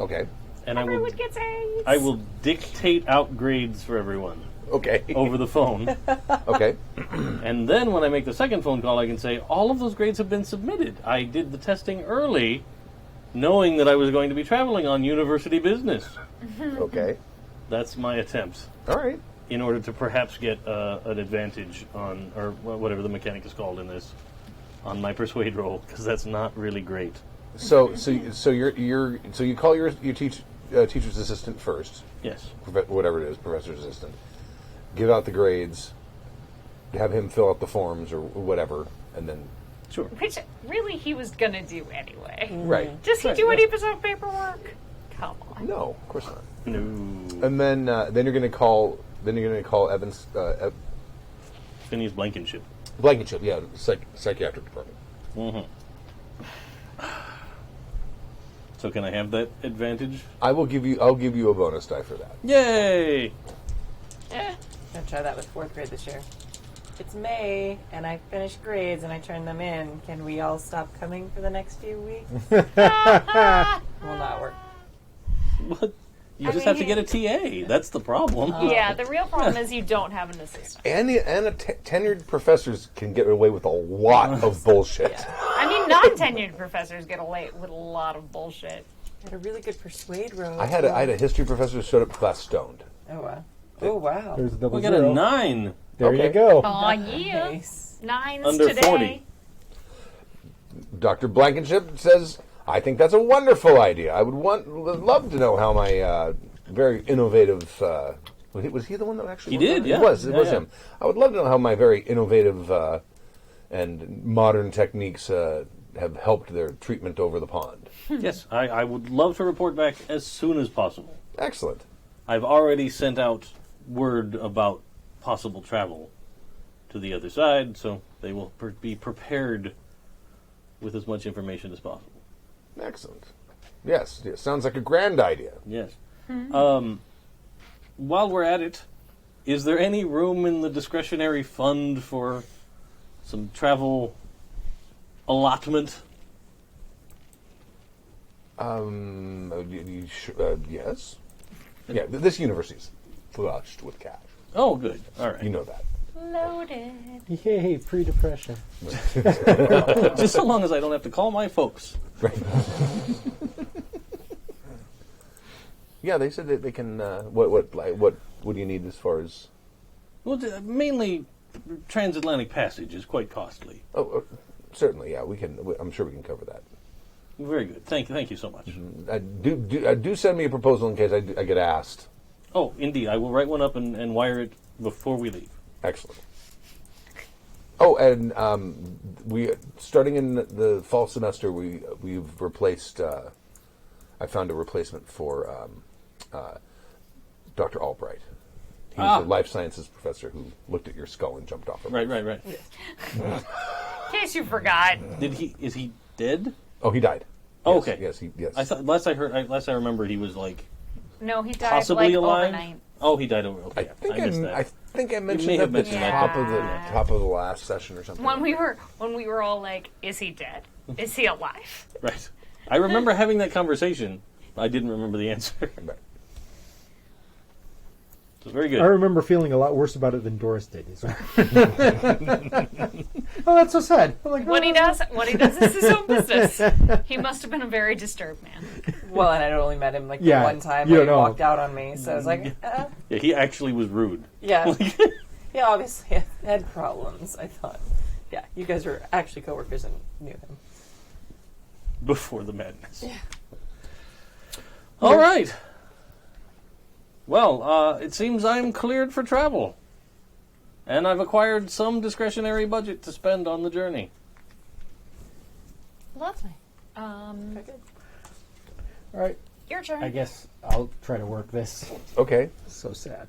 Okay. And Everyone gets A's. I will dictate out grades for everyone Okay. over the phone. Okay. And then when I make the second phone call, I can say, all of those grades have been submitted. I did the testing early, knowing that I was going to be traveling on university business. Okay. That's my attempt, All right. in order to perhaps get an advantage on, or whatever the mechanic is called in this, on my persuade roll, because that's not really great. So you call your teacher's assistant first, Yes. whatever it is, professor's assistant. Give out the grades. Have him fill out the forms or whatever, and then Sure. Which really he was gonna do anyway. right. Does he Right, do yeah. any of his own paperwork? Come on. No, of course not. No. And then you're going to call Evans Phineas Blankenship. Blankenship, yeah, psychiatric department. Mm-hmm. So can I have that advantage? I'll give you a bonus die for that. Yay! I'll try that with 4th grade this year. It's May, and I finished grades, and I turned them in. Can we all stop coming for the next few weeks? Will not work. What? You just have to get a TA. That's the problem. Yeah, the real problem is you don't have an assistant. And tenured professors can get away with a lot of bullshit. I mean, non-tenured professors get away with a lot of bullshit. I had a really good persuade roll. I had a history professor who showed up to class stoned. Oh, wow. Oh, wow. There's a double We got zero. a 9. There Okay. you go. Aw, yeah. Nice. 9s Under today. 40. Dr. Blankenship says, "I think that's a wonderful idea. I would love to know how my very innovative." Was he the one that actually? He did, yeah. It was Yeah. him. I would love to know how my very innovative and modern techniques have helped their treatment over the pond. Yes, I would love to report back as soon as possible. Excellent. I've already sent out word about possible travel to the other side, so they will be prepared with as much information as possible. Excellent. Yes, sounds like a grand idea. Yes. While we're at it, is there any room in the discretionary fund for some travel allotment? Yes. Yeah, this university's flushed with cash. Oh, good. All right. You know that. Loaded. Yay, pre-depression. Just so long as I don't have to call my folks. Yeah, they said that they can. What do you need as far as? Well, mainly transatlantic passage is quite costly. Oh, certainly. Yeah, we can. I'm sure we can cover that. Very good. Thank you so much. Do send me a proposal in case I get asked. Oh, indeed. I will write one up and wire it before we leave. Excellent. Oh, and we starting in the fall semester, we've replaced. I found a replacement for Dr. Albright. He was a life sciences professor who looked at your skull and jumped off of it. Right. In case you forgot. Is he dead? Oh, he died. Oh, Yes, okay. Yes. I thought last I remember he was like No, he died possibly like alive. overnight. Oh, he died over. Okay, I missed that. I think I mentioned may that have at the mentioned that. top of the last session or something. When we were all like, "Is he dead? Is he alive?" Right. I remember having that conversation. I didn't remember the answer. Right. So very good. I remember feeling a lot worse about it than Doris did. Oh, that's so sad. I'm like, What he does is his own business. He must have been a very disturbed man. Well, and I'd only met him like Yeah, the one time you when he don't know. walked out on me, so I was like, Yeah, he actually was rude. yeah. Yeah, obviously I had problems, I thought. Yeah, you guys were actually coworkers and knew him. Before the madness. Yeah. All right. Well, it seems I'm cleared for travel. And I've acquired some discretionary budget to spend on the journey. Lovely. Okay, good. all right, Your turn. I guess I'll try to work this. Okay. So sad.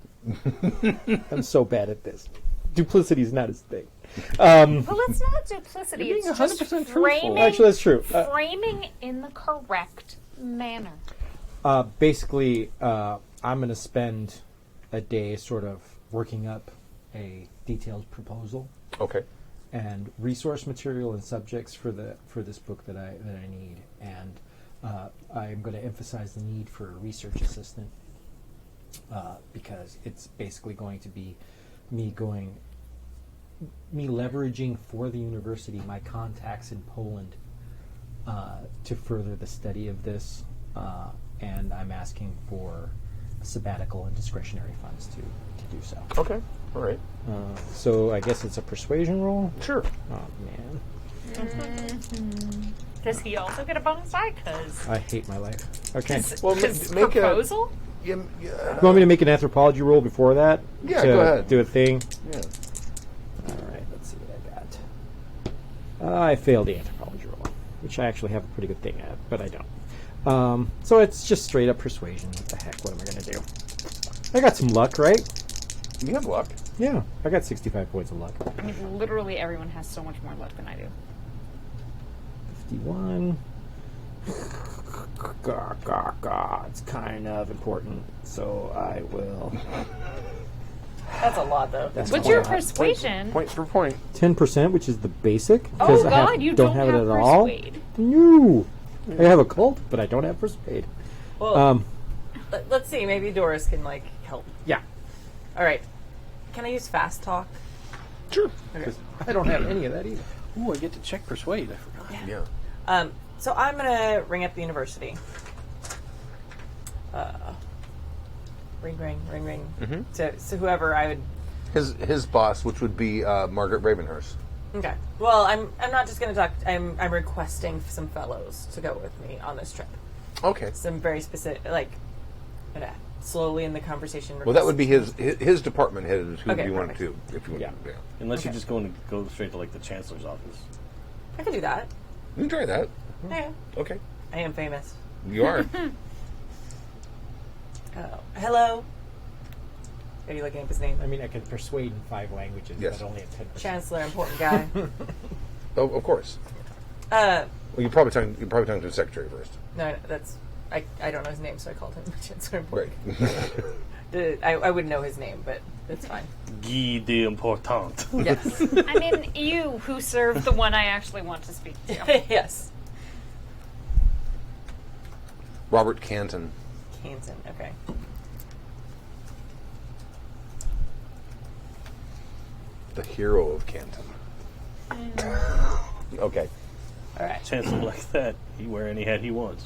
I'm so bad at this. Duplicity is not his thing. Well, it's not duplicity. You're being It's just 100% truthful. framing, Actually, that's true. framing in the correct manner. Basically, I'm going to spend a day sort of working up a detailed proposal Okay. and resource material and subjects for this book that I need, and I'm going to emphasize the need for a research assistant because it's basically going to be me leveraging for the university my contacts in Poland to further the study of this, and I'm asking for a sabbatical and discretionary funds to do so. Okay. All right. So I guess it's a persuasion roll? Sure. Oh, man. Does he also get a bonus die? Because I hate my life. Okay. Well, his make a- proposal? Yeah. You want me to make an anthropology roll before that? Yeah, to go ahead. Do a thing? Yeah. All right, let's see what I got. I failed the anthropology roll, which I actually have a pretty good thing at, but I don't. So it's just straight up persuasion. What the heck? What am I going to do? I got some luck, right? You have luck. Yeah, I got 65 points of luck. I mean, literally everyone has so much more luck than I do. 51. It's kind of important, so I will. That's a lot, though. That's What's a your lot. persuasion? Point for point. 10%, which is the basic. Oh 'cause I God, you don't have it have at all. persuade. No, I have a cult, but I don't have persuade. Well, let's see. Maybe Doris can, help. Yeah, All right. Can I use fast talk? Sure. Okay. I don't have any of that either. Ooh, I get to check persuade. I forgot. Yeah. So I'm going to ring up the university. Ring, ring, ring, ring. Mm-hmm. So whoever I would... His boss, which would be Margaret Ravenhearse. Okay. Well, I'm not just going to talk... I'm requesting some fellows to go with me on this trip. Okay. Some very specific... slowly in the conversation... Well, that would be his department head is who Okay, you want perfect. to, if you want to. Yeah. Unless Okay. you're just going to go straight to the chancellor's office. I could do that. You can try that. Yeah. Okay. I am famous. You are. Hello? Are you looking up his name? I mean, I can persuade in 5 languages, Yes. but only at 10%. Chancellor, important guy. Oh, of course. Well, you're probably talking to the secretary first. No, that's... I don't know his name, so I called him Chancellor important. Right. I wouldn't know his name, but that's fine. Guy de important. Yes. I mean, you who served the one I actually want to speak to. Yes. Robert Canton. Canton, okay. The hero of Canton. Okay. All right. Chancellor like that, he wear any hat he wants.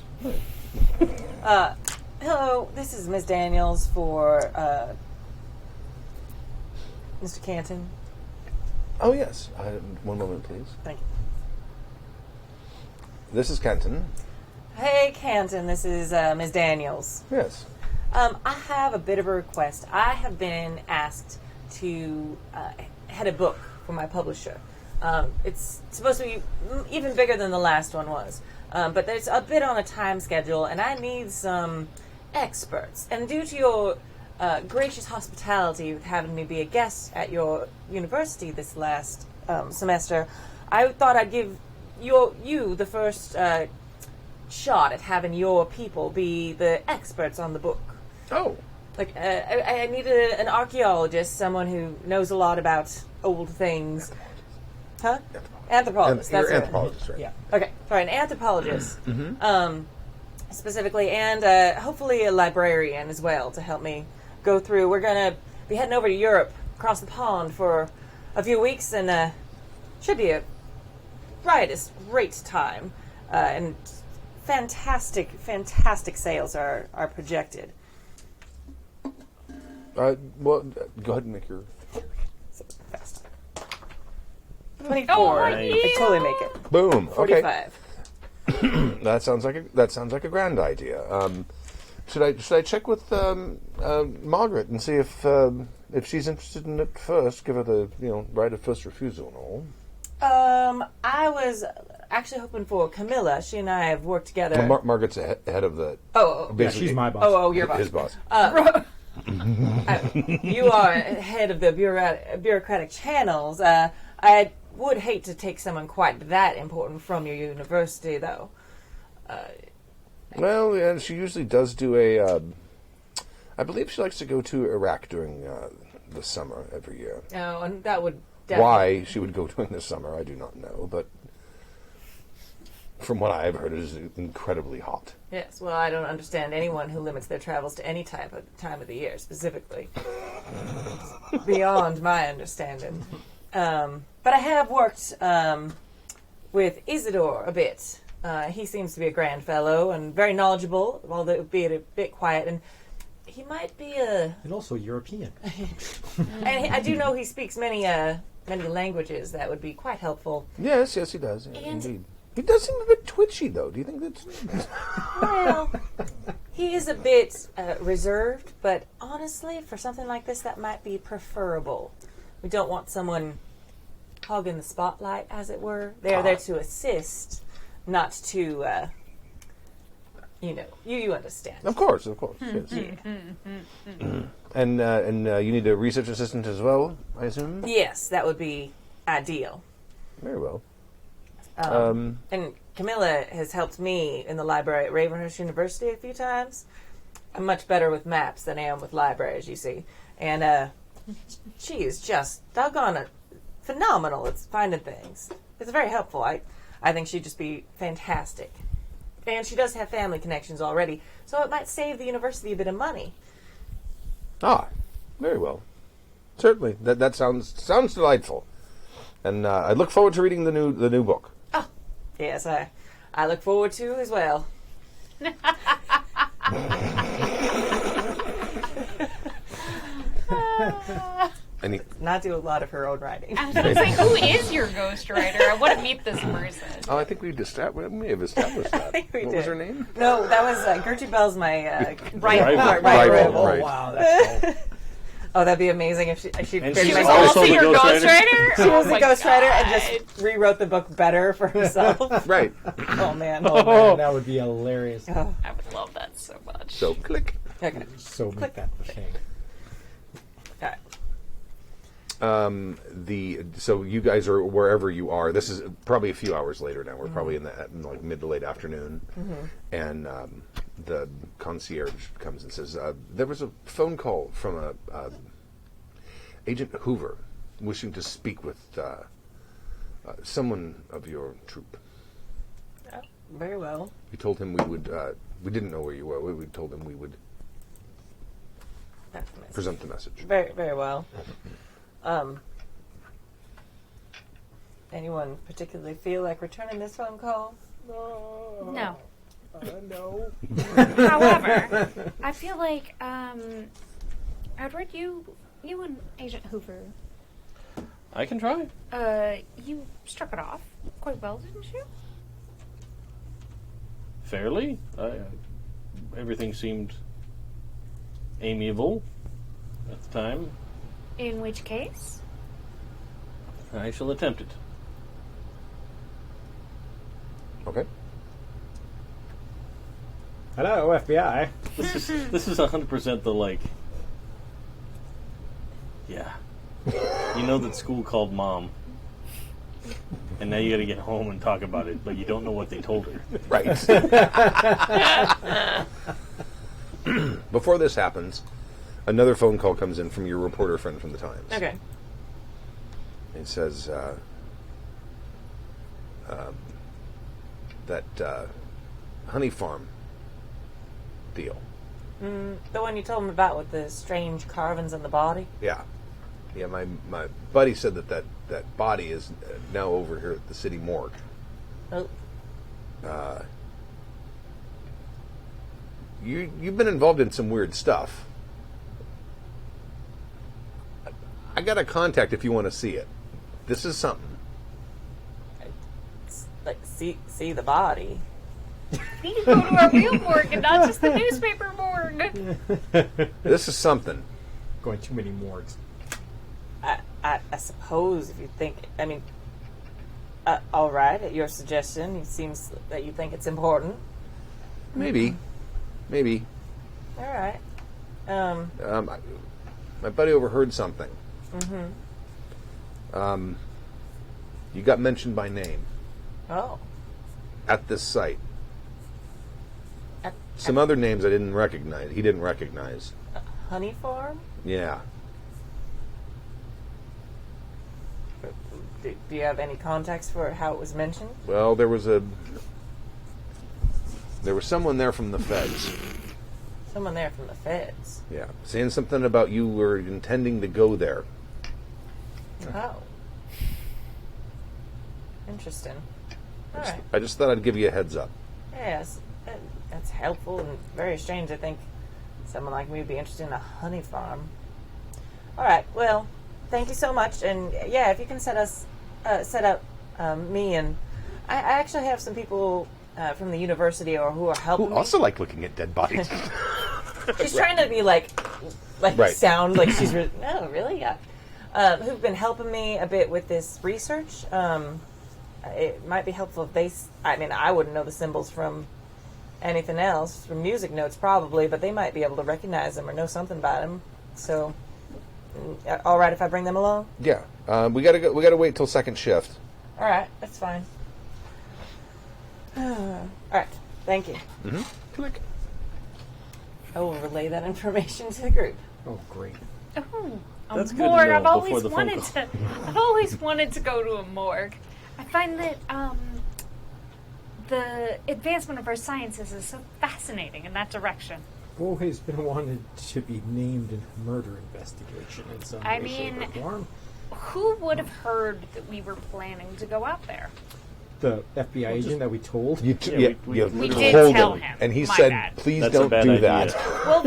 Hello, this is Ms. Daniels for Mr. Canton. Oh, yes. One moment, please. Thank you. This is Canton. Hey, Canton, this is Ms. Daniels. Yes. I have a bit of a request. I have been asked to head a book for my publisher. It's supposed to be even bigger than the last one was. But there's a bit on a time schedule, and I need some experts. And due to your gracious hospitality with having me be a guest at your university this last semester, I thought I'd give you the first shot at having your people be the experts on the book. Oh. I need an archaeologist, someone who knows a lot about old things. Huh? Anthropologist. You're That's it. anthropologist, right? Yeah. Okay. Sorry, an anthropologist. Specifically, and hopefully a librarian as well to help me go through. We're going to be heading over to Europe, across the pond for a few weeks, and should be a riotous, great time. And fantastic sales are projected. Well, go ahead and make your... Fast. 24. Oh, I totally make it. Boom. Okay. 45. That sounds like a grand idea. Should I check with Margaret and see if she's interested in it first? Give her the right of first refusal and all. I was actually hoping for Camilla. She and I have worked together. Well, Margaret's head of the. Oh, Yeah, basically she's my boss. oh, your boss. His boss. You are head of the bureaucratic channels. I would hate to take someone quite that important from your university, though. Well, yeah, she usually does do a. I believe she likes to go to Iraq during the summer every year. Oh, and that would definitely... Why she would go during the summer, I do not know, but from what I have heard, it is incredibly hot. Yes, well, I don't understand anyone who limits their travels to any type of time of the year, specifically. Beyond my understanding. But I have worked with Isadore a bit. He seems to be a grand fellow and very knowledgeable, although be a bit quiet. And he might be a... And also European. And I do know he speaks many languages that would be quite helpful. Yes, he does. Indeed. He does seem a bit twitchy, though. Do you think that's... Well, he is a bit reserved, but honestly, for something like this, that might be preferable. We don't want someone hogging the spotlight, as it were. They're there to assist, not to, you understand. Of course, yes. And you need a research assistant as well, I assume? Yes, that would be ideal. Very well. And Camilla has helped me in the library at Ravenhearse University a few times. I'm much better with maps than I am with libraries, you see. And she is just doggone phenomenal at finding things. It's very helpful. I think she'd just be fantastic. And she does have family connections already, so it might save the university a bit of money. Ah, very well. Certainly. That sounds delightful. And I look forward to reading the new book. Oh, yes, I look forward to as well. Not do a lot of her own writing. I was going to say, who is your ghostwriter? I want to meet this person. Oh, I think we may have established that. I think we What did. was her name? No, that was Gertrude Bell's my Rival. Rival. Oh, Right. wow, that's cool. Oh, that'd be amazing if she And pretty she's much also the your ghostwriter? ghostwriter? she was Oh the my ghostwriter and God. just rewrote the book better for herself. Right. Oh man. Oh, man, that would be hilarious. Oh, I would love that so much. So, click. okay. So make that the thing. All right. So you guys are wherever you are. This is probably a few hours later now. We're probably in like mid to late afternoon, and the concierge comes and says, "There was a phone call from Agent Hoover, wishing to speak with someone of your troop." Oh, very well. We told him we would. We didn't know where you were. We told him we would That's amazing. present the message. Very, very well. Anyone particularly feel like returning this phone call? No. No. However, I feel like, Edward, you and Agent Hoover, I can try. you struck it off quite well, didn't you? Fairly. Everything seemed amiable at the time. In which case? I shall attempt it. Okay. Hello, FBI. This is 100% the like. Yeah. You know that school called mom. And now you got to get home and talk about it, but you don't know what they told her. Right. Before this happens, another phone call comes in from your reporter friend from the Times. Okay. It says that honey farm deal. The one you told me about with the strange carvings on the body? Yeah. Yeah, my buddy said that body is now over here at the city morgue. Oh, You've been involved in some weird stuff. I got a contact if you want to see it. This is something. it's like see the body. We need to go to our real morgue and not just the newspaper morgue. This is something. Going too many morgues. I suppose if you think, I mean, all right, at your suggestion, it seems that you think it's important. Maybe. All right. My buddy overheard something. You got mentioned by name Oh. at this site. At Some other names I didn't recognize. He didn't recognize. Honey Farm? Yeah. Do you have any context for how it was mentioned? Well, there was someone there from the feds. Someone there from the feds. Yeah, saying something about you were intending to go there. Oh. Interesting. All right. I just thought I'd give you a heads up. Yes, that's helpful and very strange. I think someone like me would be interested in a honey farm. All right. Well, thank you so much. And yeah, if you can set up me and I actually have some people from the university or who are helping Who me. also like looking at dead bodies. She's trying to be like Right. sound like she's no, really, yeah. Who've been helping me a bit with this research. It might be helpful if they. I mean, I wouldn't know the symbols from anything else, from music notes probably, but they might be able to recognize them or know something about them. So, all right if I bring them along. Yeah, we gotta go. We gotta wait till second shift. All right, that's fine. All right, thank you. Click. I will relay that information to the group. Oh, great. Oh, a That's good to morgue. know I've before always the phone wanted call. to. I've always wanted to go to a morgue. I find that the advancement of our sciences is so fascinating in that direction. I've always been wanted to be named in a murder investigation in some I way, shape, mean- or form. Who would have heard that we were planning to go out there? The FBI agent that we told. You Yeah, we We literally did told tell him, him. and he My said, bad. "Please That's a don't bad do idea. that." Well,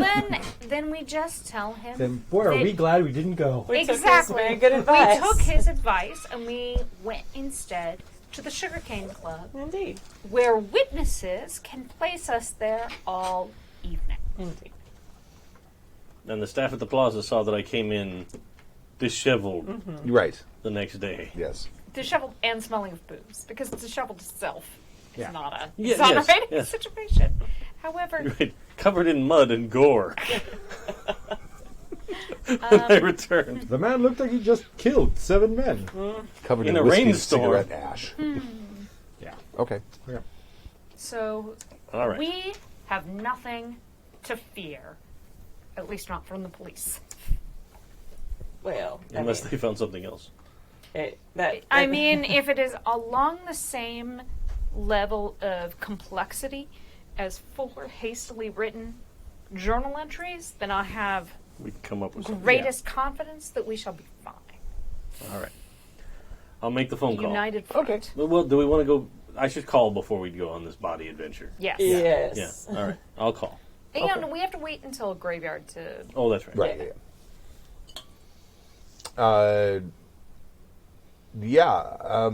then we just tell him. Then, boy, are we glad we didn't go. We took his Exactly. very good advice. We took his advice and we went instead to the Sugarcane Club, Indeed. where witnesses can place us there all evening. Indeed. And the staff at the plaza saw that I came in disheveled Right. the next day. Yes. Disheveled and smelling of booze, because disheveled itself Yeah. is not a Yeah, exonerating yes. situation. However, Right. Covered in mud and gore. When I returned. The man looked like he just killed 7 men. Covered In in a whiskey and rainstorm. cigarette ash. Yeah. Okay. Yeah. so All right. we have nothing to fear, at least not from the police. Well, Unless they found something else. I mean, if it is along the same level of complexity as 4 hastily written journal entries, then I have We can come up with something. greatest confidence that we shall be fine. All right. I'll make the phone call. United front. Well, do we want to go? I should call before we go on this body adventure. Yes. yes. Yeah. All right. I'll call. And Okay. we have to wait until graveyard to. Oh, that's right. Right. Yeah. I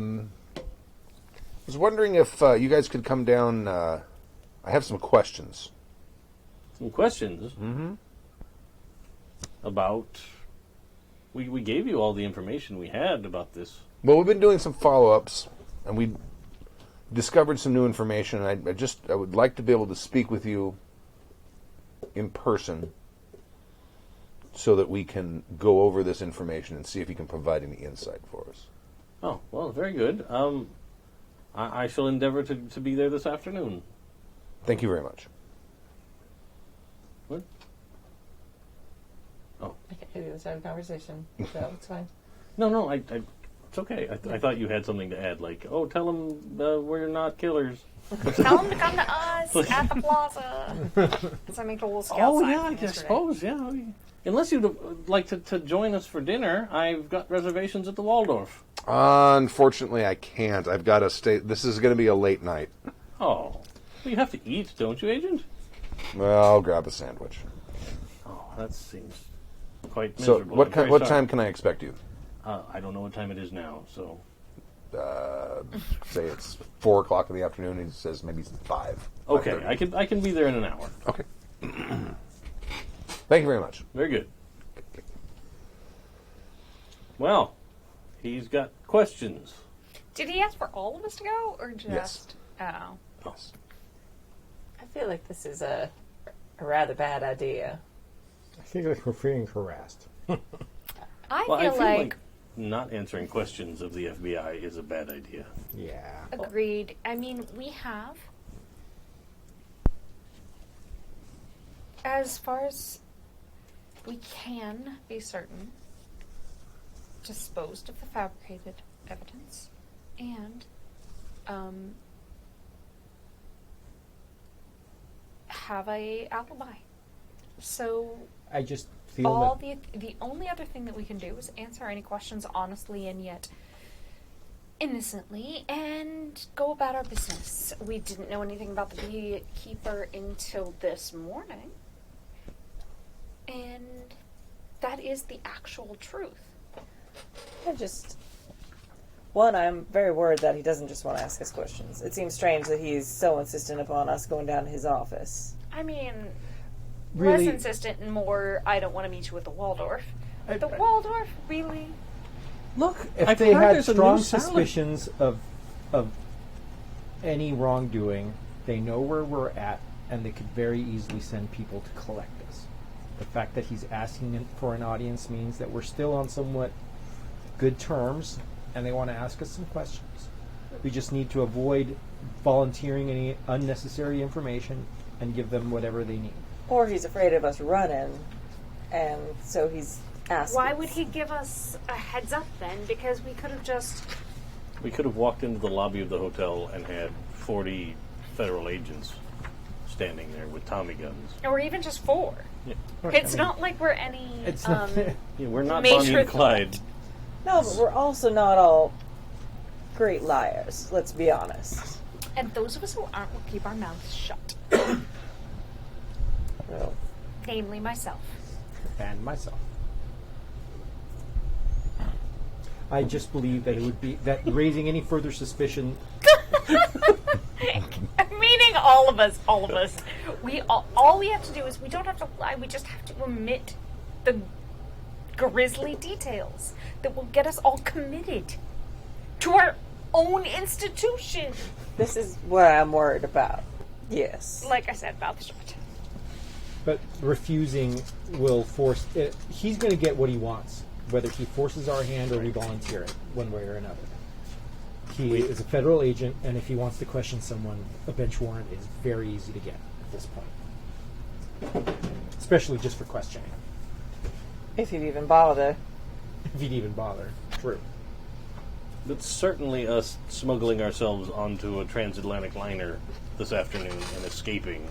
was wondering if you guys could come down. I have some questions. Some questions. Mm-hmm. About. We gave you all the information we had about this. Well, we've been doing some follow-ups, and we discovered some new information. And I would like to be able to speak with you in person, so that we can go over this information and see if you can provide any insight for us. Oh, well, very good. I shall endeavor to be there this afternoon. Thank you very much. What? Oh. I can't hear the other side of the conversation, so it's fine. No, it's okay. I thought you had something to add, like, oh, tell them we're not killers. Tell them to come to us at the plaza. Because I make a little scout Oh, sign yeah, from I yesterday. suppose, yeah. Unless you'd like to join us for dinner, I've got reservations at the Waldorf. Unfortunately, I can't. I've got to stay. This is going to be a late night. Oh, well, you have to eat, don't you, Agent? Well, I'll grab a sandwich. Oh, that seems quite So, miserable. what I'm very what sorry. time can I expect you? I don't know what time it is now, so... Say it's 4 o'clock in the afternoon. He says maybe it's 5. Okay, 5:30. I can be there in an hour. Okay. Thank you very much. Very good. Well, he's got questions. Did he ask for all of us to go, or just? Yes. Oh. Yes. I feel like this is a rather bad idea. I feel like we're feeling harassed. I Well, feel like not answering questions of the FBI is a bad idea. Yeah. agreed. I mean, we have, as far as we can be certain, disposed of the fabricated evidence, and have a alibi. So I just feel all that the only other thing that we can do is answer any questions honestly and yet innocently and go about our business. We didn't know anything about the beekeeper until this morning. And that is the actual truth. I'm very worried that he doesn't just want to ask us questions. It seems strange that he's so insistent upon us going down to his office. I mean, really, less insistent and more, I don't want to meet you at the Waldorf. The Waldorf, really? Look, if I've they heard had there's a strong new salad. suspicions of any wrongdoing, they know where we're at, and they could very easily send people to collect us. The fact that he's asking for an audience means that we're still on somewhat good terms, and they want to ask us some questions. We just need to avoid volunteering any unnecessary information and give them whatever they need. Or he's afraid of us running, and so he's asking. Why would he give us a heads up then? Because we could have just... We could have walked into the lobby of the hotel and had 40 federal agents standing there with Tommy guns. Or even just 4. Yeah, It's not like we're any... It's not. yeah we're not Major Bonnie and Clyde. No, but we're also not all great liars, let's be honest. And those of us who aren't will keep our mouths shut. Well, Namely myself. And myself. I just believe that it would be that raising any further suspicion. Meaning all of us. All we have to do is we don't have to lie. We just have to omit the grisly details that will get us all committed to our own institution. this is what I'm worried about. Yes. Like I said about the shot. But refusing will force. He's going to get what he wants, whether he forces our hand or we volunteer it, one way or another. He is a federal agent, and if he wants to question someone, a bench warrant is very easy to get at this point. Especially just for questioning. If you even bother. If he'd even bother. True. But certainly us smuggling ourselves onto a transatlantic liner this afternoon and escaping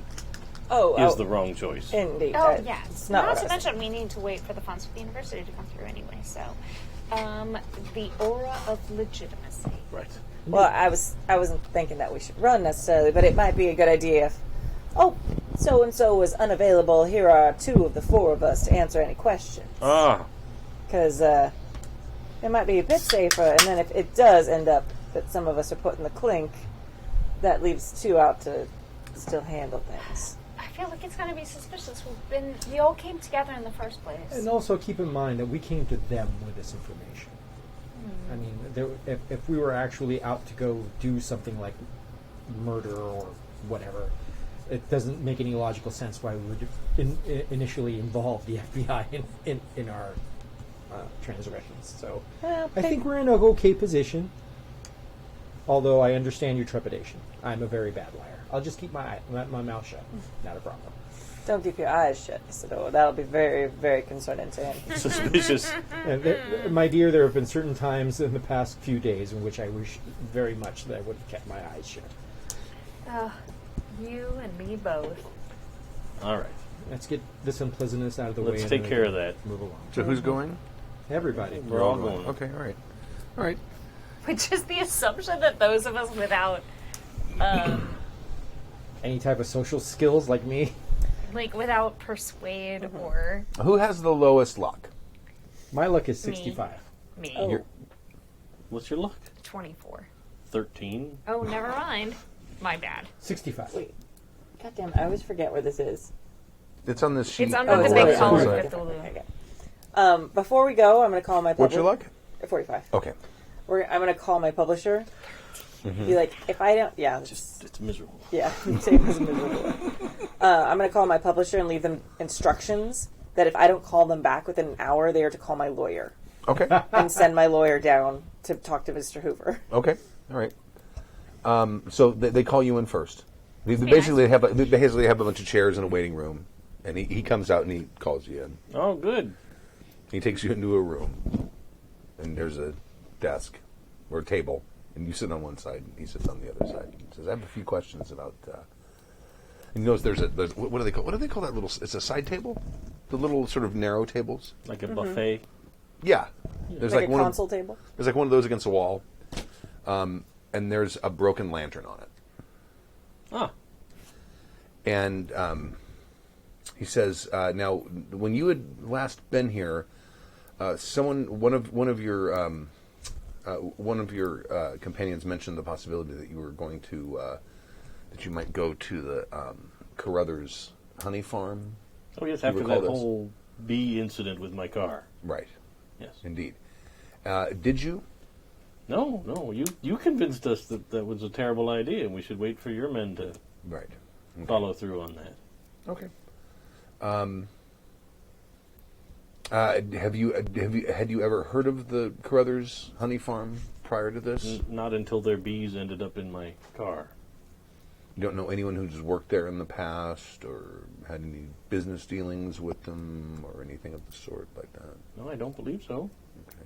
is the wrong choice. Indeed. Oh, It's yes. not Not what to I mention, we need to wait for the funds for the university to come through anyway, so. The aura of legitimacy. Right. Well, I wasn't thinking that we should run necessarily, but it might be a good idea if, so and so was unavailable. Here are 2 of the 4 of us to answer any questions. Ah, Because it might be a bit safer, and then if it does end up that some of us are put in the clink, that leaves 2 out to still handle things. I feel like it's going to be suspicious. We all came together in the first place. And also keep in mind that we came to them with this information. I mean, if we were actually out to go do something like murder or whatever, it doesn't make any logical sense why we would initially involve the FBI in our transgressions. So Well, I think we're in an okay position, although I understand your trepidation. I'm a very bad liar. I'll just keep my mouth shut. Not a problem. don't keep your eyes shut, Isadore. That'll be very, very concerning to him. suspicious. My dear, there have been certain times in the past few days in which I wish very much that I would have kept my eyes shut. You and me both. All right. Let's get this unpleasantness out of the way. Let's and take then care we of can that. Move along. So who's going? Everybody. We're all going. Okay, all right. Which is the assumption that those of us without, Any type of social skills like me. without persuade or Who has the lowest luck? My luck is 65. me. Oh, What's your luck? 24. 13? Oh, never mind. My bad. 65. wait. Goddamn, I always forget where this is. It's on this sheet. It's under Oh, the it's big right. column Sorry. of Cthulhu. Okay. Before we go, I'm going to call my What's publisher. your luck? 45. Okay. I'm going to call my publisher. Be like, if I don't... Yeah, It's miserable. yeah. Same as miserable. I'm going to call my publisher and leave them instructions that if I don't call them back within an hour, they are to call my lawyer Okay. and send my lawyer down to talk to Mr. Hoover. Okay. All right. So they call you in first. They basically have a bunch of chairs in a waiting room, and he comes out and he calls you in. Oh, good. He takes you into a room, and there's a desk or a table, and you sit on one side, and he sits on the other side. He says, "I have a few questions about." And you notice there's what do they call that little? It's a side table, the little sort of narrow tables. Like a buffet. Yeah, there's Like a one console table? There's like one of those against the wall, and there's a broken lantern on it. Ah. And he says, "Now, when you had last been here, one of your companions mentioned the possibility that you were going to that you might go to the Carruthers honey farm." Oh, yes, You after recall that this? whole bee incident with my car. Right. Yes. Indeed. Did you? No, you convinced us that was a terrible idea, and we should wait for your men to Right. Okay. follow through on that. Okay. Had you ever heard of the Carruthers honey farm prior to this? Not until their bees ended up in my car. You don't know anyone who's worked there in the past or had any business dealings with them or anything of the sort like that? No, I don't believe so. Okay.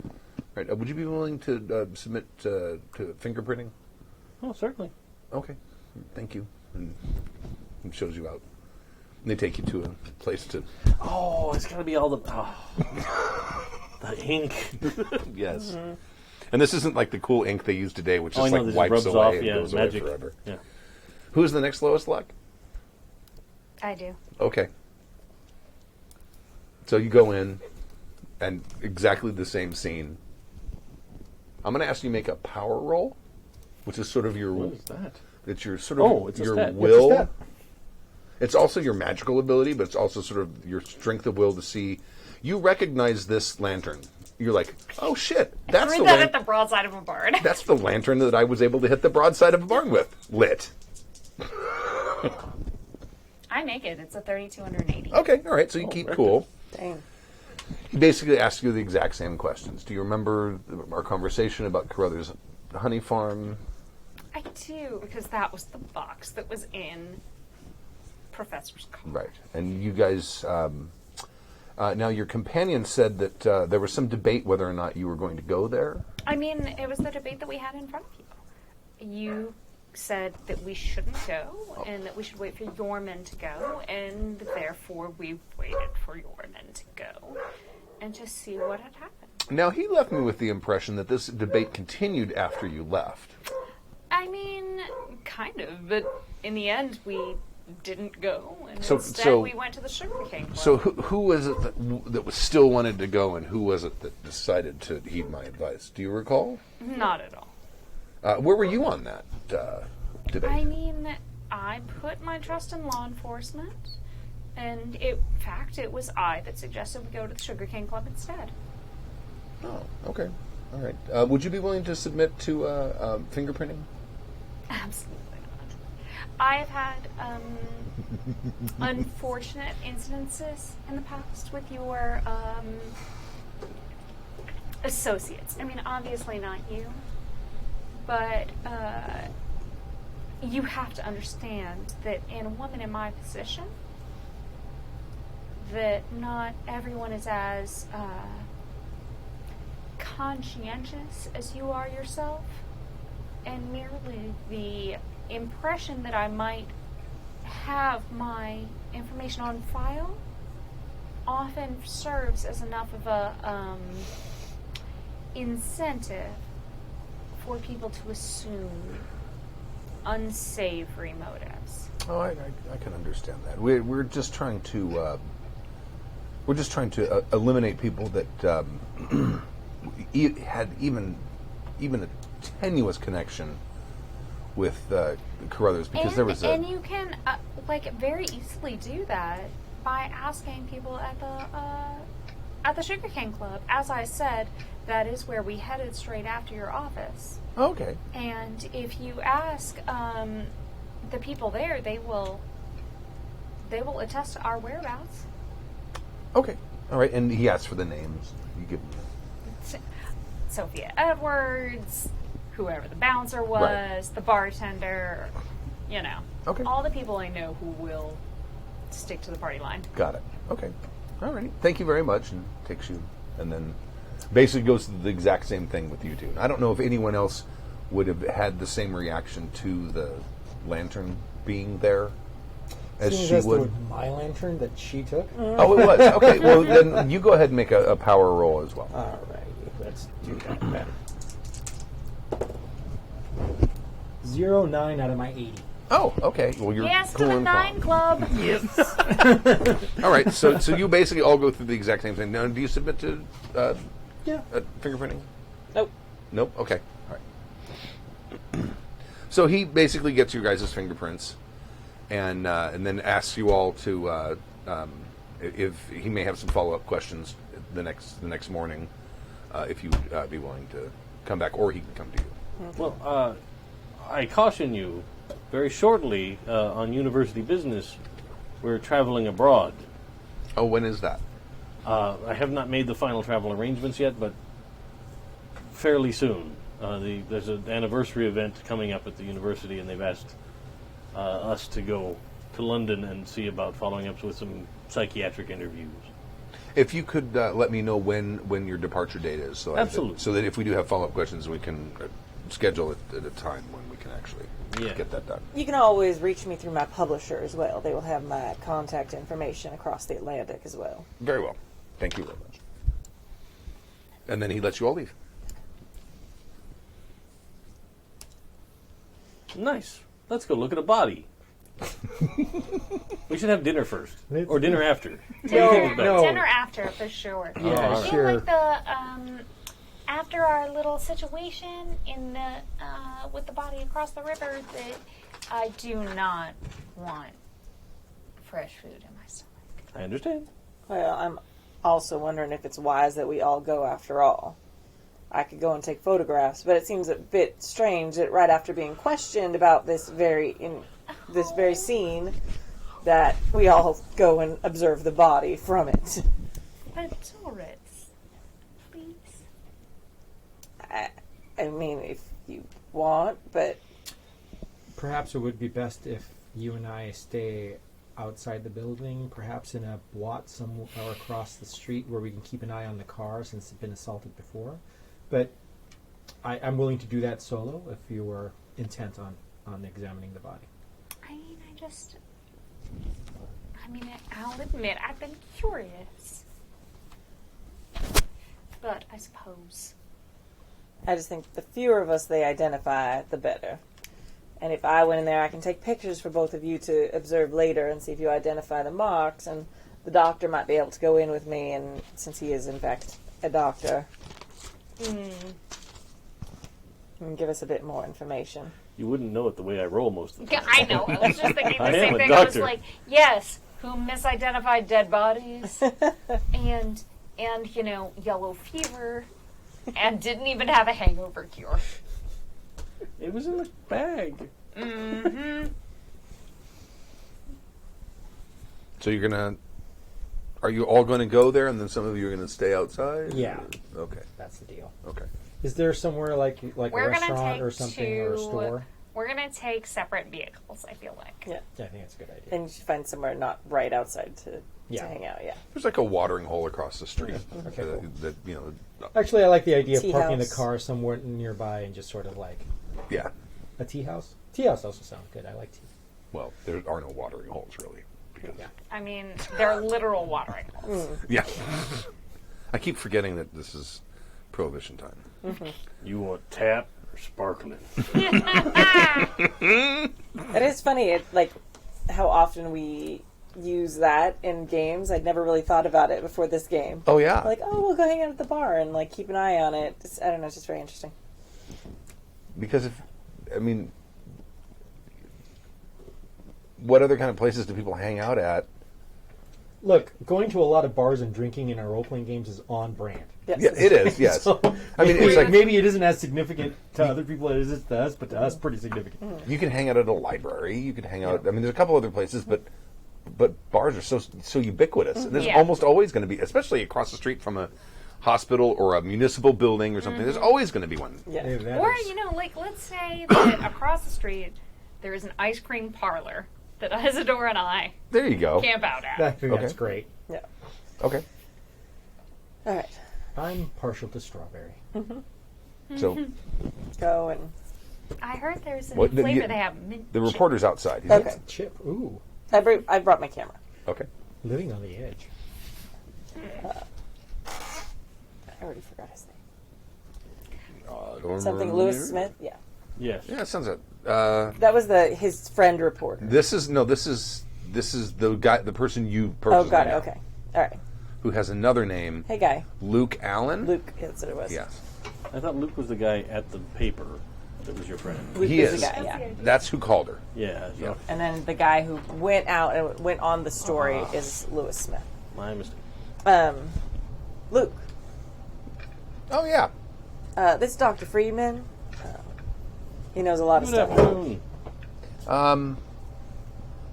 All right. Would you be willing to submit to fingerprinting? Oh, certainly. Okay. Thank you. And it shows you out. And they take you to a place to... Oh, it's got to be all the the ink. Yes. Mm-hmm. And this isn't like the cool ink they use today, which I just know, like this wipes rubs away off, and yeah, goes magic. away forever. Yeah. Who's the next lowest luck? I do. Okay. So you go in, and exactly the same scene. I'm going to ask you to make a power roll, which is sort of your... What is that? It's your sort of Oh, it's a your stat. will. It's a stat. It's also your magical ability, but it's also sort of your strength of will to see. You recognize this lantern. You're like, oh shit, that's the Threw that lantern. at the broadside of a barn. That's the lantern that I was able to hit the broadside of a barn with. Lit. I make it. It's a 3280. Okay, all right. So you keep very cool. Dang. He basically asks you the exact same questions. Do you remember our conversation about Carruthers honey farm? I do, because that was the box that was in Professor's car. Right. And you guys, now your companion said that there was some debate whether or not you were going to go there. I mean, it was the debate that we had in front of you. You said that we shouldn't go, and that we should wait for your men to go, and therefore we waited for your men to go, and to see what had happened. Now, he left me with the impression that this debate continued after you left. I mean, kind of, but in the end we didn't go, and So- instead so- we went to the Sugar Cane Club. So who was it that was still wanted to go, and who was it that decided to heed my advice? Do you recall? Not at all. Where were you on that debate? I mean, I put my trust in law enforcement, and in fact, it was I that suggested we go to the Sugar Cane Club instead. Oh, okay. All right. Would you be willing to submit to fingerprinting? Absolutely not. I've had unfortunate incidences in the past with your associates. I mean, obviously not you, but you have to understand that in a woman in my position, that not everyone is as conscientious as you are yourself, and merely the impression that I might have my information on file often serves as enough of a incentive for people to assume unsavory motives. Oh, I can understand that. We're just trying to eliminate people that had even a tenuous connection with Carruthers, because there was and you can very easily do that by asking people at the Sugar Cane Club. As I said, that is where we headed straight after your office. Okay. And if you ask the people there, they will attest to our whereabouts. Okay. All right. And he asks for the names. You give them. Sophia Edwards, whoever the bouncer was, Right. the bartender, Okay. all the people I know who will stick to the party line. Got it. Okay. All righty. Thank you very much. And takes you, and then Basically goes through the exact same thing with you two. I don't know if anyone else would have had the same reaction to the lantern being there as Seeing she as would. with my lantern that she took. Oh, it was. Okay, well, then you go ahead and make a power roll as well. Alrighty, let's do that then. 09 out of my 80. Oh, okay. Well, you're Yes, cool to the and 9 calm. club. All right, so you basically all go through the exact same thing. Now, do you submit to Yeah. fingerprinting? Nope. Nope. Okay. All right. So he basically gets you guys' fingerprints, and then asks you all to if he may have some follow-up questions the next morning, if you would be willing to come back, or he can come to you. Well, I caution you, very shortly on university business, we're traveling abroad. Oh, when is that? I have not made the final travel arrangements yet, but fairly soon. There's an anniversary event coming up at the university, and they've asked us to go to London and see about following up with some psychiatric interviews. If you could let me know when your departure date is, Absolutely. so that if we do have follow-up questions, we can schedule it at a time when we can actually get that done. You can always reach me through my publisher as well. They will have my contact information across the Atlantic as well. Very well. Thank you very much. And then he lets you all leave. Nice. Let's go look at a body. We should have dinner first, or dinner after. What do you think is better? No. Dinner after, for sure. Yeah, all I right. feel sure. like the after our little situation in the with the body across the river, that I do not want fresh food in my stomach. I understand. Well, I'm also wondering if it's wise that we all go after all. I could go and take photographs, but it seems a bit strange that right after being questioned about this very scene, that we all go and observe the body from it. But Doris, please. I mean, if you want, but Perhaps it would be best if you and I stay outside the building, perhaps in a boîte somewhere across the street where we can keep an eye on the car since it's been assaulted before. But I'm willing to do that solo if you were intent on examining the body. I'll admit, I've been curious. But I suppose. I just think the fewer of us they identify, the better. And if I went in there, I can take pictures for both of you to observe later and see if you identify the marks, and the doctor might be able to go in with me, and since he is, in fact, a doctor, and give us a bit more information. You wouldn't know it the way I roll most of the Yeah, time. I know. I was just thinking the I same am a thing. I was doctor. like, yes, who misidentified dead bodies and yellow fever and didn't even have a hangover cure. It was in the bag. Mm-hmm. So are you all going to go there, and then some of you are going to stay outside? Yeah. Or- Okay. That's the deal. Okay. Is there somewhere like a We're gonna restaurant take or something or a store? We're going to take separate vehicles, I feel like. Yeah. Yeah, I think that's a good idea. And you should find somewhere not right outside to Yeah. hang out, yeah. There's like a watering hole across the street. Okay, cool. that Actually, I like the idea of Tea parking the house. car somewhere nearby and just sort of like yeah. a tea house. Tea house also sounds good. I like tea. Well, there are no watering holes really. Because, Yeah. I mean, they're literal watering holes. yeah. I keep forgetting that this is Prohibition time. You want tap or sparkling? It is funny, how often we use that in games. I'd never really thought about it before this game. Oh yeah. Like, we'll go hang out at the bar and keep an eye on it. I don't know, it's just very interesting. Because what other kind of places do people hang out at? Look, going to a lot of bars and drinking in our role-playing games is on brand. Yes. Yeah, it is. Yes. So, I mean, maybe, it's like maybe it isn't as significant to other people as it is to us, but to us, pretty significant. you can hang out at a library. You can hang out. I mean, there's a couple other places, but bars are so ubiquitous. And there's Yeah. almost always going to be, especially across the street from a hospital or a municipal building or something. There's always going to be one. Yeah. Hey, that Or, is- let's say that across the street there is an ice cream parlor that Isadore and I There you go. camp out at. I think that's Okay. great. Yeah. Okay. All right. I'm partial to strawberry. So Go and I heard there's a What, the- flavor you- they have mint. the chip. reporter's outside. He's okay. Chip. Ooh. I brought my camera. Okay. Living on the edge. I already forgot his name. Something Lewis Smith. Yeah, Yes. Yeah, it sounds like. that was his friend reporter. This is the guy, the person you personally Oh, got it. know, Okay, all right. who has another name, Hey, guy, Luke Allen. Luke. That's what it was. Yes, I thought Luke was the guy at the paper that was your friend. Luke he is is. the guy. Yeah. That's who called her. Yeah. So And then the guy who went out and went on the story is Lewis Smith. my mistake. Luke, Oh yeah. this is Dr. Freedman. He knows a lot of Good stuff. afternoon.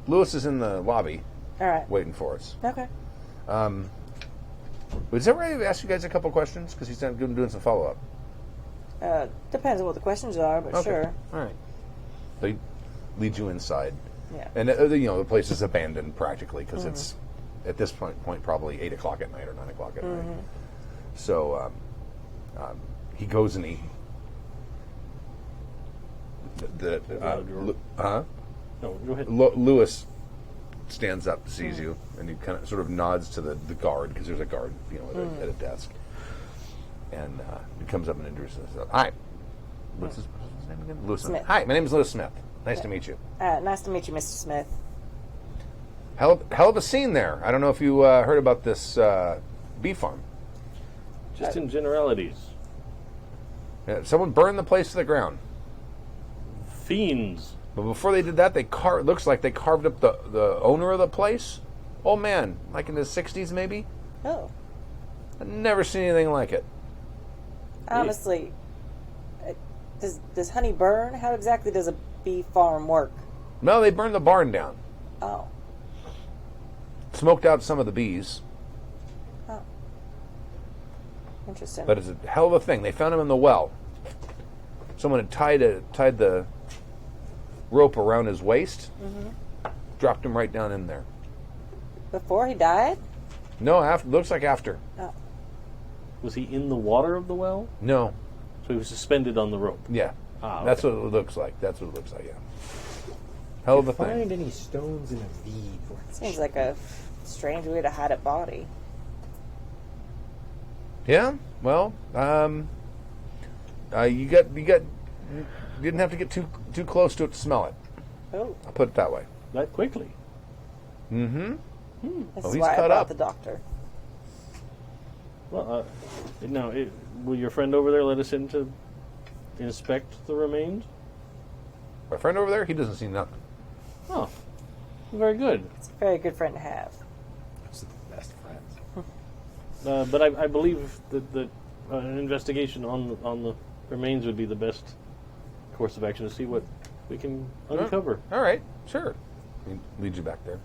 Lewis is in the lobby All right. waiting for us. Okay. Is that right? I've asked you guys a couple questions because he's doing some follow up. Depends on what the questions are, but sure. All right. They lead you inside, Yeah. and the place is abandoned practically because it's at this point probably 8 o'clock at night or 9 o'clock at night. So he goes and he. No, go ahead. Lewis stands up, sees you, and he kind of sort of nods to the guard because there's a guard, at a desk, and he comes up and introduces himself. Hi, what's his name again? Lewis Smith. Hi, my name is Lewis Smith. Nice to meet you. Nice to meet you, Mr. Smith. Hell of a scene there. I don't know if you heard about this bee farm. Just in generalities. Someone burned the place to the ground. Fiends. But before they did that, looks like they carved up the owner of the place. Old man, like in his 60s maybe. Oh, I've never seen anything like it. honestly, does honey burn? How exactly does a bee farm work? No, they burned the barn down. Oh, Smoked out some of the bees. interesting. But it's a hell of a thing. They found him in the well. Someone had tied the rope around his waist, dropped him right down in there. Before he died? No, looks like after. Oh, Was he in the water of the well? No, So he was suspended on the rope. yeah, Ah, that's okay. what it looks like. That's what it looks like. Yeah, hell of a thing. Find any stones in a V for it. seems like a strange way to hide a body. Yeah, well, you didn't have to get too close to it to smell it. Oh, I'll put it that way. That quickly. Mm-hmm. this Oh, is he's why I cut brought up. the doctor. Well, will your friend over there let us in to inspect the remains? My friend over there, he doesn't see nothing. Oh, very good. It's a very good friend to have. Those are the best friends. But I believe that an investigation on the remains would be the best course of action to see what we can uncover. All right, sure. He leads you back there.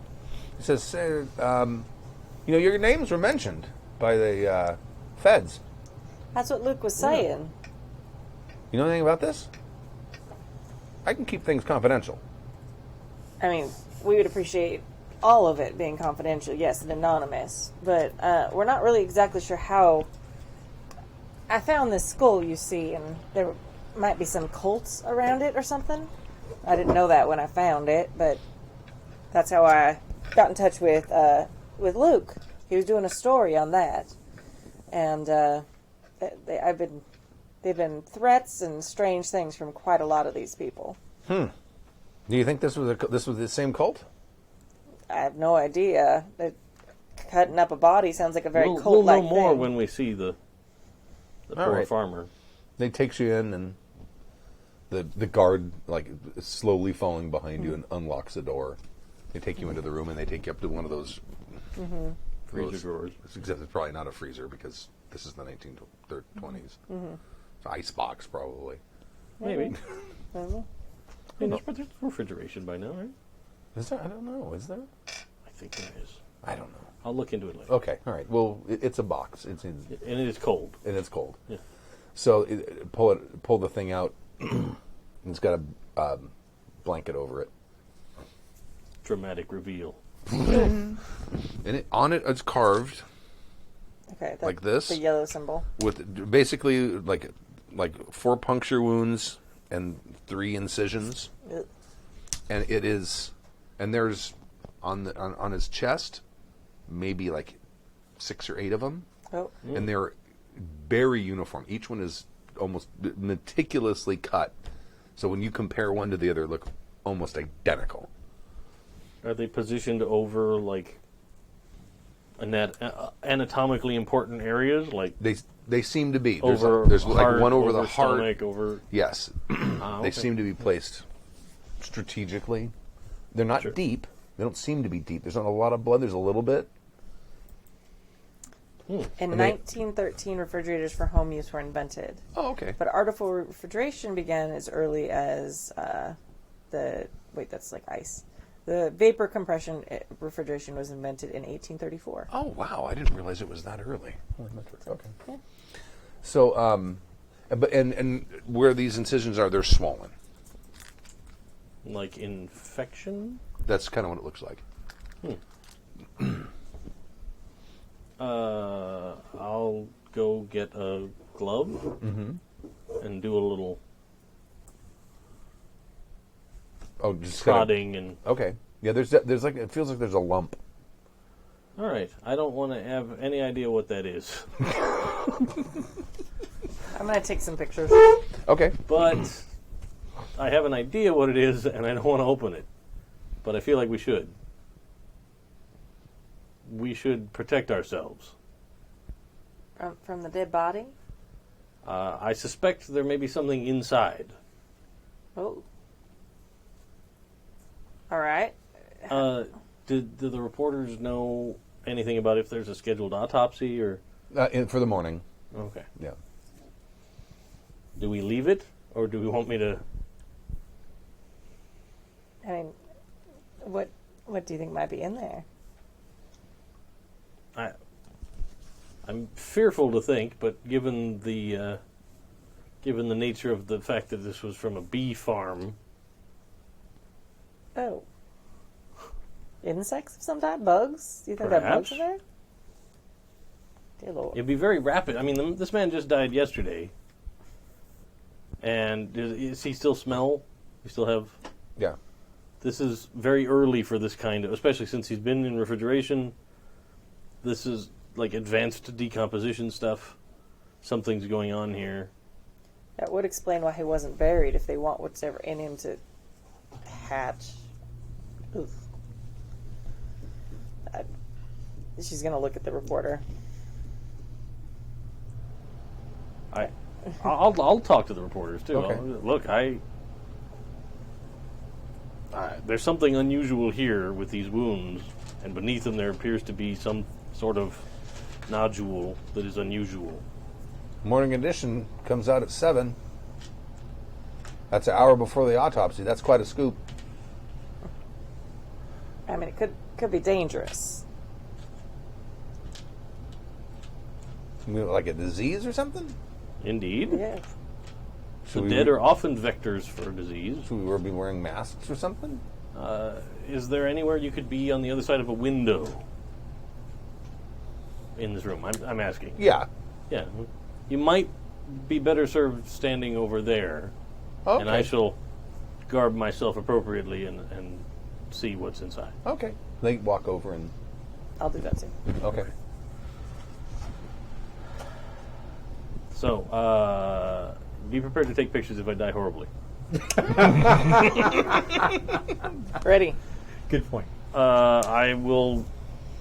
He says, your names were mentioned by the feds. That's what Luke was saying. You know anything about this? I can keep things confidential. I mean, we would appreciate all of it being confidential, yes, and anonymous, but we're not really exactly sure how. I found this skull, you see, and there might be some cults around it or something. I didn't know that when I found it, but that's how I got in touch with Luke. He was doing a story on that, and they've been threats and strange things from quite a lot of these people. Do you think this was the same cult? I have no idea. Cutting up a body sounds like a very We'll cult-like know more thing. when we see the All poor right. farmer. They takes you in, and the guard is slowly following behind you and unlocks the door. They take you into the room, and they take you up to one of those Freezer drawers. Except it's probably not a freezer because this is the 1920s. It's an ice box, probably. Maybe. Mhm. There's refrigeration by now, right? Is there? I don't know. Is there? I think there is. I don't know. I'll look into it later. Okay, all right. Well, it's a box. It's in, And it is cold. and it's cold. Yeah. So pull the thing out. And it's got a blanket over it, Dramatic reveal. and on it it's carved. Okay, like this, the yellow symbol. with basically like 4 puncture wounds and 3 incisions, Ugh. and it is, and there's on his chest maybe like 6 or 8 of them, and they're very uniform. Each one is almost meticulously cut, so when you compare one to the other, look almost identical. Are they positioned over like anatomically important areas, like They seem to be. over There's heart, like one over the heart. stomach, over Yes, okay. they seem to be placed strategically. They're not Sure. deep. They don't seem to be deep. There's not a lot of blood. There's a little bit. In And they- 1913, refrigerators for home use were invented. Oh, okay. But artificial refrigeration began as early as that's like ice. The vapor compression refrigeration was invented in 1834. Oh, wow! I didn't realize it was that early. Okay. Yeah. So, but and where these incisions are, they're swollen. like infection. That's kind of what it looks like. I'll go get a glove and do a little Oh, just kinda- prodding and. Okay. Yeah. There's like, it feels like there's a lump. All right, I don't want to have any idea what that is, I'm going to take some pictures. Okay. but I have an idea what it is, and I don't want to open it. But I feel like we should. We should protect ourselves. From the dead body? I suspect there may be something inside. Oh. All right. Do the reporters know anything about if there's a scheduled autopsy or? For the morning. Okay. Yeah. Do we leave it, or do we want me to? I mean, what do you think might be in there? I'm fearful to think, but given the nature of the fact that this was from a bee farm, Oh. Insects of some type? Bugs? Do you think there are bugs Perhaps. in there? Dear Lord. it'd be very rapid. I mean, this man just died yesterday, and does he still smell? You still have? Yeah. This is very early for this kind of, especially since he's been in refrigeration. This is like advanced decomposition stuff. Something's going on here. That would explain why he wasn't buried if they want whatever in him to hatch. Oof. She's going to look at the reporter. I'll talk to the reporters too. Okay. Look, there's something unusual here with these wounds, and beneath them there appears to be some sort of nodule that is unusual. Morning edition comes out at 7. That's an hour before the autopsy. That's quite a scoop. I mean, it could be dangerous. You mean like a disease or something? Indeed. Yeah. The Should we dead are often vectors for disease. Should we be wearing masks or something? Is there anywhere you could be on the other side of a window in this room? I'm asking. Yeah. Yeah. You might be better served standing over there, Okay. and I shall garb myself appropriately and see what's inside. Okay. They walk over and. I'll do that too. Okay. So, be prepared to take pictures if I die horribly. Ready. Good point. I will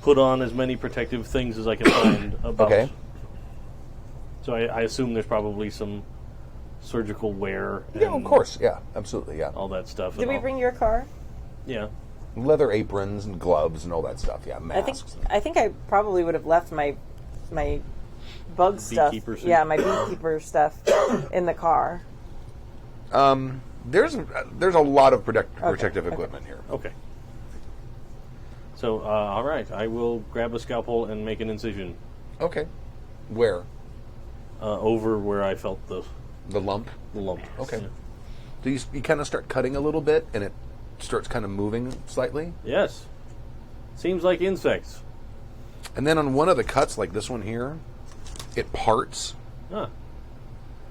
put on as many protective things as I can find about. Okay. So I assume there's probably some surgical wear. And Yeah, of course. Yeah, absolutely. Yeah. all that stuff. Did and we all- bring your car? Yeah. Leather aprons and gloves and all that stuff. Yeah, masks. I think I probably would have left my bug stuff. Beekeeper suit. Yeah, my beekeeper stuff in the car. There's a lot of protective equipment here. Okay. So, all right, I will grab a scalpel and make an incision Okay. Where? over where I felt the The lump. Okay. Yeah. So you kind of start cutting a little bit, and it starts kind of moving slightly. Yes. Seems like insects. And then on one of the cuts, like this one here, it parts. Huh.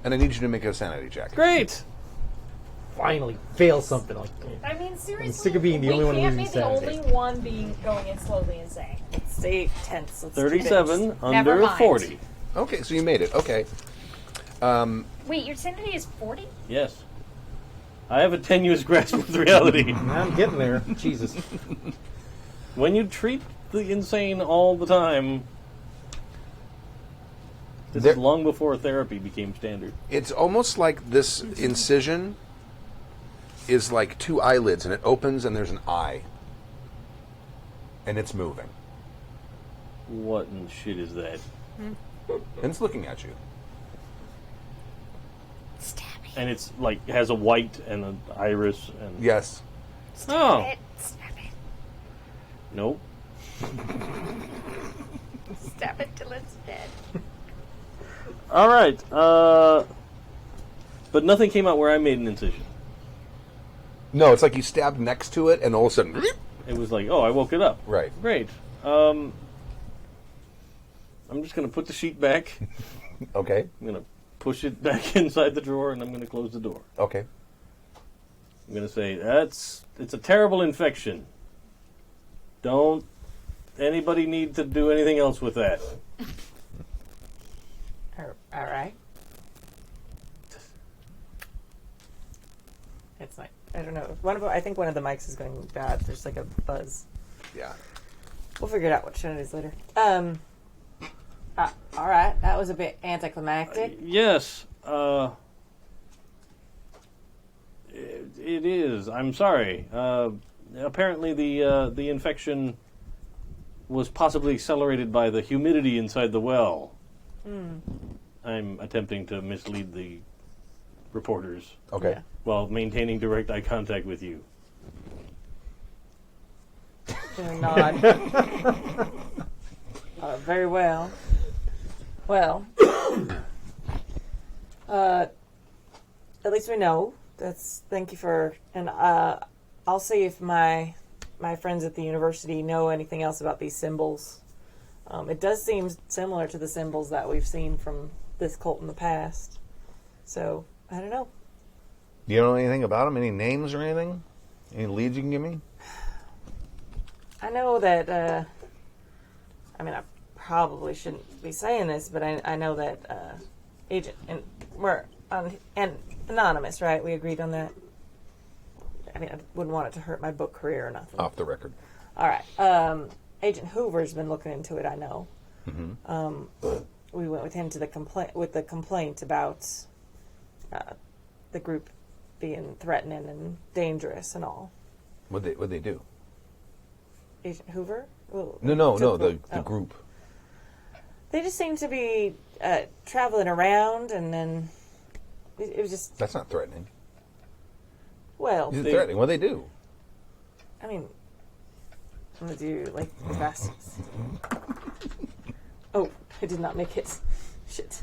And I need you to make a sanity check. Great. Finally, fail something like I mean, seriously, I'm sick of being the only one we can't be losing the sanity. only one being going in slowly insane. Stay tense. Let's keep it. 37 Never under mind. 40. Okay, so you made it. Okay. Wait, your sanity is 40? Yes. I have a tenuous grasp with reality. I'm getting there. Jesus. When you treat the insane all the time, this There- is long before therapy became standard. It's almost like this incision is like two eyelids, and it opens, and there's an eye. And it's moving. What in shit is that? And it's looking at you. Stab it. And it's like has a white and an iris and Yes. oh Stab it. nope. Stab it till it's dead. All right, but nothing came out where I made an incision. No, it's like you stabbed next to it, and all of a sudden... It was like, oh, I woke it up. Right. Great. I'm just going to put the sheet back. Okay. I'm going to push it back inside the drawer, and I'm going to close the door. Okay. I'm going to say, it's a terrible infection. Don't anybody need to do anything else with that. All right. It's like, I don't know. I think one of the mics is going bad. There's like a buzz. Yeah. We'll figure it out what show it is later. All right. That was a bit anticlimactic. Yes. It is. I'm sorry. Apparently the infection was possibly accelerated by the humidity inside the well. I'm attempting to mislead the reporters Okay. Yeah. while maintaining direct eye contact with you. Gonna nod. Very well. Well, at least we know. Thank you for, and I'll see if my friends at the university know anything else about these symbols. It does seem similar to the symbols that we've seen from this cult in the past. So I don't know. Do you know anything about them? Any names or anything? Any leads you can give me? I know that. I mean, I probably shouldn't be saying this, but I know that Agent and we're and anonymous, right? We agreed on that. I mean, I wouldn't want it to hurt my book career or nothing. Off the record. All right. Agent Hoover's been looking into it. I know. Mm-hmm. We went with him to the complaint about the group being threatening and dangerous and all. What'd they do? Agent Hoover? Well, No, the oh. group. They just seem to be traveling around, and then it was just, That's not threatening. well, Is it threatening? What'd they do? I mean, I'm gonna do like the bastards. Oh, I did not make it. Shit.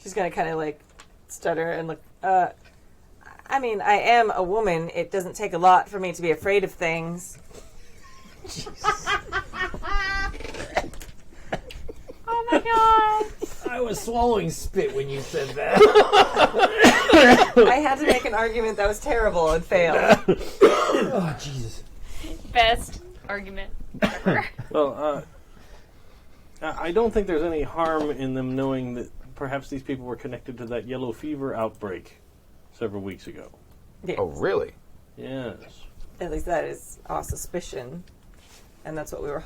She's gonna kind of like stutter and look. I mean, I am a woman. It doesn't take a lot for me to be afraid of things. Oh my god! I was swallowing spit when you said that. I had to make an argument that was terrible and failed. Oh, Jesus. Best argument ever. Well, I don't think there's any harm in them knowing that perhaps these people were connected to that yellow fever outbreak several weeks ago. Yes. Oh, really? Yes. At least that is our suspicion, and that's what we were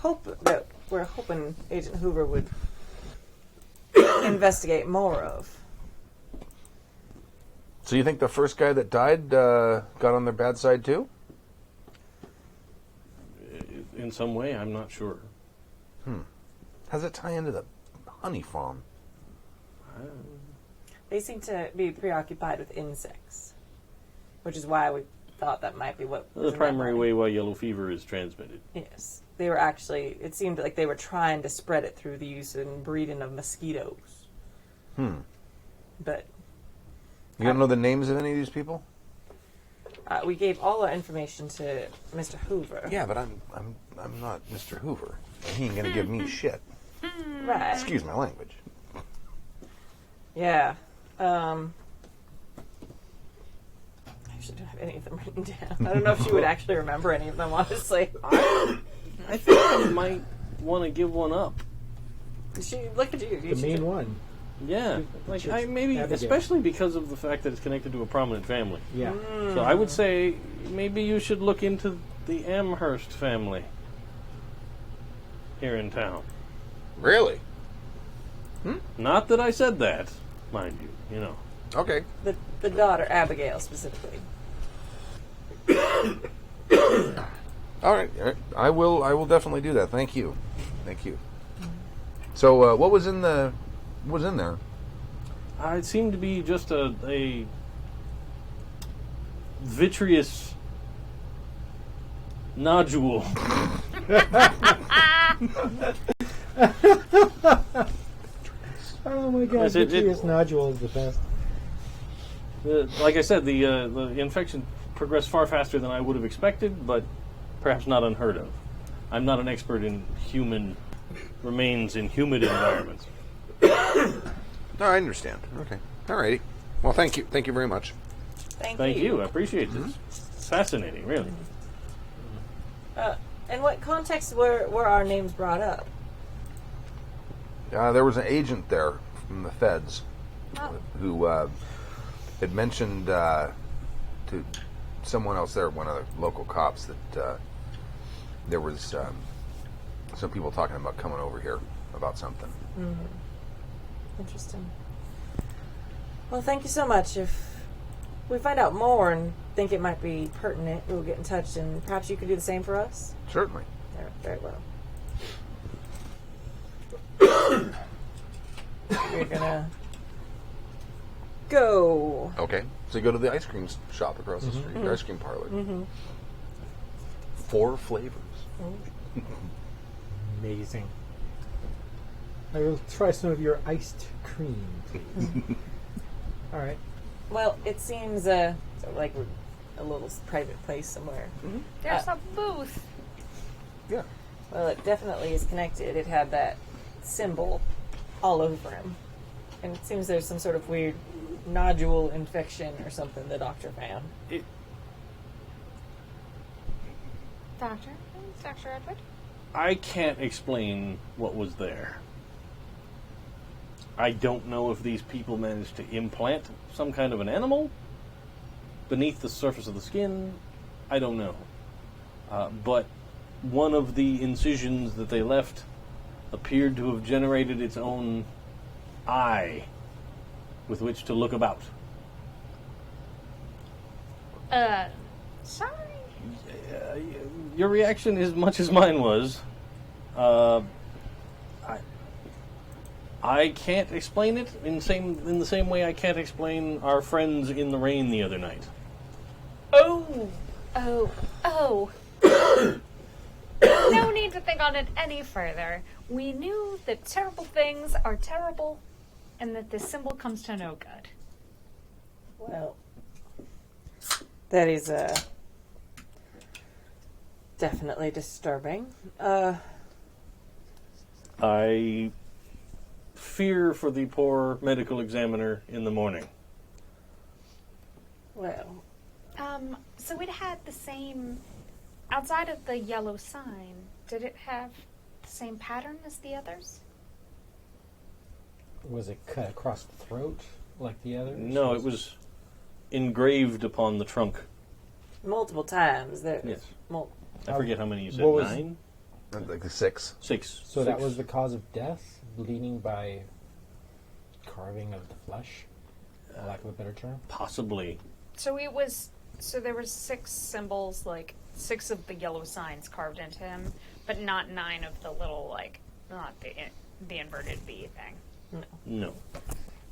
hoping Agent Hoover would investigate more of. So you think the first guy that died got on their bad side too? In some way, I'm not sure. How does it tie into the honey farm? They seem to be preoccupied with insects, which is why we thought that might be what was The in that primary money. way why yellow fever is transmitted. Yes, they were actually. It seemed like they were trying to spread it through the use and breeding of mosquitoes. But You don't know the names of any of these people? We gave all our information to Mr. Hoover. Yeah, but I'm not Mr. Hoover. He ain't gonna give me shit. Right. Excuse my language. Yeah. I actually don't have any of them written down. I don't know if she would actually remember any of them, honestly. I think I might want to give one up. She look at you. The main one. Yeah, like It's maybe Abigail. especially because of the fact that it's connected to a prominent family. Yeah. So I would say maybe you should look into the Amherst family here in town. Really? Not that I said that, mind you. You know. Okay. The daughter, Abigail, specifically. All right. I will definitely do that. Thank you. So, what was in there? It seemed to be just a vitreous nodule. Oh my god, Yes, vitreous nodule is the best. Like I said, the infection progressed far faster than I would have expected, but perhaps not unheard of. I'm not an expert in human remains in humid environments. No, I understand. Okay. All righty. Well, thank you. Thank you very much. Thank you. I appreciate this. It's fascinating, really. In what context were our names brought up? There was an agent there from the feds who had mentioned to someone else there, one of the local cops, that there was some people talking about coming over here about something. Interesting. Well, thank you so much. If we find out more and think it might be pertinent, we'll get in touch, and perhaps you could do the same for us? Certainly. Very well. We're gonna go. Okay. So you go to the ice cream shop across the street, the ice cream parlor. 4 flavors. Amazing. I will try some of your iced cream, please. All right. Well, it seems sort of like we're a little private place somewhere. There's a booth. Yeah. Well, it definitely is connected. It had that symbol all over him. And it seems there's some sort of weird nodule infection or something the doctor found. Doctor Edward? I can't explain what was there. I don't know if these people managed to implant some kind of an animal beneath the surface of the skin. I don't know. But one of the incisions that they left appeared to have generated its own eye with which to look about. Sorry. Your reaction is much as mine was. I can't explain it in the same way I can't explain our friends in the rain the other night. Oh. No need to think on it any further. We knew that terrible things are terrible and that this symbol comes to no good. Well, that is definitely disturbing. I fear for the poor medical examiner in the morning. Well, So it had the same, outside of the yellow sign, did it have the same pattern as the others? Was it cut across the throat like the others? No, it was engraved upon the trunk. multiple times. Yes. I forget how many you said. What was- 9? Like the 6. 6. So that was the cause of death? Bleeding by carving of the flesh? For lack of a better term? Possibly. So there was 6 symbols, like 6 of the yellow signs carved into him, but not 9 of the little, like, not the inverted V thing. No.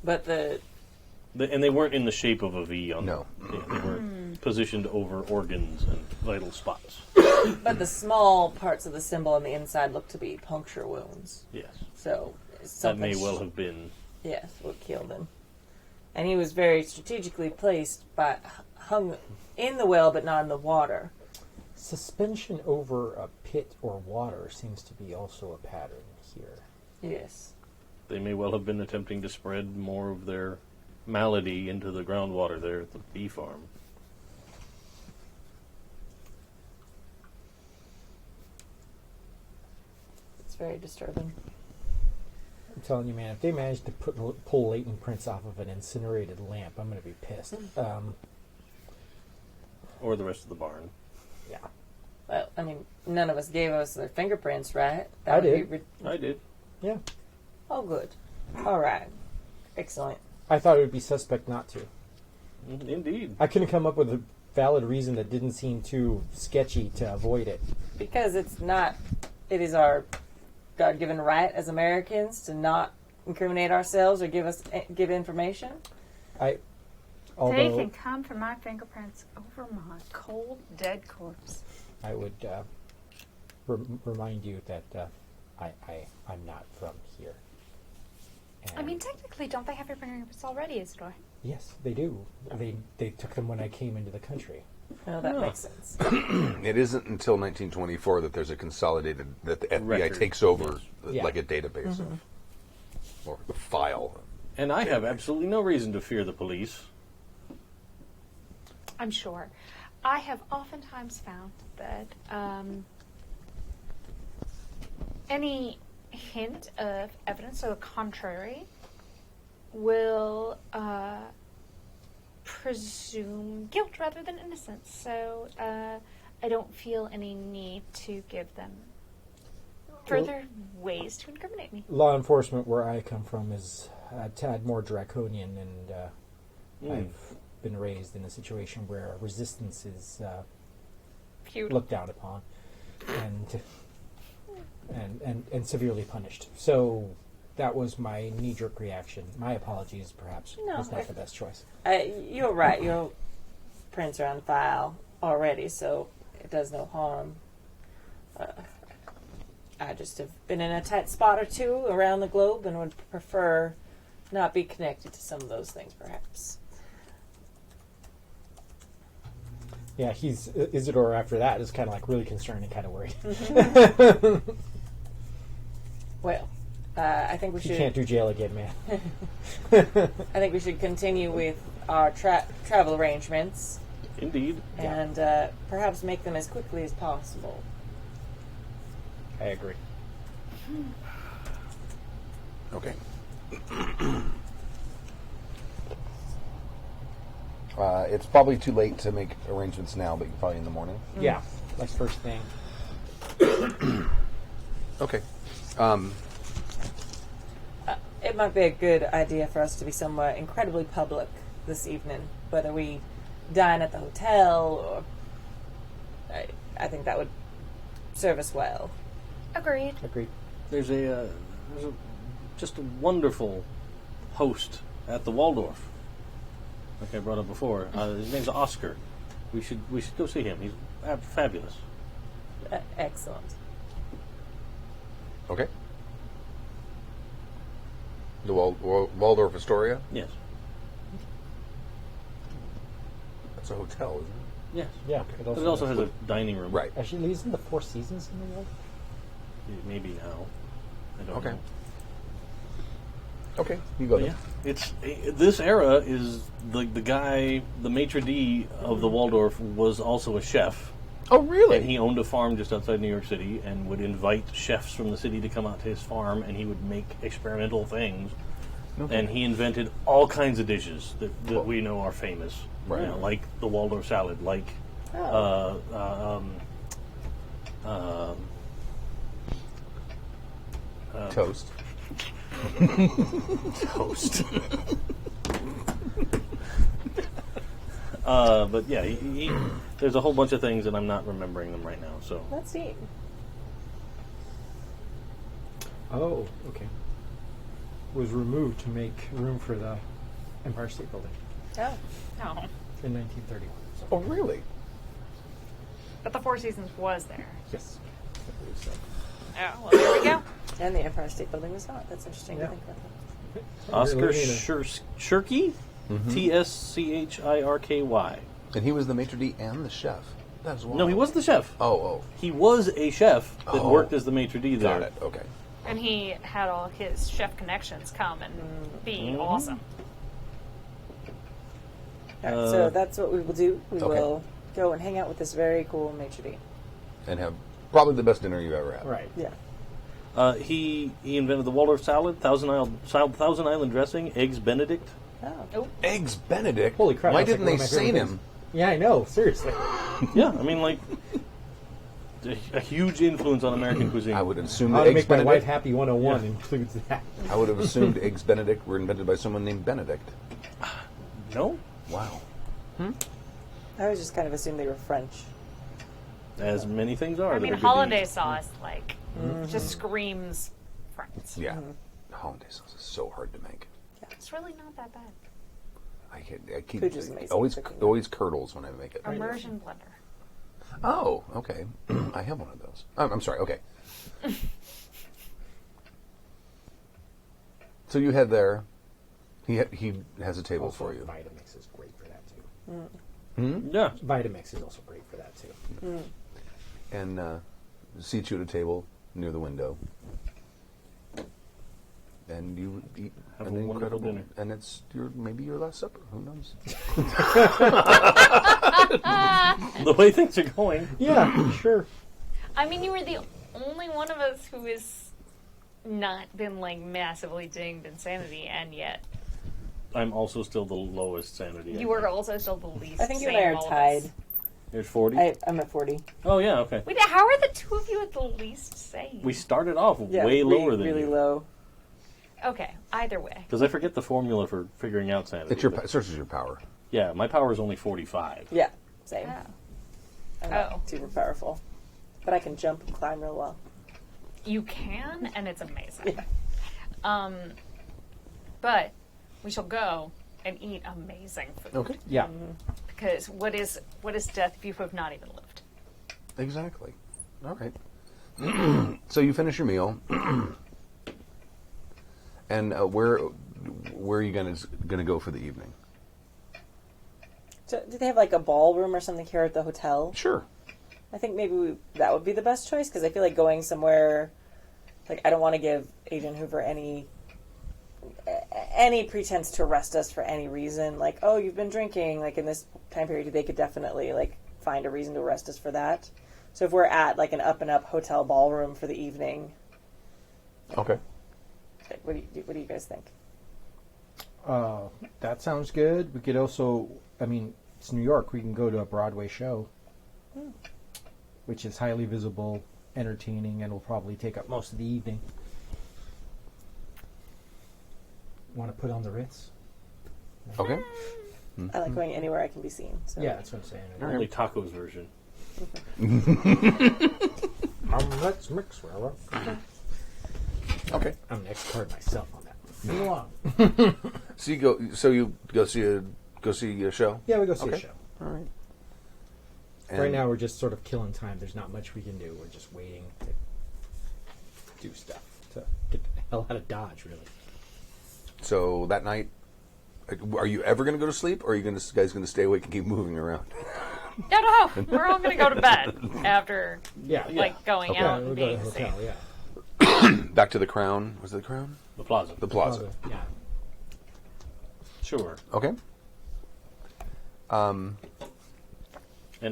But And they weren't in the shape of a V. No. They were positioned over organs and vital spots. the small parts of the symbol on the inside look to be puncture wounds. Yes. So That something may well have been. Yes, what killed him. And he was very strategically placed by hung in the well, but not in the water. Suspension over a pit or water seems to be also a pattern here. Yes. They may well have been attempting to spread more of their malady into the groundwater there at the bee farm. It's very disturbing. I'm telling you, man, if they manage to pull latent prints off of an incinerated lamp, I'm going to be pissed. Or the rest of the barn. Yeah. Well, I mean, none of us gave us their fingerprints, right? I would did. be I did. Yeah. Oh, good. All right. Excellent. I thought it would be suspect not to. Indeed. I couldn't come up with a valid reason that didn't seem too sketchy to avoid it. Because it's not, it is our God-given right as Americans to not incriminate ourselves or give information. They Although can come for my fingerprints over my cold, dead corpse. I would remind you that I'm not from here. I mean, technically, don't they have your fingerprints already, Isadore? Yes, they do. They took them when I came into the country. Oh, that makes sense. It isn't until 1924 that there's a consolidated, that the FBI Record. takes over Yeah. like a database of, or a file. And I have absolutely no reason to fear the police. I'm sure. I have oftentimes found that any hint of evidence to the contrary will presume guilt rather than innocence. So I don't feel any need to give them further ways to incriminate me. Law enforcement, where I come from, is a tad more draconian, and I've been raised in a situation where resistance is looked down upon and severely punished. So that was my knee-jerk reaction. My apologies, perhaps. No, was not the best choice. You're right. Your prints are on file already, so it does no harm. I just have been in a tight spot or two around the globe and would prefer not be connected to some of those things, perhaps. Yeah, Isadore after that is kind of like really concerned and kind of worried. Well, I think we You should. can't do jail again, man. I think we should continue with our travel arrangements Indeed. and perhaps make them as quickly as possible. I agree. Okay. It's probably too late to make arrangements now, but probably in the morning. Yeah, that's first thing. Okay. It might be a good idea for us to be somewhere incredibly public this evening, whether we dine at the hotel or... I think that would serve us well. Agreed. Agreed. There's just a wonderful host at the Waldorf. Like I brought up before. His name's Oscar. We should go see him. He's fabulous. Excellent. Okay. The Waldorf Astoria? Yes. That's a hotel, isn't it? Yes. Yeah. But it also has a dining room. Right. Actually, isn't the Four Seasons in the world? Maybe now. I don't Okay. know. Okay, you go But there. yeah, it's this era is the guy, the maitre d' of the Waldorf was also a chef, Oh, really? and he owned a farm just outside New York City, and would invite chefs from the city to come out to his farm, and he would make experimental things, and he invented all kinds of dishes that we know are famous, Right. You know, like the Waldorf salad, like Toast. toast. But yeah, there's a whole bunch of things, and I'm not remembering them right now. So Let's eat. Oh, okay. Was removed to make room for the Empire State Building Oh. No. in 1931. So, Oh, really? But the Four Seasons was there. yes. I believe so. Oh, well, there we go. And the Empire State Building was not. That's interesting Yeah. to think about that. Oscar Really need Shirky, TSCHIRKY. And he was the maitre d' and the chef. That's wild. No, he was the chef. Oh. He was a chef that Oh. worked as the maitre d' there. Got it. Okay. And he had all his chef connections come and be awesome. All right, so that's what we will do. We Okay. will go and hang out with this very cool maitre d'. And have probably the best dinner you've ever had. Right. Yeah. He invented the Waldorf salad, Thousand Island dressing, eggs Benedict. Oh. Eggs Benedict? Holy crap. Why that's didn't like they one of my favorite sane him? things. Yeah, I know. Seriously. Yeah, I mean, like, a huge influence on American cuisine. I would assume How that to Eggs Make My Wife Benedict... Happy 101 includes that. I would have assumed Eggs Benedict were invented by someone named Benedict. No? Wow. I was just kind of assumed they were French. As many things are. I that mean, are good to holiday eat. sauce, like, just screams France. Yeah. Hollandaise sauce is so hard to make. It's really not that bad. I keep Pooja's amazing always cooking. always curdles when I make it. Immersion blender. Oh, okay. I have one of those. I'm sorry. Okay. So you head there. He has a table Also, for you. Vitamix is great for that, too. Yeah. Vitamix is also great for that, too. And seats you at a table near the window. And you eat Have an a wonderful incredible dinner. And it's maybe your last supper. Who knows? The way things are going. Yeah, sure. I mean, you were the only one of us who has not been, like, massively dinged insanity, and yet I'm also still the lowest sanity. you were also still the least I think you and sane I of are all of tied. us. There's 40. I'm at 40. Oh, yeah, okay. Wait, how are the two of you at the least sane? We started off Yeah, way lower than really you. low. Okay, either way. Because I forget the formula for figuring out sanity. It's your but- searches your power. Yeah, my power is only 45. Yeah, same. Oh. I'm not Oh. super powerful, but I can jump and climb real well. You can, and it's amazing. Yeah. But we shall go and eat amazing food. Okay. Yeah. Because what is death if you have not even lived? Exactly. All right. So you finish your meal, and where are you gonna go for the evening? So, do they have like a ballroom or something here at the hotel? Sure. I think maybe that would be the best choice because I feel like going somewhere, like I don't want to give Agent Hoover any pretense to arrest us for any reason. Like, oh, you've been drinking. Like in this time period, they could definitely like find a reason to arrest us for that. So if we're at like an up and up hotel ballroom for the evening, Okay. like, what do you guys think? That sounds good. We could also, I mean, it's New York. We can go to a Broadway show, which is highly visible, entertaining, and will probably take up most of the evening. Want to put on the Ritz? Okay. I like going anywhere I can be seen. So. Yeah, that's what I'm saying. Only tacos version. Let's mix well. Okay. I'm an expert myself on that. Move along. So you go see a show. Yeah, we go see Okay. a show. All right. Right now, we're just sort of killing time. There's not much we can do. We're just waiting to do stuff to get the hell out of Dodge, really. So that night, are you ever going to go to sleep, or are you guys going to stay awake and keep moving around? No, we're all going to go to bed after, Yeah, like, going Okay. out we'll and go to being the safe. hotel. Yeah. Back to the Crown. Was it the Crown? The plaza. The Plaza. Yeah. Sure. Okay. And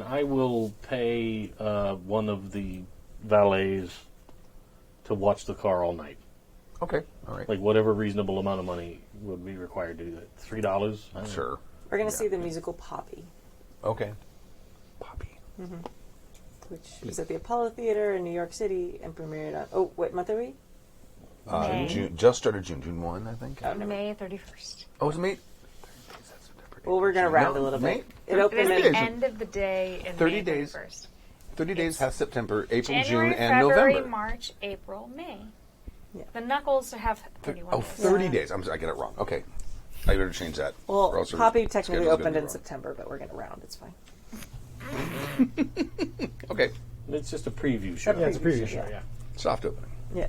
I will pay one of the valets to watch the car all night. Okay. All right. Like whatever reasonable amount of money would be required to do that. $3? I don't know. Sure. We're going to see the musical Poppy, Okay. Poppy. which is at the Apollo Theater in New York City and premiered on. Oh, what month are we? May. June, just started June 1, I think. May 31st. Oh, it's May. Well, we're going to round a little May? bit. It It opened is in the end of the day in 30 May days. 31st. 30 days past September, April, January, June, and February, November. March, April, May. Yeah. The Knuckles have 31 Oh, days. 30 Yeah. days. I get it wrong. Okay. I better change that. or Well, else the Poppy technically schedule's gonna opened be in wrong. September, but we're going to round. It's fine. Okay. It's just a preview show. Yeah, it's a Preview preview show, show, yeah. Soft opening. Yeah.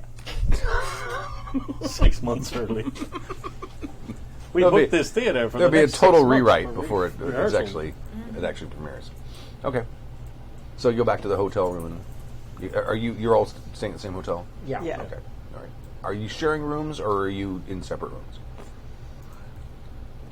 6 months early. We There'll booked be- this theater for There'll the be a next total 6 months rewrite for before it rehearsal. actually premieres. Okay. So you go back to the hotel room, and you're all staying at the same hotel? Yeah. Yeah. Okay. All right. Are you sharing rooms or are you in separate rooms?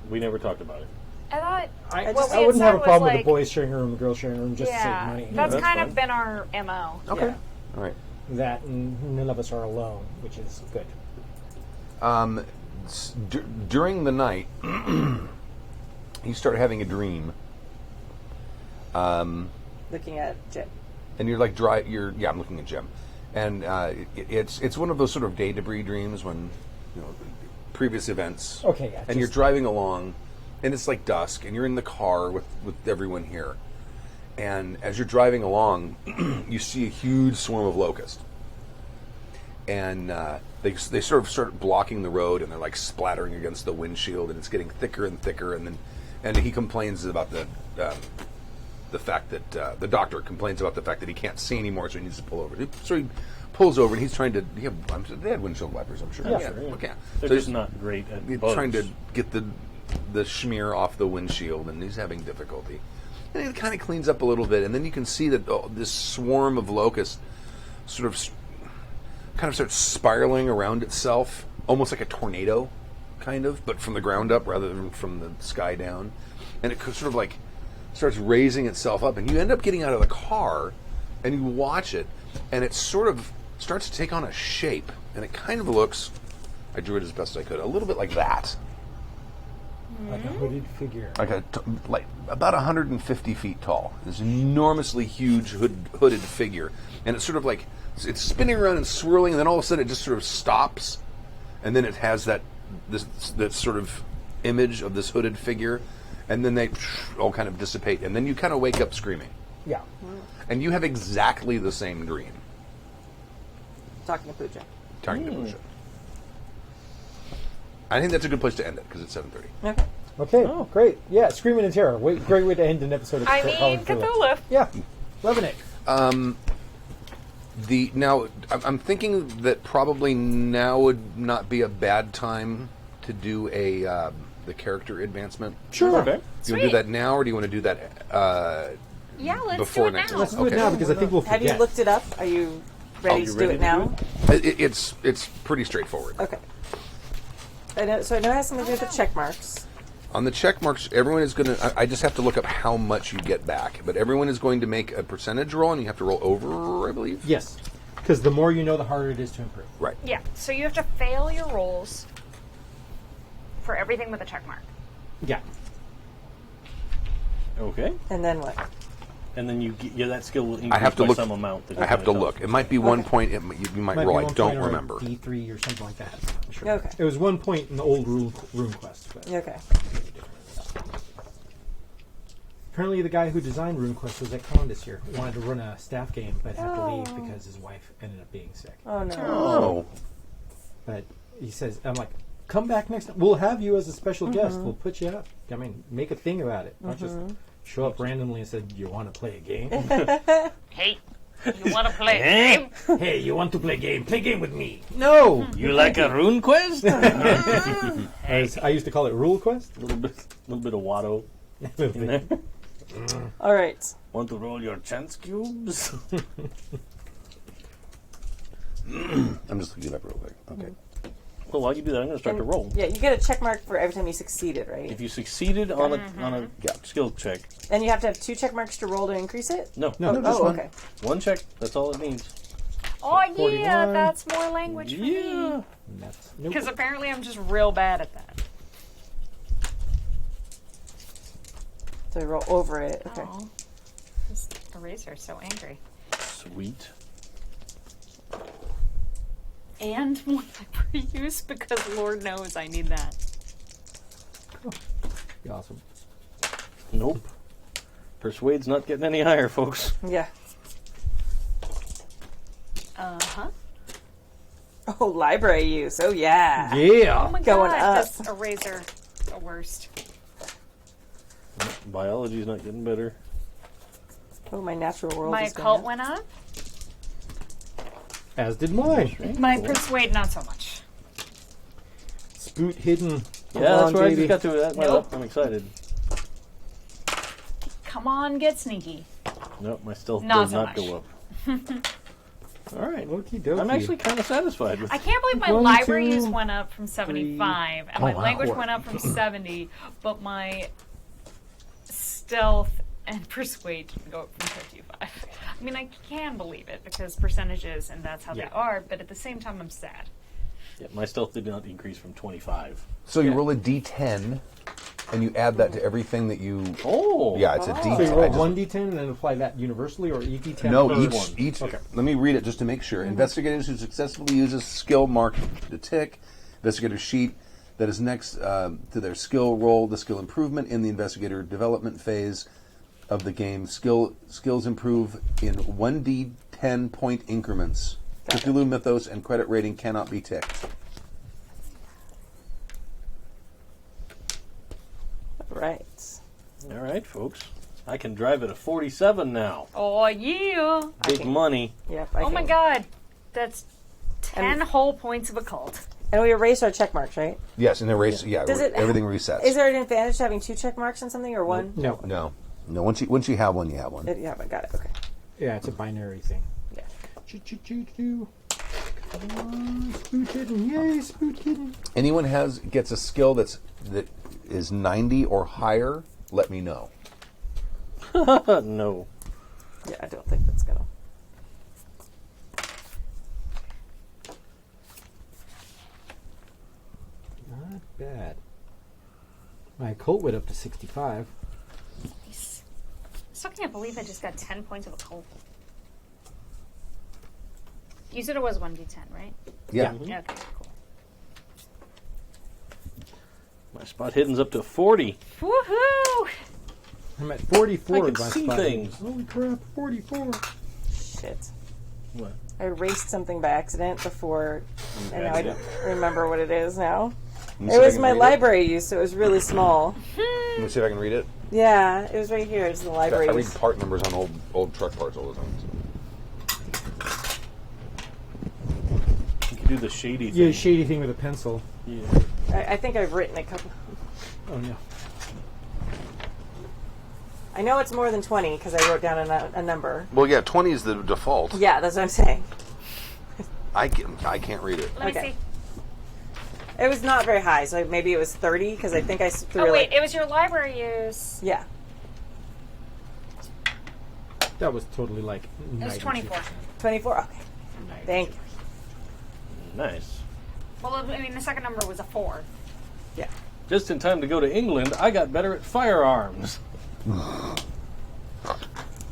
We never talked about it. I thought I what we had wouldn't have said a was, problem with like- the boys sharing a room, the girls sharing a room, just to save yeah, money. that's that's kind fine. of been our MO. Okay. Yeah. All right. That and none of us are alone, which is good. During the night, you start having a dream, Looking at Jim. and you're like I'm looking at Jim, and it's one of those sort of day debris dreams when previous events. Okay, yeah, And you're just- driving along, and it's like dusk, and you're in the car with everyone here, and as you're driving along, you see a huge swarm of locusts, and they sort of start blocking the road, and they're like splattering against the windshield, and it's getting thicker and thicker, and he complains about the fact that the doctor complains about the fact that he can't see anymore, so he needs to pull over. So he pulls over, and he's trying to. They had windshield wipers, I'm sure. Yeah, Yeah, sure, yeah. okay. They're So just he's not great at bugs. trying to get the smear off the windshield, and he's having difficulty. And it kind of cleans up a little bit, and then you can see that this swarm of locusts sort of kind of starts spiraling around itself, almost like a tornado, kind of, but from the ground up rather than from the sky down. And it sort of like starts raising itself up, and you end up getting out of the car, and you watch it, and it sort of starts to take on a shape, and it kind of looks, I drew it as best I could, a little bit like that. Like a hooded figure. Like about 150 feet tall. This enormously huge hooded figure, and it's sort of like it's spinning around and swirling, and then all of a sudden it just sort of stops, and then it has that sort of image of this hooded figure, and then they all kind of dissipate, and then you kind of wake up screaming, Yeah. and you have exactly the same dream. Talking to Pooja. Talking to Pooja. I think that's a good place to end it because it's 7:30. Okay. Okay, great. Yeah, Screaming in Terror. Great way to end an episode of I mean, Cthulhu. Yeah, loving it. Now, I'm thinking that probably now would not be a bad time to do the character advancement. Sure. Okay. Do you want to do Sweet. that now, or do you want to do that Yeah, let's before do it next now. Let's do it Okay. now because I think we'll forget. Have you looked it up? Are you ready you to do ready it to now? do It's pretty straightforward. Okay. I know it has something to do with the check marks. On the check marks, everyone is going to. I just have to look up how much you get back, but everyone is going to make a percentage roll, and you have to roll over, I believe. Yes, because the more you know, the harder it is to improve. Right. Yeah, so you have to fail your rolls for everything with a check mark. Yeah. Okay. And then what? And then that skill will increase I have to by look. some amount. That I have to look. It might be 1 point. You might Might roll. be I 1 don't point or a remember. D3 or something like that. I'm sure. Okay. It was 1 point in the old Rune Quest. But Okay. apparently, the guy who designed Rune Quest was at Con this year. Wanted to run a staff game, but had to leave because his wife ended up being sick. Oh no. Oh. But he says, "I'm like, come back next time. We'll have you as a special guest. We'll put you up. I mean, make a thing about it. Not just show up randomly and say, you want to play a game? Hey, you want to play a game? Hey, you want to play a game? Play a game with me. No. You like a rune quest? I used to call it Rule Quest. A little bit of Watto in there. All right. Want to roll your chance cubes? I'm just looking it up real quick. Okay. Well, while you do that, I'm going to start to roll. Yeah, you get a check mark for every time you succeeded, right? If you succeeded on a skill check, And you have to have 2 check marks to roll to increase it? no, No, just Oh, one. okay. one check. That's all it means. Oh, yeah, 41. that's more language for me. Yeah. That's, Because apparently I'm just real bad at that. So I roll over it. Okay. Oh, this eraser is so angry. Sweet. And one I use because Lord knows I need that. be awesome. Nope. Persuade's not getting any higher, folks. Yeah. Uh-huh. Oh, library use. Oh, yeah. Yeah. Oh my Going god, up. this eraser, the worst. Biology's not getting better. Oh, my natural world My is going occult up. went up. As did mine. My persuade, not so much. Spoot hidden Yeah, that's on, where I JD. just got to that. Nope. I'm excited. Come on, get sneaky. Nope, my stealth Not does so not much. go up. All right. Okie dokie. I'm actually kind of satisfied with I can't believe my 1, library 2, use went up from 75, and my wow. language went up from 70, but my stealth and persuade didn't go up from 55. I mean, I can believe it because percentages and that's how Yeah. they are, but at the same time, I'm sad. Yeah, my stealth did not increase from 25. So you roll a d10, and you add that to everything that you. Oh! Yeah, it's a d10. So you roll I just- 1d10 and then apply that universally, or each d10? No, per each one? each. Okay. Let me read it just to make sure. Investigators who successfully use a skill marked the tick, investigator sheet that is next to their skill roll, the skill improvement in the investigator development phase of the game. Skills improve in 1d10 point increments. Cthulhu mythos and credit rating cannot be ticked. Right. All right, folks. I can drive at a 47 now. Oh, yeah. Big money. Yep. Oh my god. That's 10 whole points of occult. And we erased our check marks, right? Yes, and erase. Yeah, Does it- everything resets. Is there an advantage to having 2 check marks on something or 1? No. No. Once you have one, you have one. Yeah, I got it. Okay. Yeah, it's a binary thing. Yeah. Choo-choo-choo-choo. Come on, spook hidden. Yay, spook hidden. Anyone gets a skill that is 90 or higher, let me know. No. Yeah, I don't think that's gonna. Not bad. My occult went up to 65. Nice. I still can't believe I just got 10 points of occult. You said it was 1d10, right? Yeah. Yeah, okay, cool. My spot hidden's up to 40. Woohoo! I'm at 44 I in can my see spot. things. Holy crap, 44. Shit. What? I erased something by accident before, and now I Yeah. don't remember what it is now. Let me It see if I was can my read it. library use, so it was really small. Let me see if I can read it. Yeah, it was right here. It's the library I read use. part numbers on old truck parts all the time. You can do the shady thing. Yeah, shady thing with a pencil. Yeah. I think I've written a couple. Oh no. I know it's more than 20 because I wrote down a number. Well, yeah, 20 is the default. Yeah, that's what I'm saying. I can't read it. Let me Okay. see. It was not very high, so maybe it was 30 because I think I threw Oh, wait, like. it was your library use. Yeah, That was totally like. It was 24. 24. Okay, thank you. Nice. Well, I mean, the second number was a 4. Yeah. Just in time to go to England, I got better at firearms.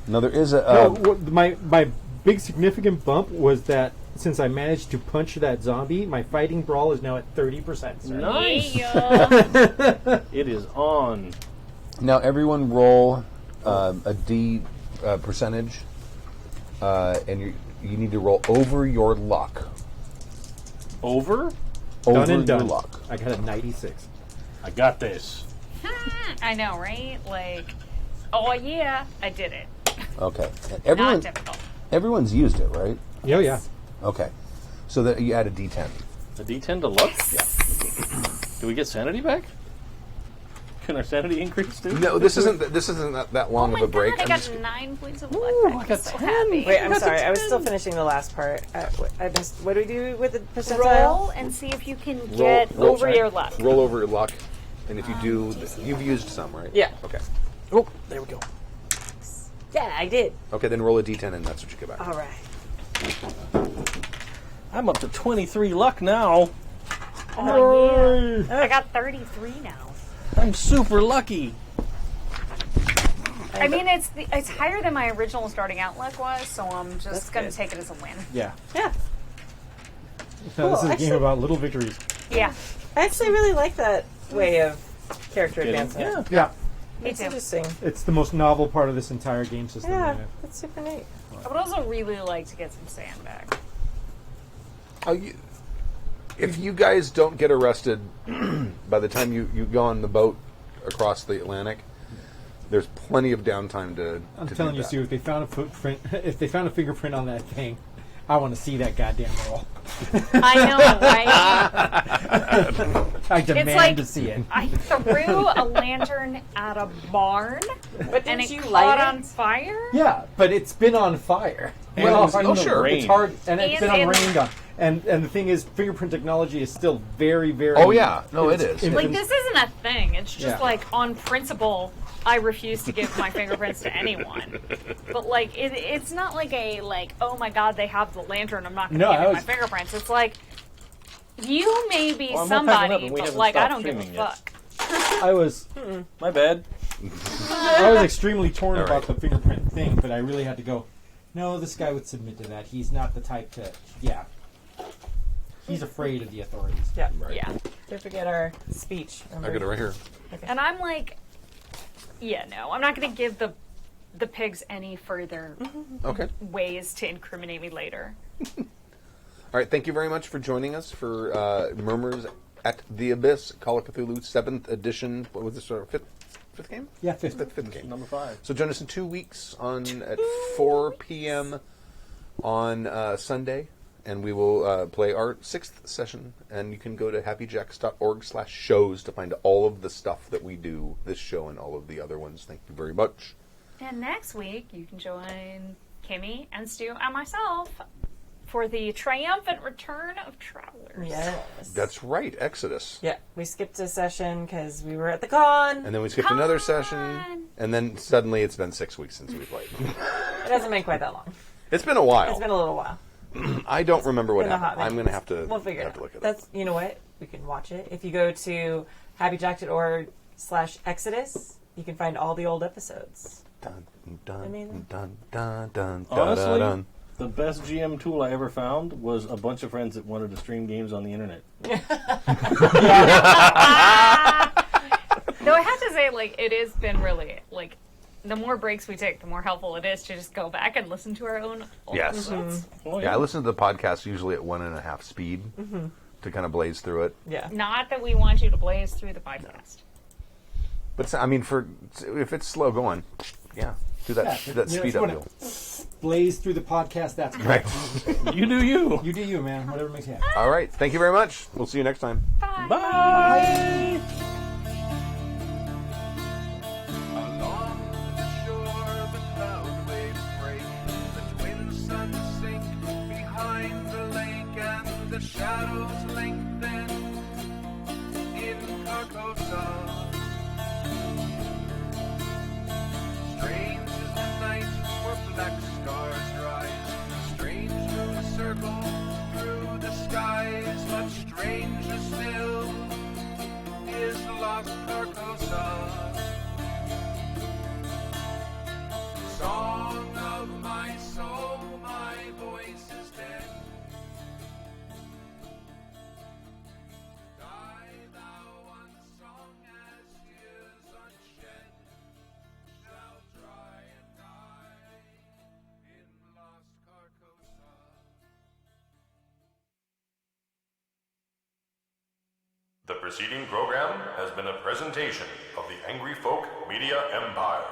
No, there is a. No, my big significant bump was that since I managed to punch that zombie, my fighting brawl is now at 30%. Sir. Nice. Yeah. It is on. Now, everyone roll a D percentage, and you need to roll over your luck. Over? Over Done and done. your luck. I got a 96. I got this. I know, right? Like, oh yeah, I did it. Okay. And Not difficult. everyone's used it, right? Yeah, yeah. Okay. So that you add a D10. A D10 to luck? Yeah. Do we get sanity back? Can our sanity increase too? No, this isn't that long Oh my of a break. god, I I'm got just- 9 points of luck. I got so 10. happy. Wait, I'm That's sorry. a I was still 10. finishing the last part. I missed. What do we do with the percentile? Roll and see if you can get roll, over sorry. your luck. Roll over your luck, and if you do, you've used some, right? Yeah. Okay. Oh, there we go. Yeah, I did. Okay, then roll a D10, and that's what you get back. All right. I'm up to 23 luck now. Oh yeah. I got 33 now. I'm super lucky. I mean, it's higher than my original starting out luck was, so I'm That's just gonna good. take it as a win. Yeah. Yeah. So this is a actually- game about little victories. Yeah, I actually really like that way of character advancement. Yeah. Yeah. me It's too. interesting. It's the most novel part of this entire game system. Yeah, that's super neat. I would also really like to get some sand back. If you guys don't get arrested by the time you go on the boat across the Atlantic, there's plenty of downtime to. I'm to telling do you, that. Sue, if they found a footprint, if they found a fingerprint on that thing, I want to see that goddamn roll. I know, right? I demand like- to see it. I threw a lantern at a barn, But and didn't it you caught light on it? fire. Yeah, but it's been on fire. And it was in the sure. rain. It's hard, and it's And been in- rained on. And the thing is, fingerprint technology is still very, very. Oh, yeah. No, it is. Like, this isn't a thing. It's just Yeah. like, on principle, I refuse to give my fingerprints to anyone. But like, it's not like a like, oh my god, they have the lantern, I'm not going to No, give I you my was- fingerprints. It's like, you may be Well, I'm not packing up somebody, and we but haven't like, I stopped don't give a streaming yet. fuck. I was My bad. extremely torn All about right. the fingerprint thing, but I really had to go. No, this guy would submit to that. He's not the type to. Yeah, he's afraid of the authorities. Yeah. Yeah. Don't forget our speech. I got it right here. And I'm like, yeah, no, I'm not going to give the pigs any further Okay. ways to incriminate me later. All right. Thank you very much for joining us for Murmurs at the Abyss, Call of Cthulhu 7th edition. What was this? Fifth game? Yeah, fifth. Fifth game. Number 5. So join us in 2 weeks at 4 p.m. on Sunday, and we will play our 6th session. And you can go to happyjacks.org/shows to find all of the stuff that we do, this show and all of the other ones. Thank you very much. And next week, you can join Kimi and Stu and myself for the triumphant return of travelers. Yes. That's right, Exodus. Yeah, we skipped a session because we were at the con. And then we skipped another session, and then suddenly it's been 6 weeks since we played. It hasn't been quite that long. It's been a while. It's been a little while. I don't remember what Been a happened. hot I'm going to have to, We'll figure it have to out. look it up. That's, you know what? We can watch it. If you go to happyjack.org/Exodus, you can find all the old episodes. Dun, dun, Amazing. dun, dun, dun, Honestly, dun, dun. the best GM tool I ever found was a bunch of friends that wanted to stream games on the internet. Though I have to say, like, it has been really, like, the more breaks we take, the more helpful it is to just go back and listen to our own old Yes. episodes. Oh, Yeah, I listen to the podcast usually at 1.5 speed to kind of blaze through it. Yeah. Not that we want you to blaze through the podcast. But I mean, if it's slow going, yeah, do that speed up deal. Blaze through the podcast. That's Right. You do you. You do you, man. Whatever makes you happy. All right. Thank you very much. We'll see you next time. Bye. Along the shore, the cloud waves break. The twin suns sink behind the lake, and the shadows lengthen in Carcosa. Strange is the night where black stars rise. Strange moons circle through the skies. Much stranger still is lost Carcosa. Song of my soul, my voice is dead. Die thou unsung as tears unshed, shall dry and die in lost Carcosa. The preceding program has been a presentation of the Angry Folk Media Empire.